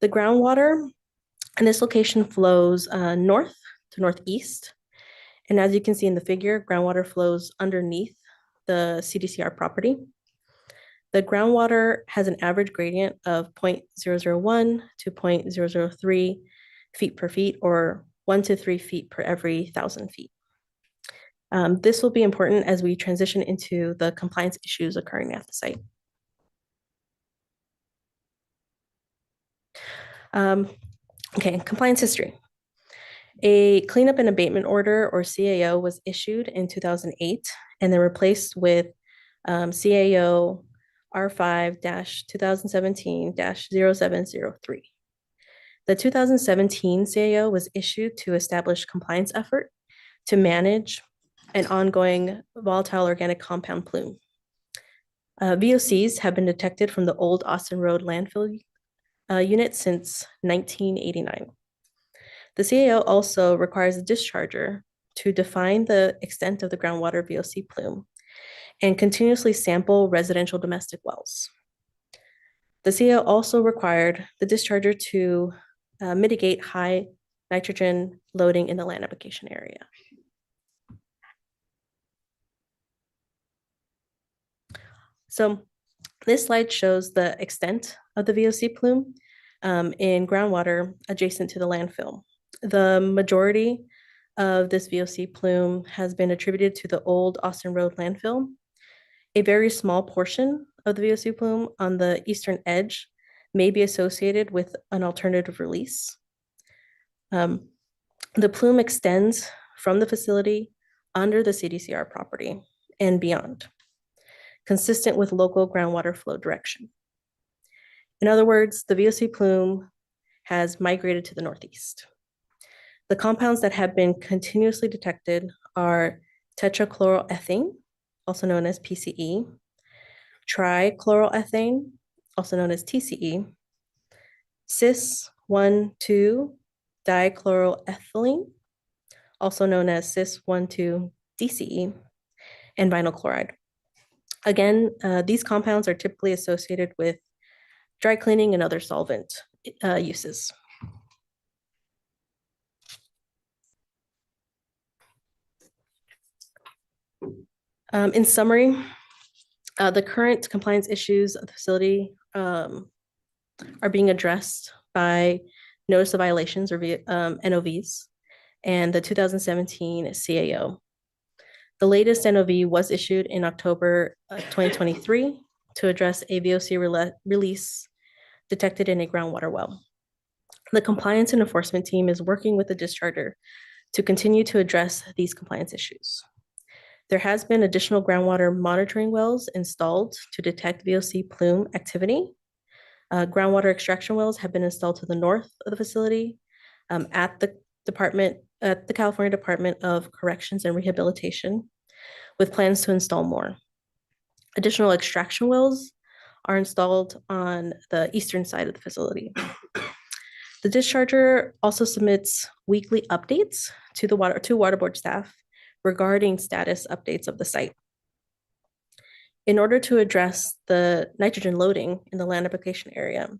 The groundwater in this location flows north to northeast. And as you can see in the figure, groundwater flows underneath the CDCR property. The groundwater has an average gradient of 0.001 to 0.003 feet per feet, or 1 to 3 feet per every 1,000 feet. This will be important as we transition into the compliance issues occurring at the site. Okay, compliance history. A cleanup and abatement order, or CAO, was issued in 2008 and then replaced with CAO R5-2017-0703. The 2017 CAO was issued to establish compliance effort to manage an ongoing volatile organic compound plume. VOCs have been detected from the old Austin Road landfill unit since 1989. The CAO also requires the discharger to define the extent of the groundwater VOC plume and continuously sample residential domestic wells. The CAO also required the discharger to mitigate high nitrogen loading in the land application area. So this slide shows the extent of the VOC plume in groundwater adjacent to the landfill. The majority of this VOC plume has been attributed to the old Austin Road landfill. A very small portion of the VOC plume on the eastern edge may be associated with an alternative release. The plume extends from the facility under the CDCR property and beyond, consistent with local groundwater flow direction. In other words, the VOC plume has migrated to the northeast. The compounds that have been continuously detected are tetrachloroethane, also known as PCE, trichloroethane, also known as TCE, cis-1,2-dichloroethylene, also known as cis-1,2-DCE, and vinyl chloride. Again, these compounds are typically associated with dry cleaning and other solvent uses. In summary, the current compliance issues of the facility are being addressed by notice of violations, or NOVs, and the 2017 CAO. The latest NOV was issued in October 2023 to address a VOC release detected in a groundwater well. The compliance and enforcement team is working with the discharger to continue to address these compliance issues. There has been additional groundwater monitoring wells installed to detect VOC plume activity. Groundwater extraction wells have been installed to the north of the facility at the California Department of Corrections and Rehabilitation, with plans to install more. Additional extraction wells are installed on the eastern side of the facility. The discharger also submits weekly updates to water board staff regarding status updates of the site. In order to address the nitrogen loading in the land application area,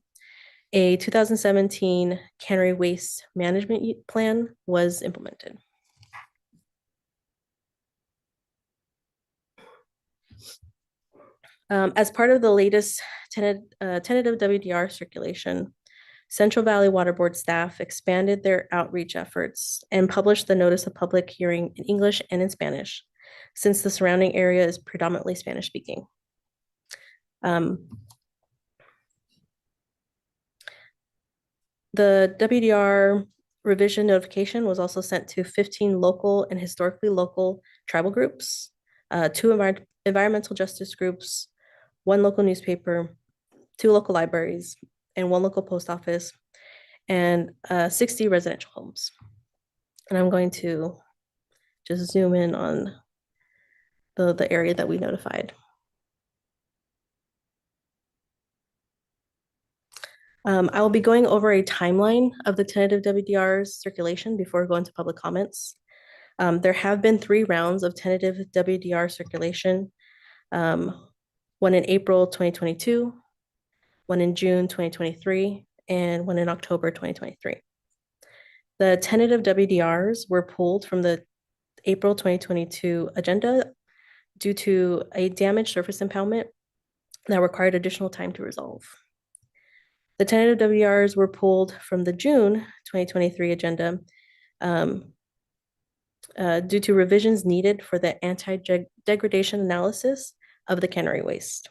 a 2017 cannery waste management plan was implemented. As part of the latest tentative WDR circulation, Central Valley Water Board staff expanded their outreach efforts and published the notice of public hearing in English and in Spanish, since the surrounding area is predominantly Spanish speaking. The WDR revision notification was also sent to 15 local and historically local tribal groups, 2 environmental justice groups, 1 local newspaper, 2 local libraries, and 1 local post office, and 60 residential homes. And I'm going to just zoom in on the area that we notified. I will be going over a timeline of the tentative WDR's circulation before going to public comments. There have been 3 rounds of tentative WDR circulation, one in April 2022, one in June 2023, and one in October 2023. The tentative WDRs were pulled from the April 2022 agenda due to a damaged surface impoundment that required additional time to resolve. The tentative WDRs were pulled from the June 2023 agenda due to revisions needed for the anti-degradation analysis of the cannery waste.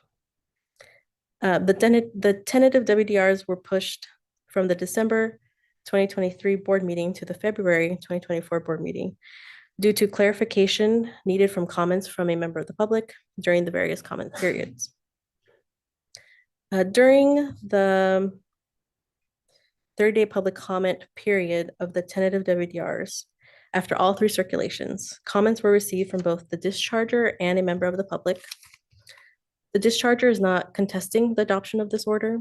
The tentative WDRs were pushed from the December 2023 board meeting to the February 2024 board meeting due to clarification needed from comments from a member of the public during the various comment periods. During the 30-day public comment period of the tentative WDRs, after all 3 circulations, comments were received from both the discharger and a member of the public. The discharger is not contesting the adoption of this order.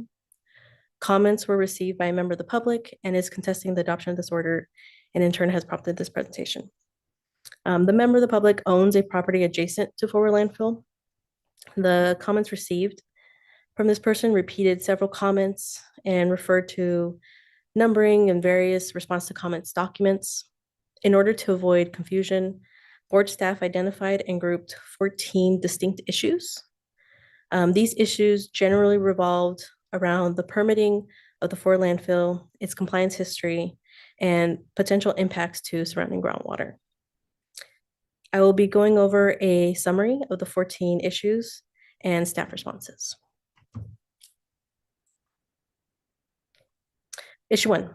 Comments were received by a member of the public and is contesting the adoption of this order, and in turn has prompted this presentation. The member of the public owns a property adjacent to Forward Landfill. The comments received from this person repeated several comments and referred to numbering and various response to comments documents. In order to avoid confusion, board staff identified and grouped 14 distinct issues. These issues generally revolved around the permitting of the Forward Landfill, its compliance history, and potential impacts to surrounding groundwater. I will be going over a summary of the 14 issues and staff responses. Issue 1,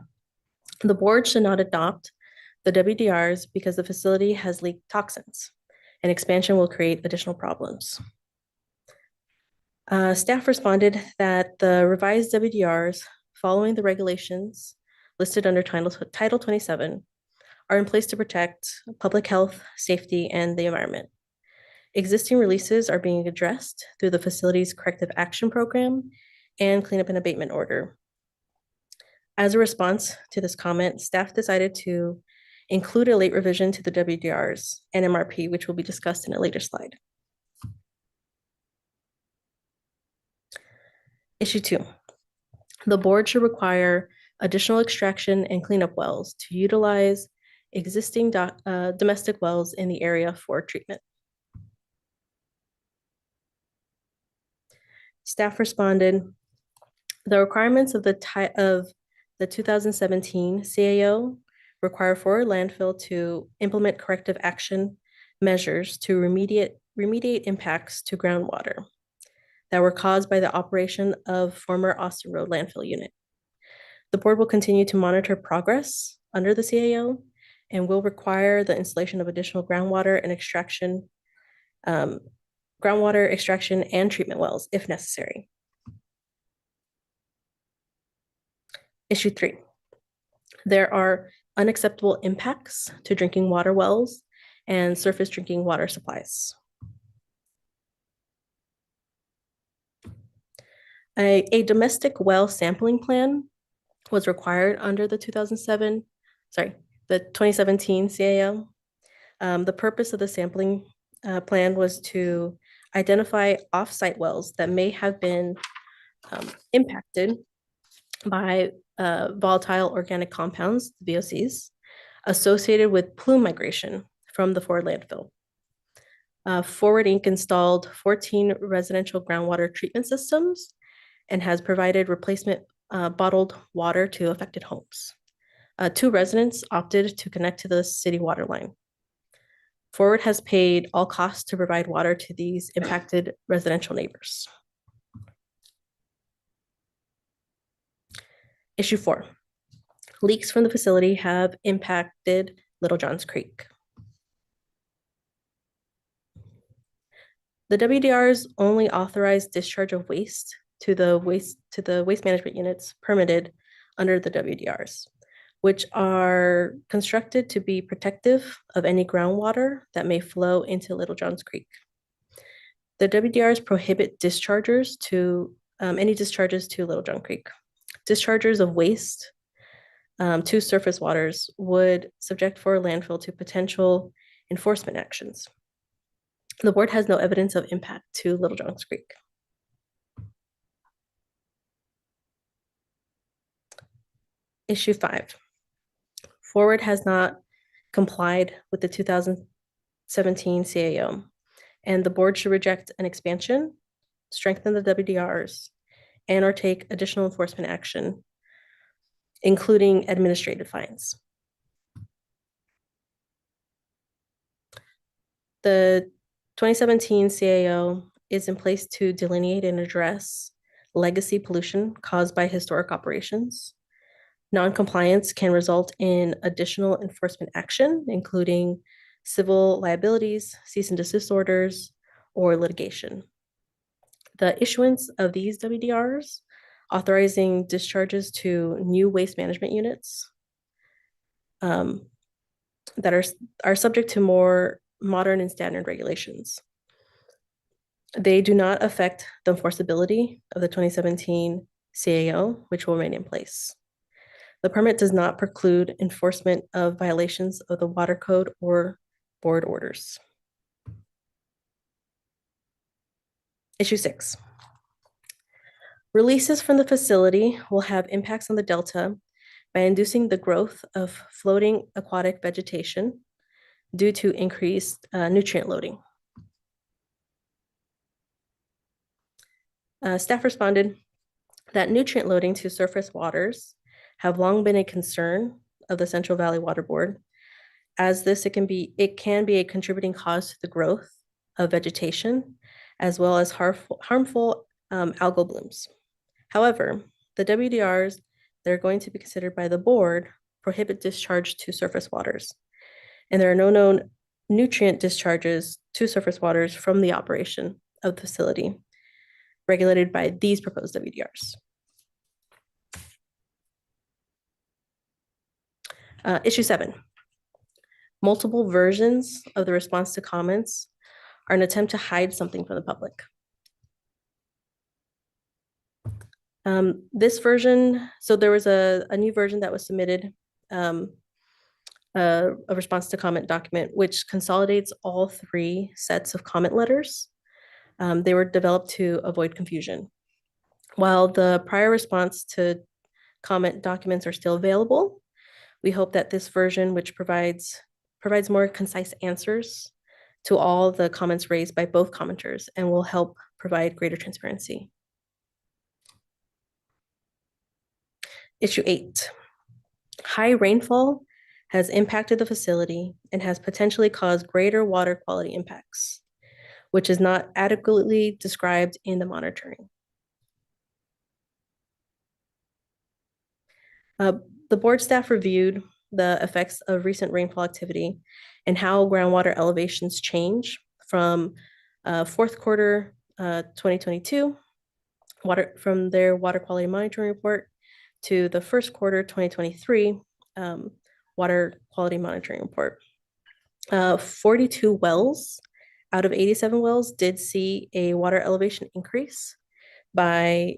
the board should not adopt the WDRs because the facility has leaked toxins and expansion will create additional problems. Staff responded that the revised WDRs following the regulations listed under Title 27 are in place to protect public health, safety, and the environment. Existing releases are being addressed through the facility's corrective action program and cleanup and abatement order. As a response to this comment, staff decided to include a late revision to the WDRs and MRP, which will be discussed in a later slide. Issue 2, the board should require additional extraction and cleanup wells to utilize existing domestic wells in the area for treatment. Staff responded, the requirements of the 2017 CAO require Forward Landfill to implement corrective action measures to remediate impacts to groundwater that were caused by the operation of former Austin Road landfill unit. The board will continue to monitor progress under the CAO and will require the installation of additional groundwater extraction and treatment wells if necessary. Issue 3, there are unacceptable impacts to drinking water wells and surface drinking water supplies. A domestic well sampling plan was required under the 2017 CAO. The purpose of the sampling plan was to identify off-site wells that may have been impacted by volatile organic compounds, VOCs, associated with plume migration from the Forward landfill. Forward Inc. installed 14 residential groundwater treatment systems and has provided replacement bottled water to affected homes. 2 residents opted to connect to the city water line. Forward has paid all costs to provide water to these impacted residential neighbors. Issue 4. Leaks from the facility have impacted Little Johns Creek. The WDRs only authorize discharge of waste to the waste management units permitted under the WDRs, which are constructed to be protective of any groundwater that may flow into Little Johns Creek. The WDRs prohibit discharges to any discharges to Little John Creek. Dischargers of waste to surface waters would subject Forward landfill to potential enforcement actions. The board has no evidence of impact to Little Johns Creek. Issue 5. Forward has not complied with the 2017 CAO, and the board should reject an expansion, strengthen the WDRs, and or take additional enforcement action, including administrative fines. The 2017 CAO is in place to delineate and address legacy pollution caused by historic operations. Non-compliance can result in additional enforcement action, including civil liabilities, cease and desist orders, or litigation. The issuance of these WDRs authorizing discharges to new waste management units that are subject to more modern and standard regulations. They do not affect the enforceability of the 2017 CAO, which will remain in place. The permit does not preclude enforcement of violations of the water code or board orders. Issue 6. Releases from the facility will have impacts on the delta by inducing the growth of floating aquatic vegetation due to increased nutrient loading. Staff responded that nutrient loading to surface waters have long been a concern of the Central Valley Water Board. As this, it can be a contributing cause to the growth of vegetation, as well as harmful algal blooms. However, the WDRs that are going to be considered by the board prohibit discharge to surface waters, and there are no known nutrient discharges to surface waters from the operation of the facility regulated by these proposed WDRs. Issue 7. Multiple versions of the response to comments are an attempt to hide something from the public. This version, so there was a new version that was submitted, a response to comment document, which consolidates all 3 sets of comment letters. They were developed to avoid confusion. While the prior response to comment documents are still available, we hope that this version, which provides more concise answers to all the comments raised by both commenters, and will help provide greater transparency. Issue 8. High rainfall has impacted the facility and has potentially caused greater water quality impacts, which is not adequately described in the monitoring. The board staff reviewed the effects of recent rainfall activity and how groundwater elevations change from fourth quarter 2022 from their water quality monitoring report to the first quarter 2023 water quality monitoring report. 42 wells out of 87 wells did see a water elevation increase by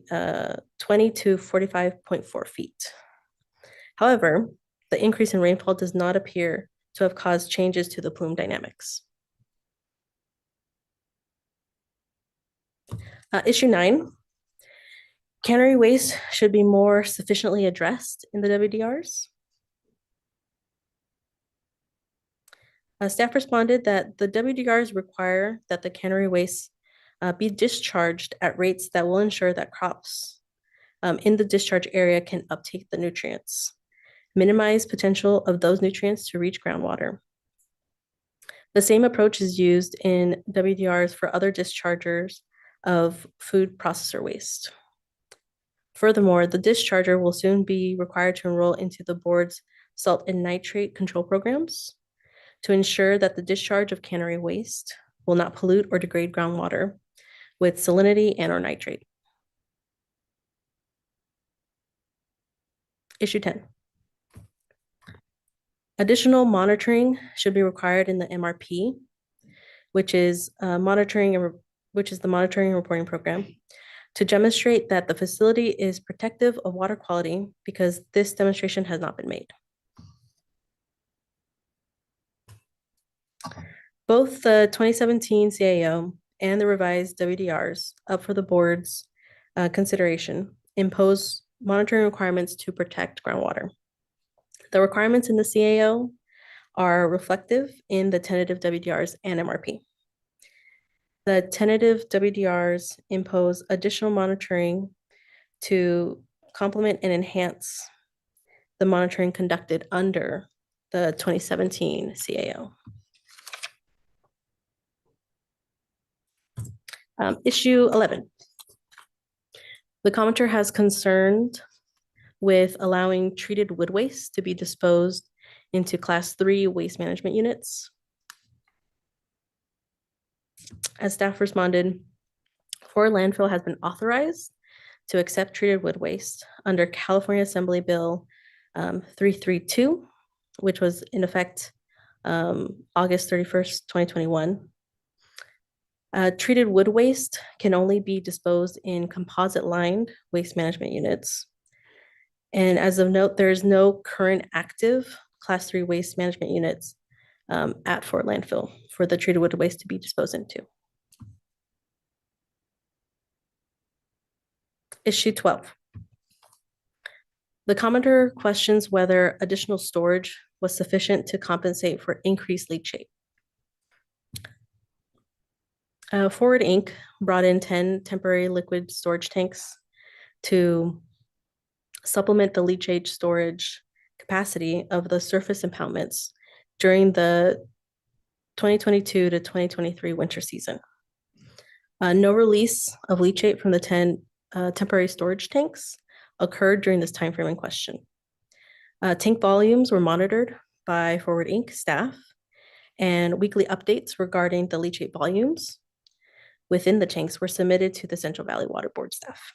20 to 45.4 feet. However, the increase in rainfall does not appear to have caused changes to the plume dynamics. Issue 9, cannery waste should be more sufficiently addressed in the WDRs. Staff responded that the WDRs require that the cannery waste be discharged at rates that will ensure that crops in the discharge area can uptake the nutrients, minimize potential of those nutrients to reach groundwater. The same approach is used in WDRs for other dischargers of food processor waste. Furthermore, the discharger will soon be required to enroll into the board's salt and nitrate control programs to ensure that the discharge of cannery waste will not pollute or degrade groundwater with salinity and or nitrate. Issue 10. Additional monitoring should be required in the MRP, which is the monitoring and reporting program, to demonstrate that the facility is protective of water quality, because this demonstration has not been made. Both the 2017 CAO and the revised WDRs up for the board's consideration impose monitoring requirements to protect groundwater. The requirements in the CAO are reflective in the tentative WDRs and MRP. The tentative WDRs impose additional monitoring to complement and enhance the monitoring conducted under the 2017 CAO. Issue 11. The commenter has concerned with allowing treated wood waste to be disposed into Class 3 waste management units. As staff responded, Forward Landfill has been authorized to accept treated wood waste under California Assembly Bill 332, which was in effect August 31st, 2021. Treated wood waste can only be disposed in composite lined waste management units. And as of note, there is no current active Class 3 waste management units at Forward Landfill for the treated wood waste to be disposed into. Issue 12. The commenter questions whether additional storage was sufficient to compensate for increased leachate. Forward Inc. brought in 10 temporary liquid storage tanks to supplement the leachate storage capacity of the surface impoundments during the 2022 to 2023 winter season. No release of leachate from the 10 temporary storage tanks occurred during this timeframe in question. Tank volumes were monitored by Forward Inc. staff, and weekly updates regarding the leachate volumes within the tanks were submitted to the Central Valley Water Board staff.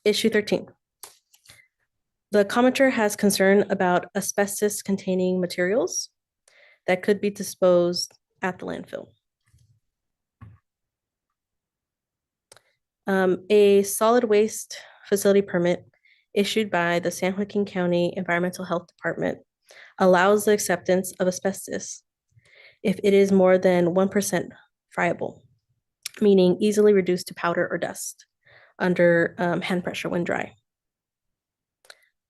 Issue 13. The commenter has concern about asbestos-containing materials that could be disposed at the landfill. A solid waste facility permit issued by the San Joaquin County Environmental Health Department allows the acceptance of asbestos if it is more than 1% friable, meaning easily reduced to powder or dust under hand pressure when dry.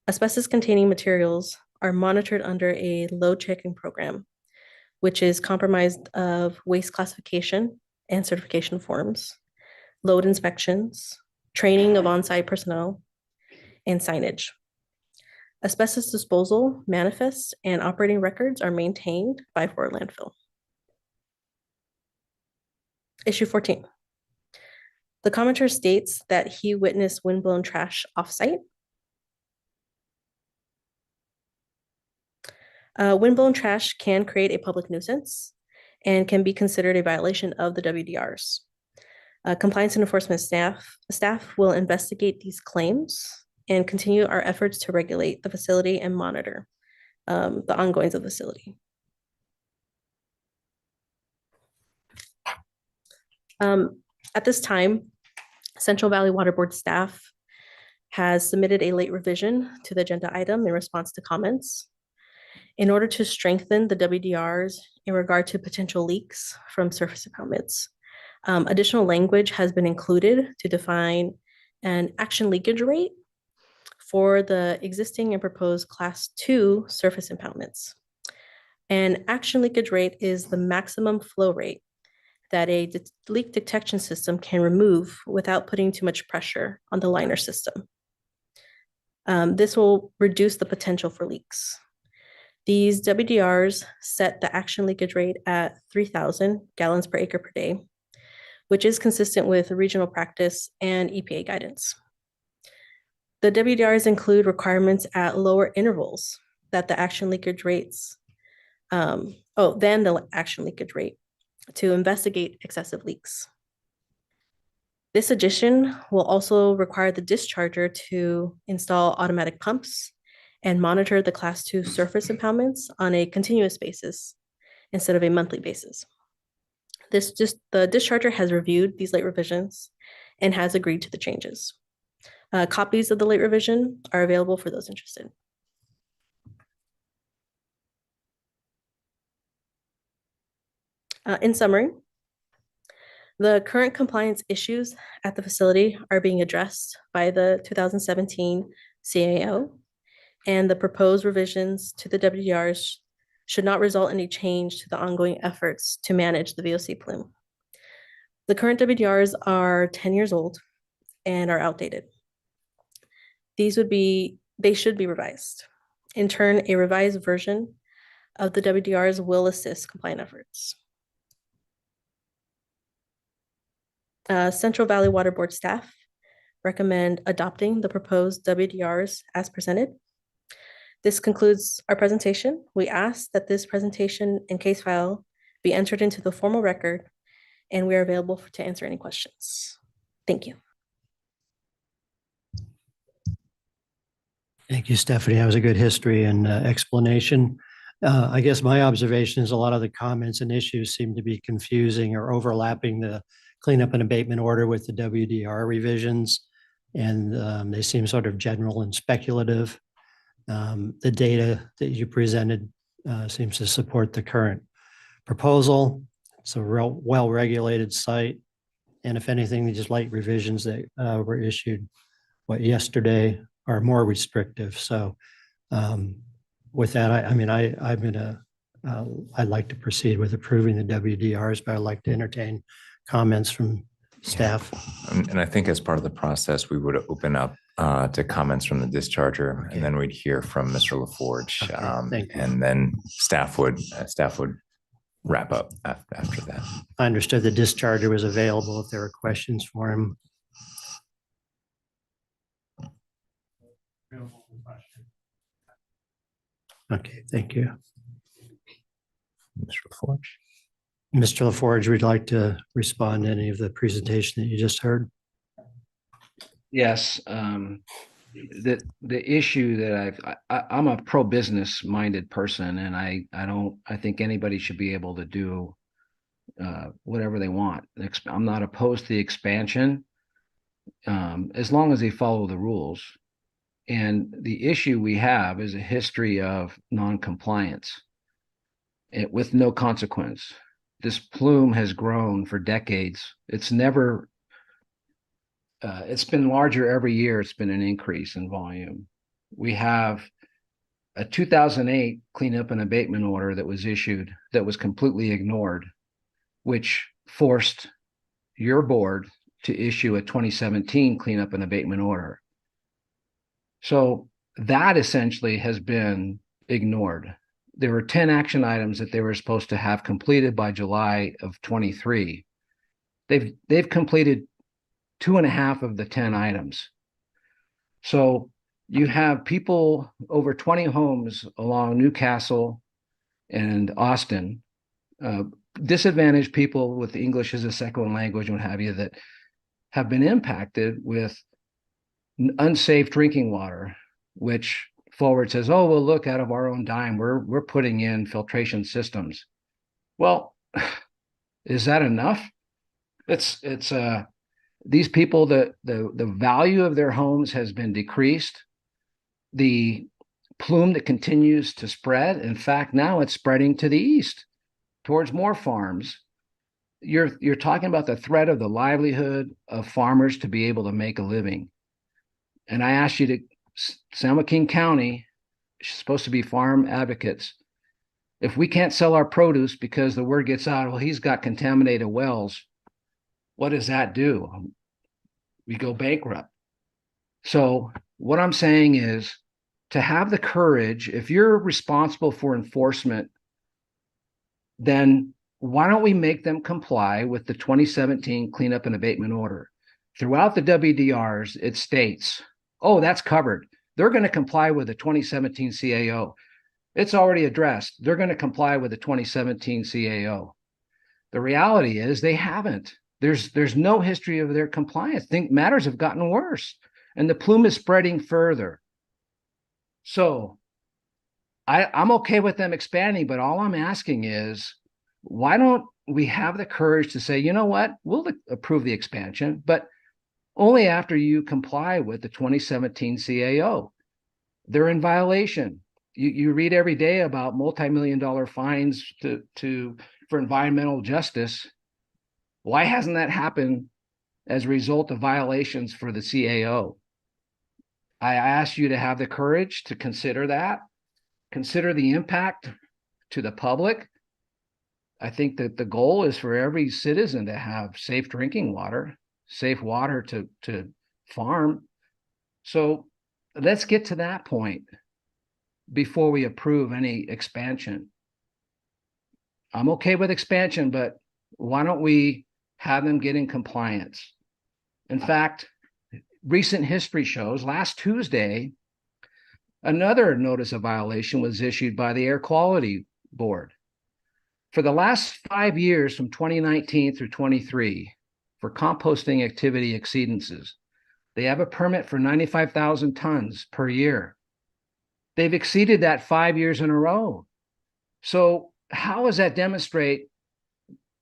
Asbestos-containing materials are monitored under a load checking program, which is comprised of waste classification and certification forms, load inspections, training of on-site personnel, and signage. Asbestos disposal manifests and operating records are maintained by Forward Landfill. Issue 14. The commenter states that he witnessed windblown trash offsite. Windblown trash can create a public nuisance and can be considered a violation of the WDRs. Compliance and enforcement staff will investigate these claims and continue our efforts to regulate the facility and monitor the ongoings of the facility. At this time, Central Valley Water Board staff has submitted a late revision to the agenda item in response to comments. In order to strengthen the WDRs in regard to potential leaks from surface impoundments, Additional language has been included to define an action leakage rate for the existing and proposed Class 2 surface impoundments. An action leakage rate is the maximum flow rate that a leak detection system can remove without putting too much pressure on the liner system. This will reduce the potential for leaks. These WDRs set the action leakage rate at 3,000 gallons per acre per day, which is consistent with regional practice and EPA guidance. The WDRs include requirements at lower intervals that the action leakage rates, than the action leakage rate to investigate excessive leaks. This addition will also require the discharger to install automatic pumps and monitor the Class 2 surface impoundments on a continuous basis instead of a monthly basis. The discharger has reviewed these late revisions and has agreed to the changes. Copies of the late revision are available for those interested. In summary, the current compliance issues at the facility are being addressed by the 2017 CAO, and the proposed revisions to the WDRs should not result in any change to the ongoing efforts to manage the VOC plume. The current WDRs are 10 years old and are outdated. They should be revised. In turn, a revised version of the WDRs will assist compliant efforts. Central Valley Water Board staff recommend adopting the proposed WDRs as presented. This concludes our presentation. We ask that this presentation and case file be entered into the formal record, and we are available to answer any questions. Thank you. Thank you, Stephanie. That was a good history and explanation. I guess my observation is a lot of the comments and issues seem to be confusing or overlapping the cleanup and abatement order with the WDR revisions, and they seem sort of general and speculative. The data that you presented seems to support the current proposal. It's a real well-regulated site, and if anything, these light revisions that were issued yesterday are more restrictive. So with that, I'd like to proceed with approving the WDRs, but I'd like to entertain comments from staff. And I think as part of the process, we would open up to comments from the discharger, and then we'd hear from Mr. LaForge. And then staff would wrap up after that. I understood the discharger was available if there were questions for him. Okay, thank you. Mr. LaForge. Mr. LaForge, would you like to respond to any of the presentation that you just heard? Yes, the issue that I'm a pro-business minded person, and I think anybody should be able to do whatever they want. I'm not opposed to the expansion as long as they follow the rules. And the issue we have is a history of non-compliance with no consequence. This plume has grown for decades. It's been larger every year. It's been an increase in volume. We have a 2008 cleanup and abatement order that was issued that was completely ignored, which forced your board to issue a 2017 cleanup and abatement order. So that essentially has been ignored. There were 10 action items that they were supposed to have completed by July of 23. They've completed 2.5 of the 10 items. So you have people, over 20 homes along Newcastle and Austin, disadvantaged people with English as a second language and what have you, that have been impacted with unsafe drinking water, which Forward says, oh, well, look, out of our own dime, we're putting in filtration systems. Well, is that enough? It's these people, the value of their homes has been decreased. The plume that continues to spread, in fact, now it's spreading to the east towards more farms. you're talking about the threat of the livelihood of farmers to be able to make a living. And I asked you to, San Joaquin County is supposed to be farm advocates. If we can't sell our produce because the word gets out, well, he's got contaminated wells, what does that do? We go bankrupt. So what I'm saying is to have the courage, if you're responsible for enforcement, then why don't we make them comply with the 2017 cleanup and abatement order? Throughout the WDRs, it states, oh, that's covered. They're going to comply with the 2017 CAO. It's already addressed. They're going to comply with the 2017 CAO. The reality is they haven't. There's no history of their compliance. Matters have gotten worse, and the plume is spreading further. So I'm okay with them expanding, but all I'm asking is, why don't we have the courage to say, you know what, we'll approve the expansion, but only after you comply with the 2017 CAO. They're in violation. You read every day about multi-million-dollar fines for environmental justice. Why hasn't that happened as a result of violations for the CAO? I ask you to have the courage to consider that. Consider the impact to the public. I think that the goal is for every citizen to have safe drinking water, safe water to farm. So let's get to that point before we approve any expansion. I'm okay with expansion, but why don't we have them get in compliance? In fact, recent history shows last Tuesday, another notice of violation was issued by the Air Quality Board. For the last 5 years, from 2019 through 23, for composting activity exceedances, they have a permit for 95,000 tons per year. They've exceeded that 5 years in a row. So how does that demonstrate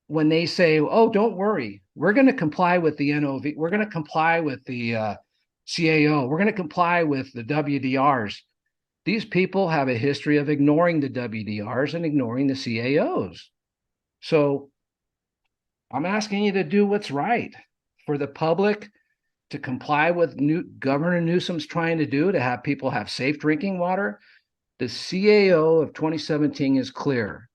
when they say, oh, don't worry, we're going to comply with the NOV, we're going to comply with the CAO, we're going to comply with the WDRs. These people have a history of ignoring the WDRs and ignoring the CAOs. So I'm asking you to do what's right for the public, to comply with Governor Newsom's trying to do, to have people have safe drinking water. The CAO of 2017 is clear.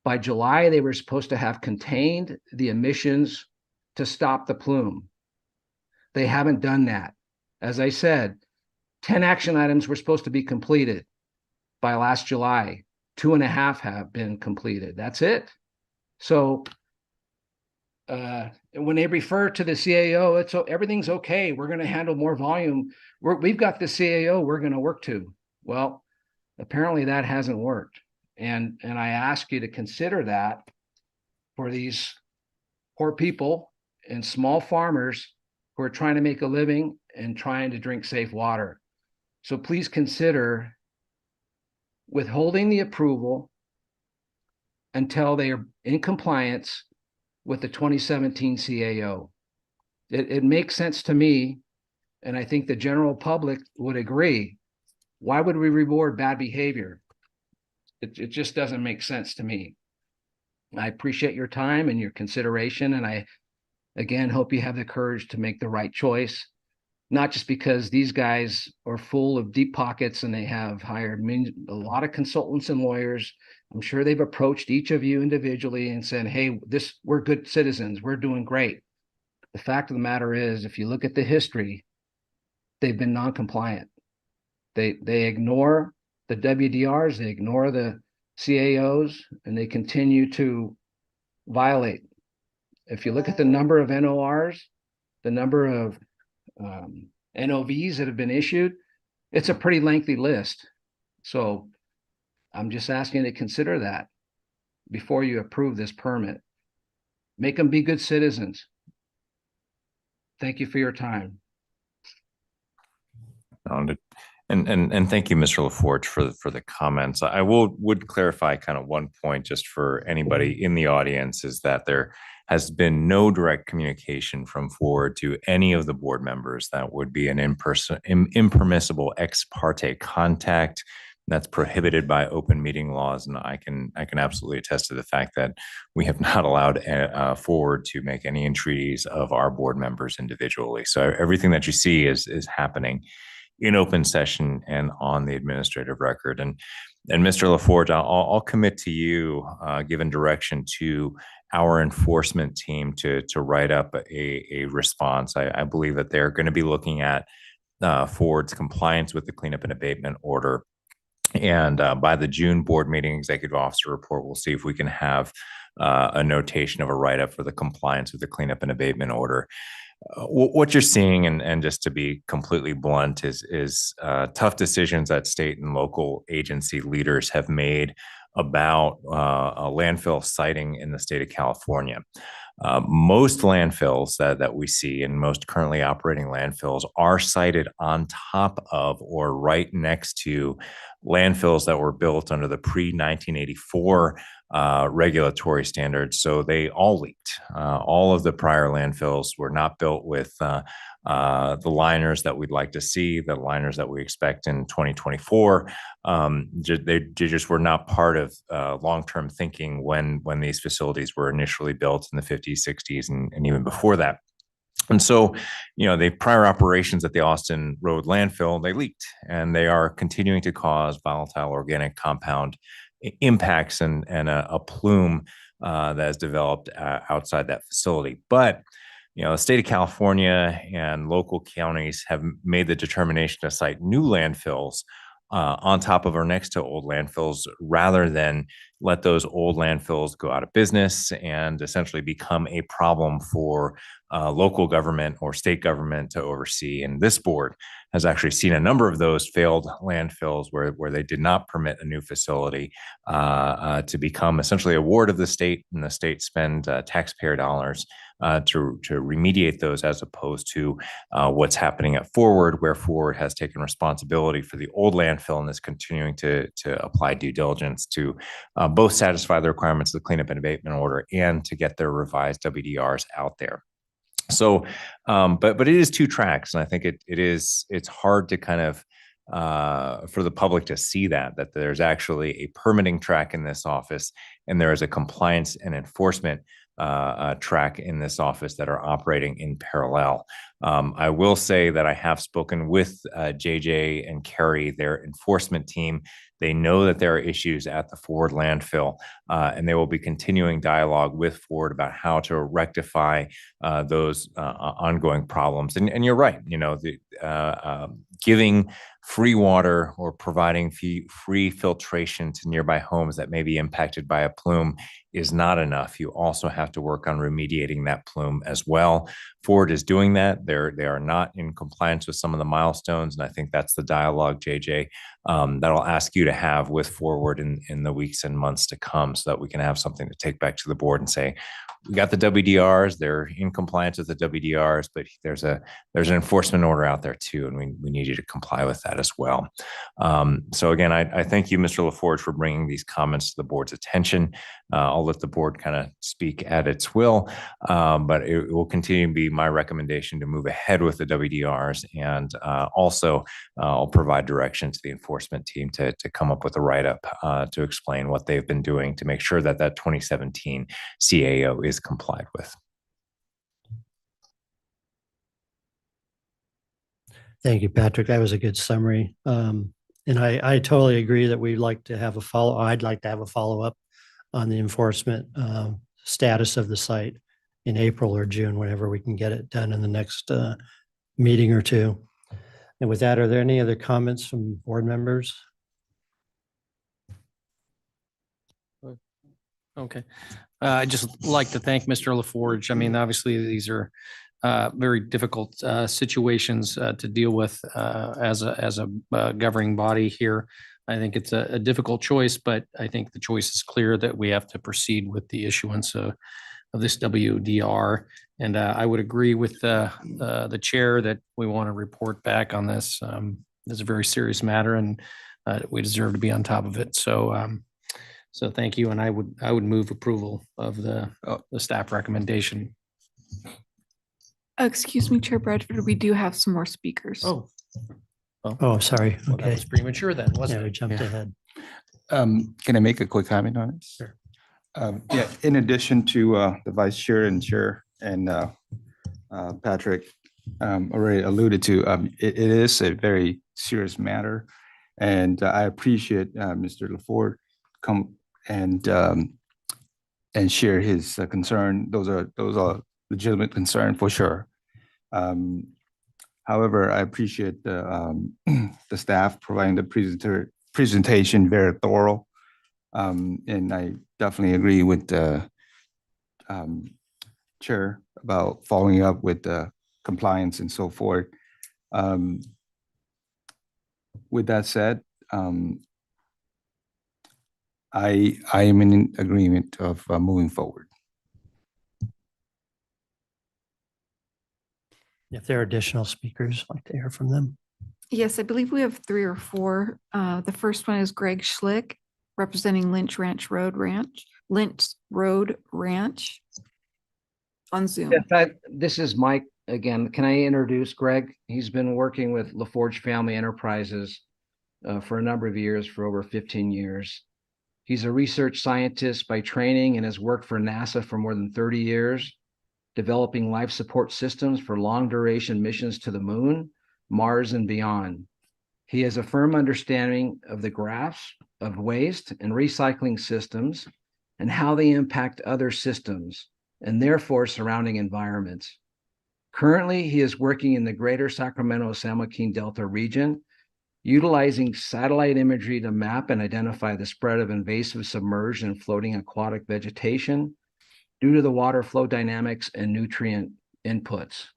By July, they were supposed to have contained the emissions to stop the plume. They haven't done that. As I said, 10 action items were supposed to be completed by last July. 2.5 have been completed. That's it. So when they refer to the CAO, everything's okay. We're going to handle more volume. We've got the CAO we're going to work to. Well, apparently that hasn't worked. And I ask you to consider that for these poor people and small farmers who are trying to make a living and trying to drink safe water. So please consider withholding the approval until they are in compliance with the 2017 CAO. It makes sense to me, and I think the general public would agree. Why would we reward bad behavior? It just doesn't make sense to me. I appreciate your time and your consideration, and I, again, hope you have the courage to make the right choice, not just because these guys are full of deep pockets and they have hired a lot of consultants and lawyers. I'm sure they've approached each of you individually and said, hey, we're good citizens, we're doing great. The fact of the matter is, if you look at the history, they've been non-compliant. They ignore the WDRs, they ignore the CAOs, and they continue to violate. If you look at the number of NORs, the number of NOVs that have been issued, it's a pretty lengthy list. So I'm just asking you to consider that before you approve this permit. Make them be good citizens. Thank you for your time. And thank you, Mr. LaForge, for the comments. I would clarify kind of one point just for anybody in the audience, is that there has been no direct communication from Forward to any of the board members that would be an impermissible ex parte contact That's prohibited by open meeting laws, and I can absolutely attest to the fact that we have not allowed Forward to make any entreaties of our board members individually. So everything that you see is happening in open session and on the administrative record. And Mr. LaForge, I'll commit to you, given direction to our enforcement team to write up a response. I believe that they're going to be looking at Forward's compliance with the cleanup and abatement order. And by the June board meeting executive officer report, we'll see if we can have a notation of a write-up for the compliance with the cleanup and abatement order. What you're seeing, and just to be completely blunt, is tough decisions that state and local agency leaders have made about a landfill siting in the state of California. Most landfills that we see, and most currently operating landfills, are sited on top of or right next to landfills that were built under the pre-1984 regulatory standards. So they all leaked. All of the prior landfills were not built with the liners that we'd like to see, the liners that we expect in 2024. They just were not part of long-term thinking when these facilities were initially built in the 50s, 60s, and even before that. And so, the prior operations at the Austin Road landfill, they leaked, and they are continuing to cause volatile organic compound impacts and a plume that has developed outside that facility. But the state of California and local counties have made the determination to site new landfills on top of or next to old landfills, rather than let those old landfills go out of business and essentially become a problem for local government or state government to oversee. And this board has actually seen a number of those failed landfills where they did not permit a new facility to become essentially a ward of the state, and the state spend taxpayer dollars to remediate those, as opposed to what's happening at Forward, where Forward has taken responsibility for the old landfill and is continuing to apply due diligence to both satisfy the requirements of the cleanup and abatement order and to get their revised WDRs out there. So, but it is two tracks, and I think it's hard to kind of for the public to see that there's actually a permitting track in this office, and there is a compliance and enforcement track in this office that are operating in parallel. I will say that I have spoken with JJ and Kerry, their enforcement team. They know that there are issues at the Forward landfill, and they will be continuing dialogue with Forward about how to rectify those ongoing problems. And you're right, giving free water or providing free filtration to nearby homes that may be impacted by a plume is not enough. You also have to work on remediating that plume as well. Forward is doing that. They are not in compliance with some of the milestones, and I think that's the dialogue, JJ, that I'll ask you to have with Forward in the weeks and months to come, so that we can have something to take back to the board and say, we got the WDRs, they're in compliance with the WDRs, but there's an enforcement order out there too, and we need you to comply with that as well. So again, I thank you, Mr. LaForge, for bringing these comments to the board's attention. I'll let the board kind of speak at its will, but it will continue to be my recommendation to move ahead with the WDRs, and also I'll provide direction to the enforcement team to come up with a write-up to explain what they've been doing to make sure that 2017 CAO is complied with. Thank you, Patrick. That was a good summary. And I totally agree that I'd like to have a follow-up on the enforcement status of the site in April or June, whenever we can get it done in the next meeting or two. And with that, are there any other comments from board members? Okay. I'd just like to thank Mr. LaForge. I mean, obviously, these are very difficult situations to deal with as a governing body here. I think it's a difficult choice, but I think the choice is clear that we have to proceed with the issuance of this WDR. And I would agree with the chair that we want to report back on this. It's a very serious matter, and we deserve to be on top of it. So thank you, and I would move approval of the staff recommendation. Excuse me, Chair Bradford, we do have some more speakers. Oh, Oh, sorry. Well, that Okay. was premature then, Yeah, wasn't we it? jumped ahead. Can I make a quick comment on it? Sure. Yeah, in addition to the vice chair and chair and Patrick already alluded to, it is a very serious matter. And I appreciate Mr. LaFord come and share his concern. Those are legitimate concern for sure. However, I appreciate the the staff providing the presentation very thorough. And I definitely agree with the chair about following up with the compliance and so forth. With that said, I am in agreement of moving forward. If there are additional speakers, I'd like to hear from them. Yes, I believe we have 3 or 4. The first one is Greg Schlick, representing Lynch Road Ranch on Zoom. Yes, this is Mike again. Can I introduce Greg? He's been working with LaForge Family Enterprises for a number of years, for over 15 years. He's a research scientist by training and has worked for NASA for more than 30 years, developing life support systems for long duration missions to the moon, Mars, and beyond. He has a firm understanding of the graphs of waste and recycling systems and how they impact other systems and therefore surrounding environments. Currently, he is working in the greater Sacramento-San Joaquin Delta region, utilizing satellite imagery to map and identify the spread of invasive submerged and floating aquatic vegetation due to the water flow dynamics and nutrient inputs.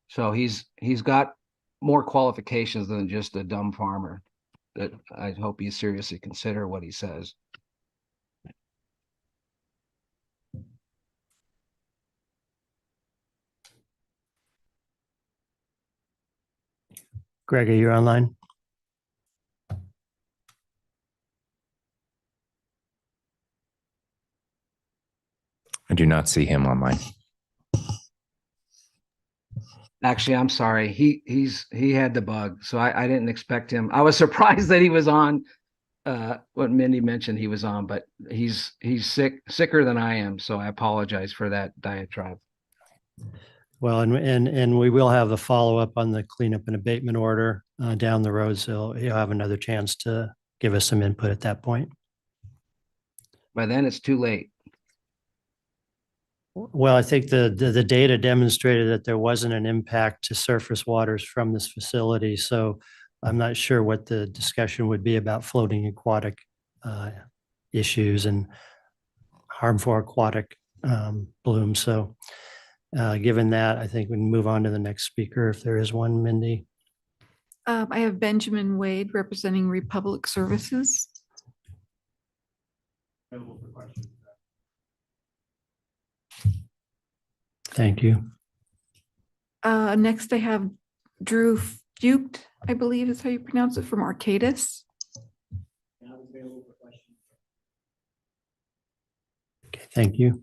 So he's got more qualifications than just a dumb farmer. That I hope you seriously consider what he says. Greg, are you online? I do not see him online. Actually, I'm sorry. He had the bug, so I didn't expect him. I was surprised that he was on. What Mindy mentioned he was on, but he's sicker than I am, so I apologize for that diatribe. Well, and we will have a follow-up on the cleanup and abatement order down the road, so you'll have another chance to give us some input at that point. By then, it's too late. Well, I think the data demonstrated that there wasn't an impact to surface waters from this facility, so I'm not sure what the discussion would be about floating aquatic issues and harmful aquatic blooms. So given that, I think we can move on to the next speaker if there is one, Mindy. I have Benjamin Wade representing Republic Services. Thank you. Next, I have Drew Fucht, I believe is how you pronounce it, from Arcadis. Okay, thank you.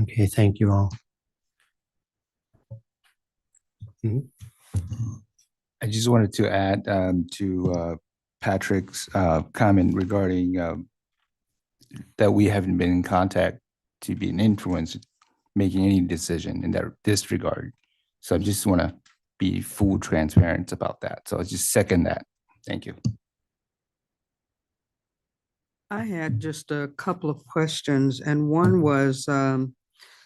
Okay, thank you all. I just wanted to add to Patrick's comment regarding that we haven't been in contact to be an influence making any decision in this regard. So I just want to be full transparent about that. So I just second that. Thank you. I had just a couple of questions, and one was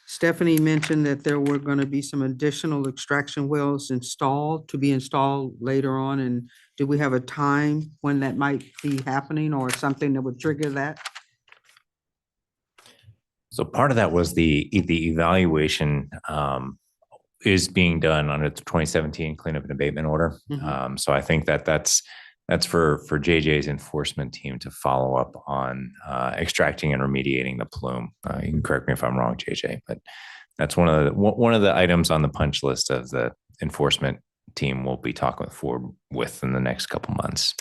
Stephanie mentioned that there were going to be some additional extraction wells to be installed later on. And do we have a time when that might be happening or something that would trigger that? So part of that was the evaluation is being done under the 2017 cleanup and abatement order. So I think that's for JJ's enforcement team to follow up on extracting and remediating the plume. You can correct me if I'm wrong, JJ, but that's one of the items on the punch list of the enforcement team we'll be talking forward with in the next couple months.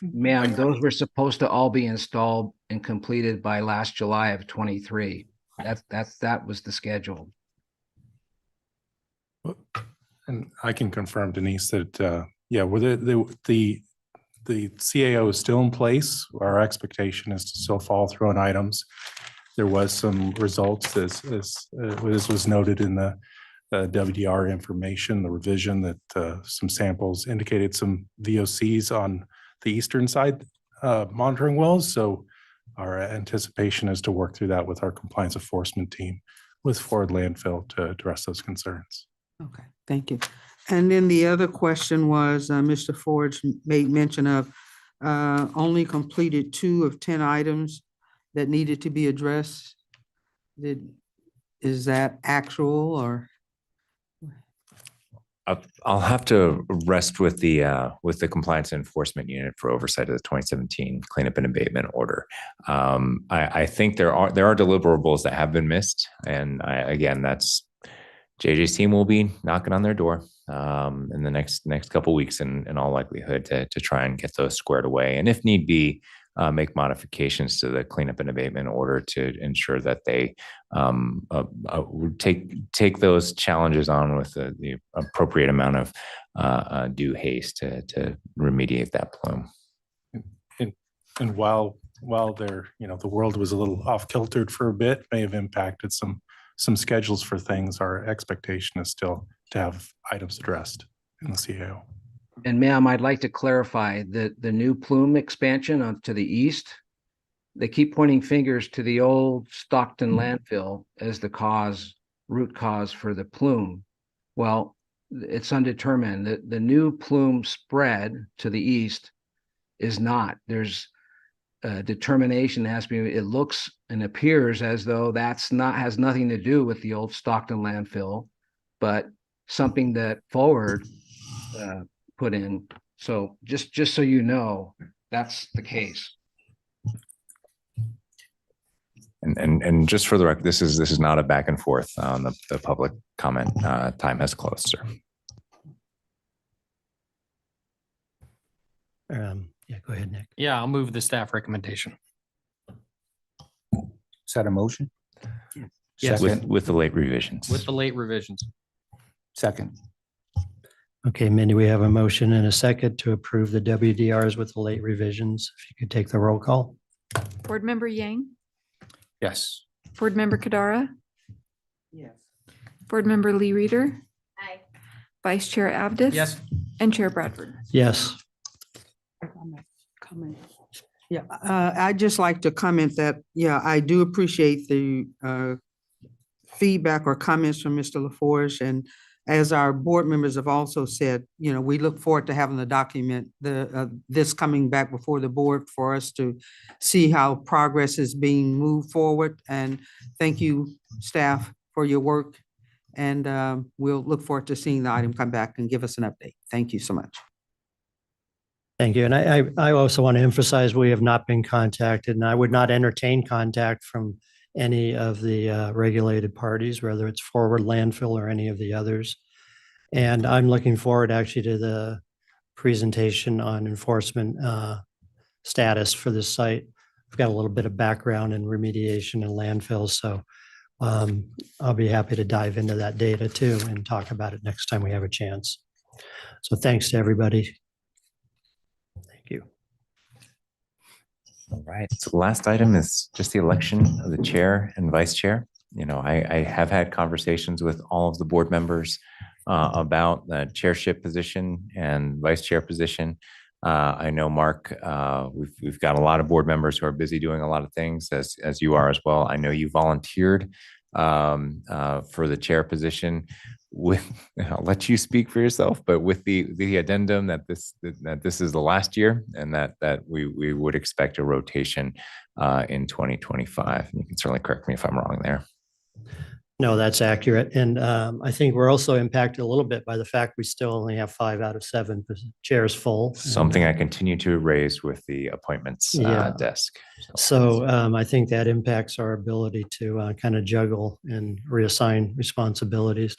Ma'am, those were supposed to all be installed and completed by last July of 23. That was the schedule. And I can confirm, Denise, that, yeah, the CAO is still in place. Our expectation is to still follow through on items. There was some results as was noted in the WDR information, the revision that some samples indicated some VOCs on the eastern side monitoring wells. So our anticipation is to work through that with our compliance enforcement team with Forward Landfill to address those concerns. Okay, thank you. And then the other question was, Mr. Forge made mention of only completed 2 of 10 items that needed to be addressed. Is that actual or? I'll have to rest with the compliance enforcement unit for oversight of the 2017 cleanup and abatement order. I think there are deliverables that have been missed, and again, that's JJ's team will be knocking on their door in the next couple of weeks, in all likelihood, to try and get those squared away, and if need be, make modifications to the cleanup and abatement order to ensure that they take those challenges on with the appropriate amount of due haste to remediate that plume. And while there, the world was a little off kiltered for a bit, may have impacted some schedules for things, our expectation is still to have items addressed in the CAO. And ma'am, I'd like to clarify that the new plume expansion to the east, they keep pointing fingers to the old Stockton landfill as the root cause for the plume. Well, it's undetermined. The new plume spread to the east is not. There's a determination that has to be, it looks and appears as though has nothing to do with the old Stockton landfill, but something that Forward put in. So just so you know, that's the case. And just for the record, this is not a back and forth on the public comment. Time has closed, sir. Yeah, go ahead, Nick. Yeah, I'll move the staff recommendation. Is that a motion? Yes. With the late revisions. With the late revisions. Second. Okay, Mindy, we have a motion and a second to approve the WDRs with the late revisions. If you could take the roll call. Board Member Yang, Yes. Board Member Kadara, Yes. Board Member Lee Reader. Aye. Vice Chair Avdis. Yes. And Chair Bradford. Yes. Comment. Yeah, I'd just like to comment that, yeah, I do appreciate the feedback or comments from Mr. LaForge. And as our board members have also said, we look forward to having the document, this coming back before the board for us to see how progress is being moved forward. And thank you, staff, for your work. And we'll look forward to seeing the item come back and give us an update. Thank you so much. Thank you. And I also want to emphasize we have not been contacted, and I would not entertain contact from any of the regulated parties, whether it's Forward Landfill or any of the others. And I'm looking forward actually to the presentation on enforcement status for this site. I've got a little bit of background in remediation and landfills, so I'll be happy to dive into that data too and talk about it next time we have a chance. So thanks to everybody. Thank you. All right. So the last item is just the election of the chair and vice chair. I have had conversations with all of the board members about the chairship position and vice chair position. I know, Mark, we've got a lot of board members who are busy doing a lot of things, as you are as well. I know you volunteered for the chair position. I'll let you speak for yourself, but with the addendum that this is the last year, and that we would expect a rotation in 2025. You can certainly correct me if I'm wrong there. No, that's accurate. And I think we're also impacted a little bit by the fact we still only have 5 out of 7 chairs full. Something I continue to raise with the appointments desk. So I think that impacts our ability to kind of juggle and reassign responsibilities.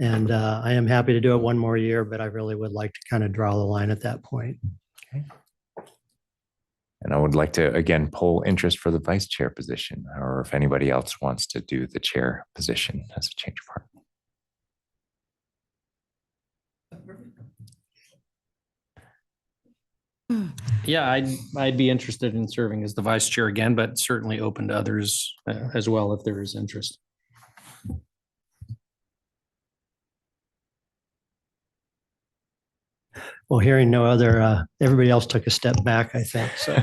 And I am happy to do it one more year, but I really would like to kind of draw the line at that point. Okay. And I would like to, again, poll interest for the vice chair position, or if anybody else wants to do the chair position as a change of heart. Yeah, I'd be interested in serving as the vice chair again, but certainly open to others as well if there is interest. Well, hearing no other, everybody else took a step back, I think. So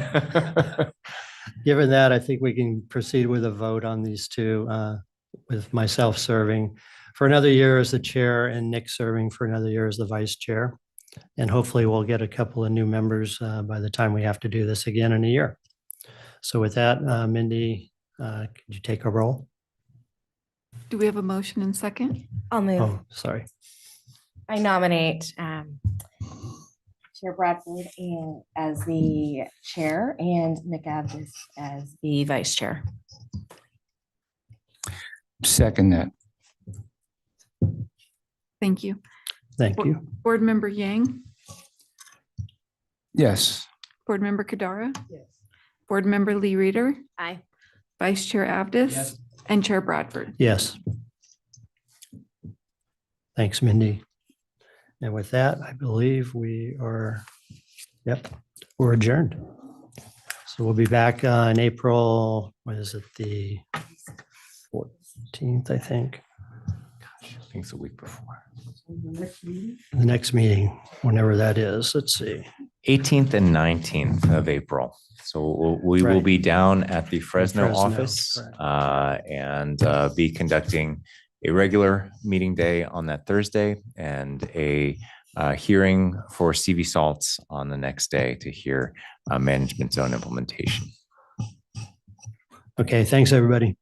given that, I think we can proceed with a vote on these two, with myself serving for another year as the chair and Nick serving for another year as the vice chair. And hopefully we'll get a couple of new members by the time we have to do this again in a year. So with that, Mindy, could you take a roll? Do we have a motion and second? I'll move. Oh, sorry. I nominate Chair Bradford as the chair and Nick Abdus as the vice chair. Second that. Thank you. Thank you. Board Member Yang, Yes. Board Member Kadara. Yes. Board Member Lee Reader, Aye. Vice Chair Abdus. Yes. And Chair Bradford. Yes. Thanks, Mindy. And with that, I believe we are, we're adjourned. So we'll be back on April, what is it, the 14th, I think. Gosh, I think it's the week before. The next meeting, whenever that is, let's see. 18th and 19th of April. So we will Right. be down at the Fresno Fresno, office correct. and be conducting a regular meeting day on that Thursday and a hearing for CV Salts on the next day to hear management zone implementation. Okay, thanks, everybody.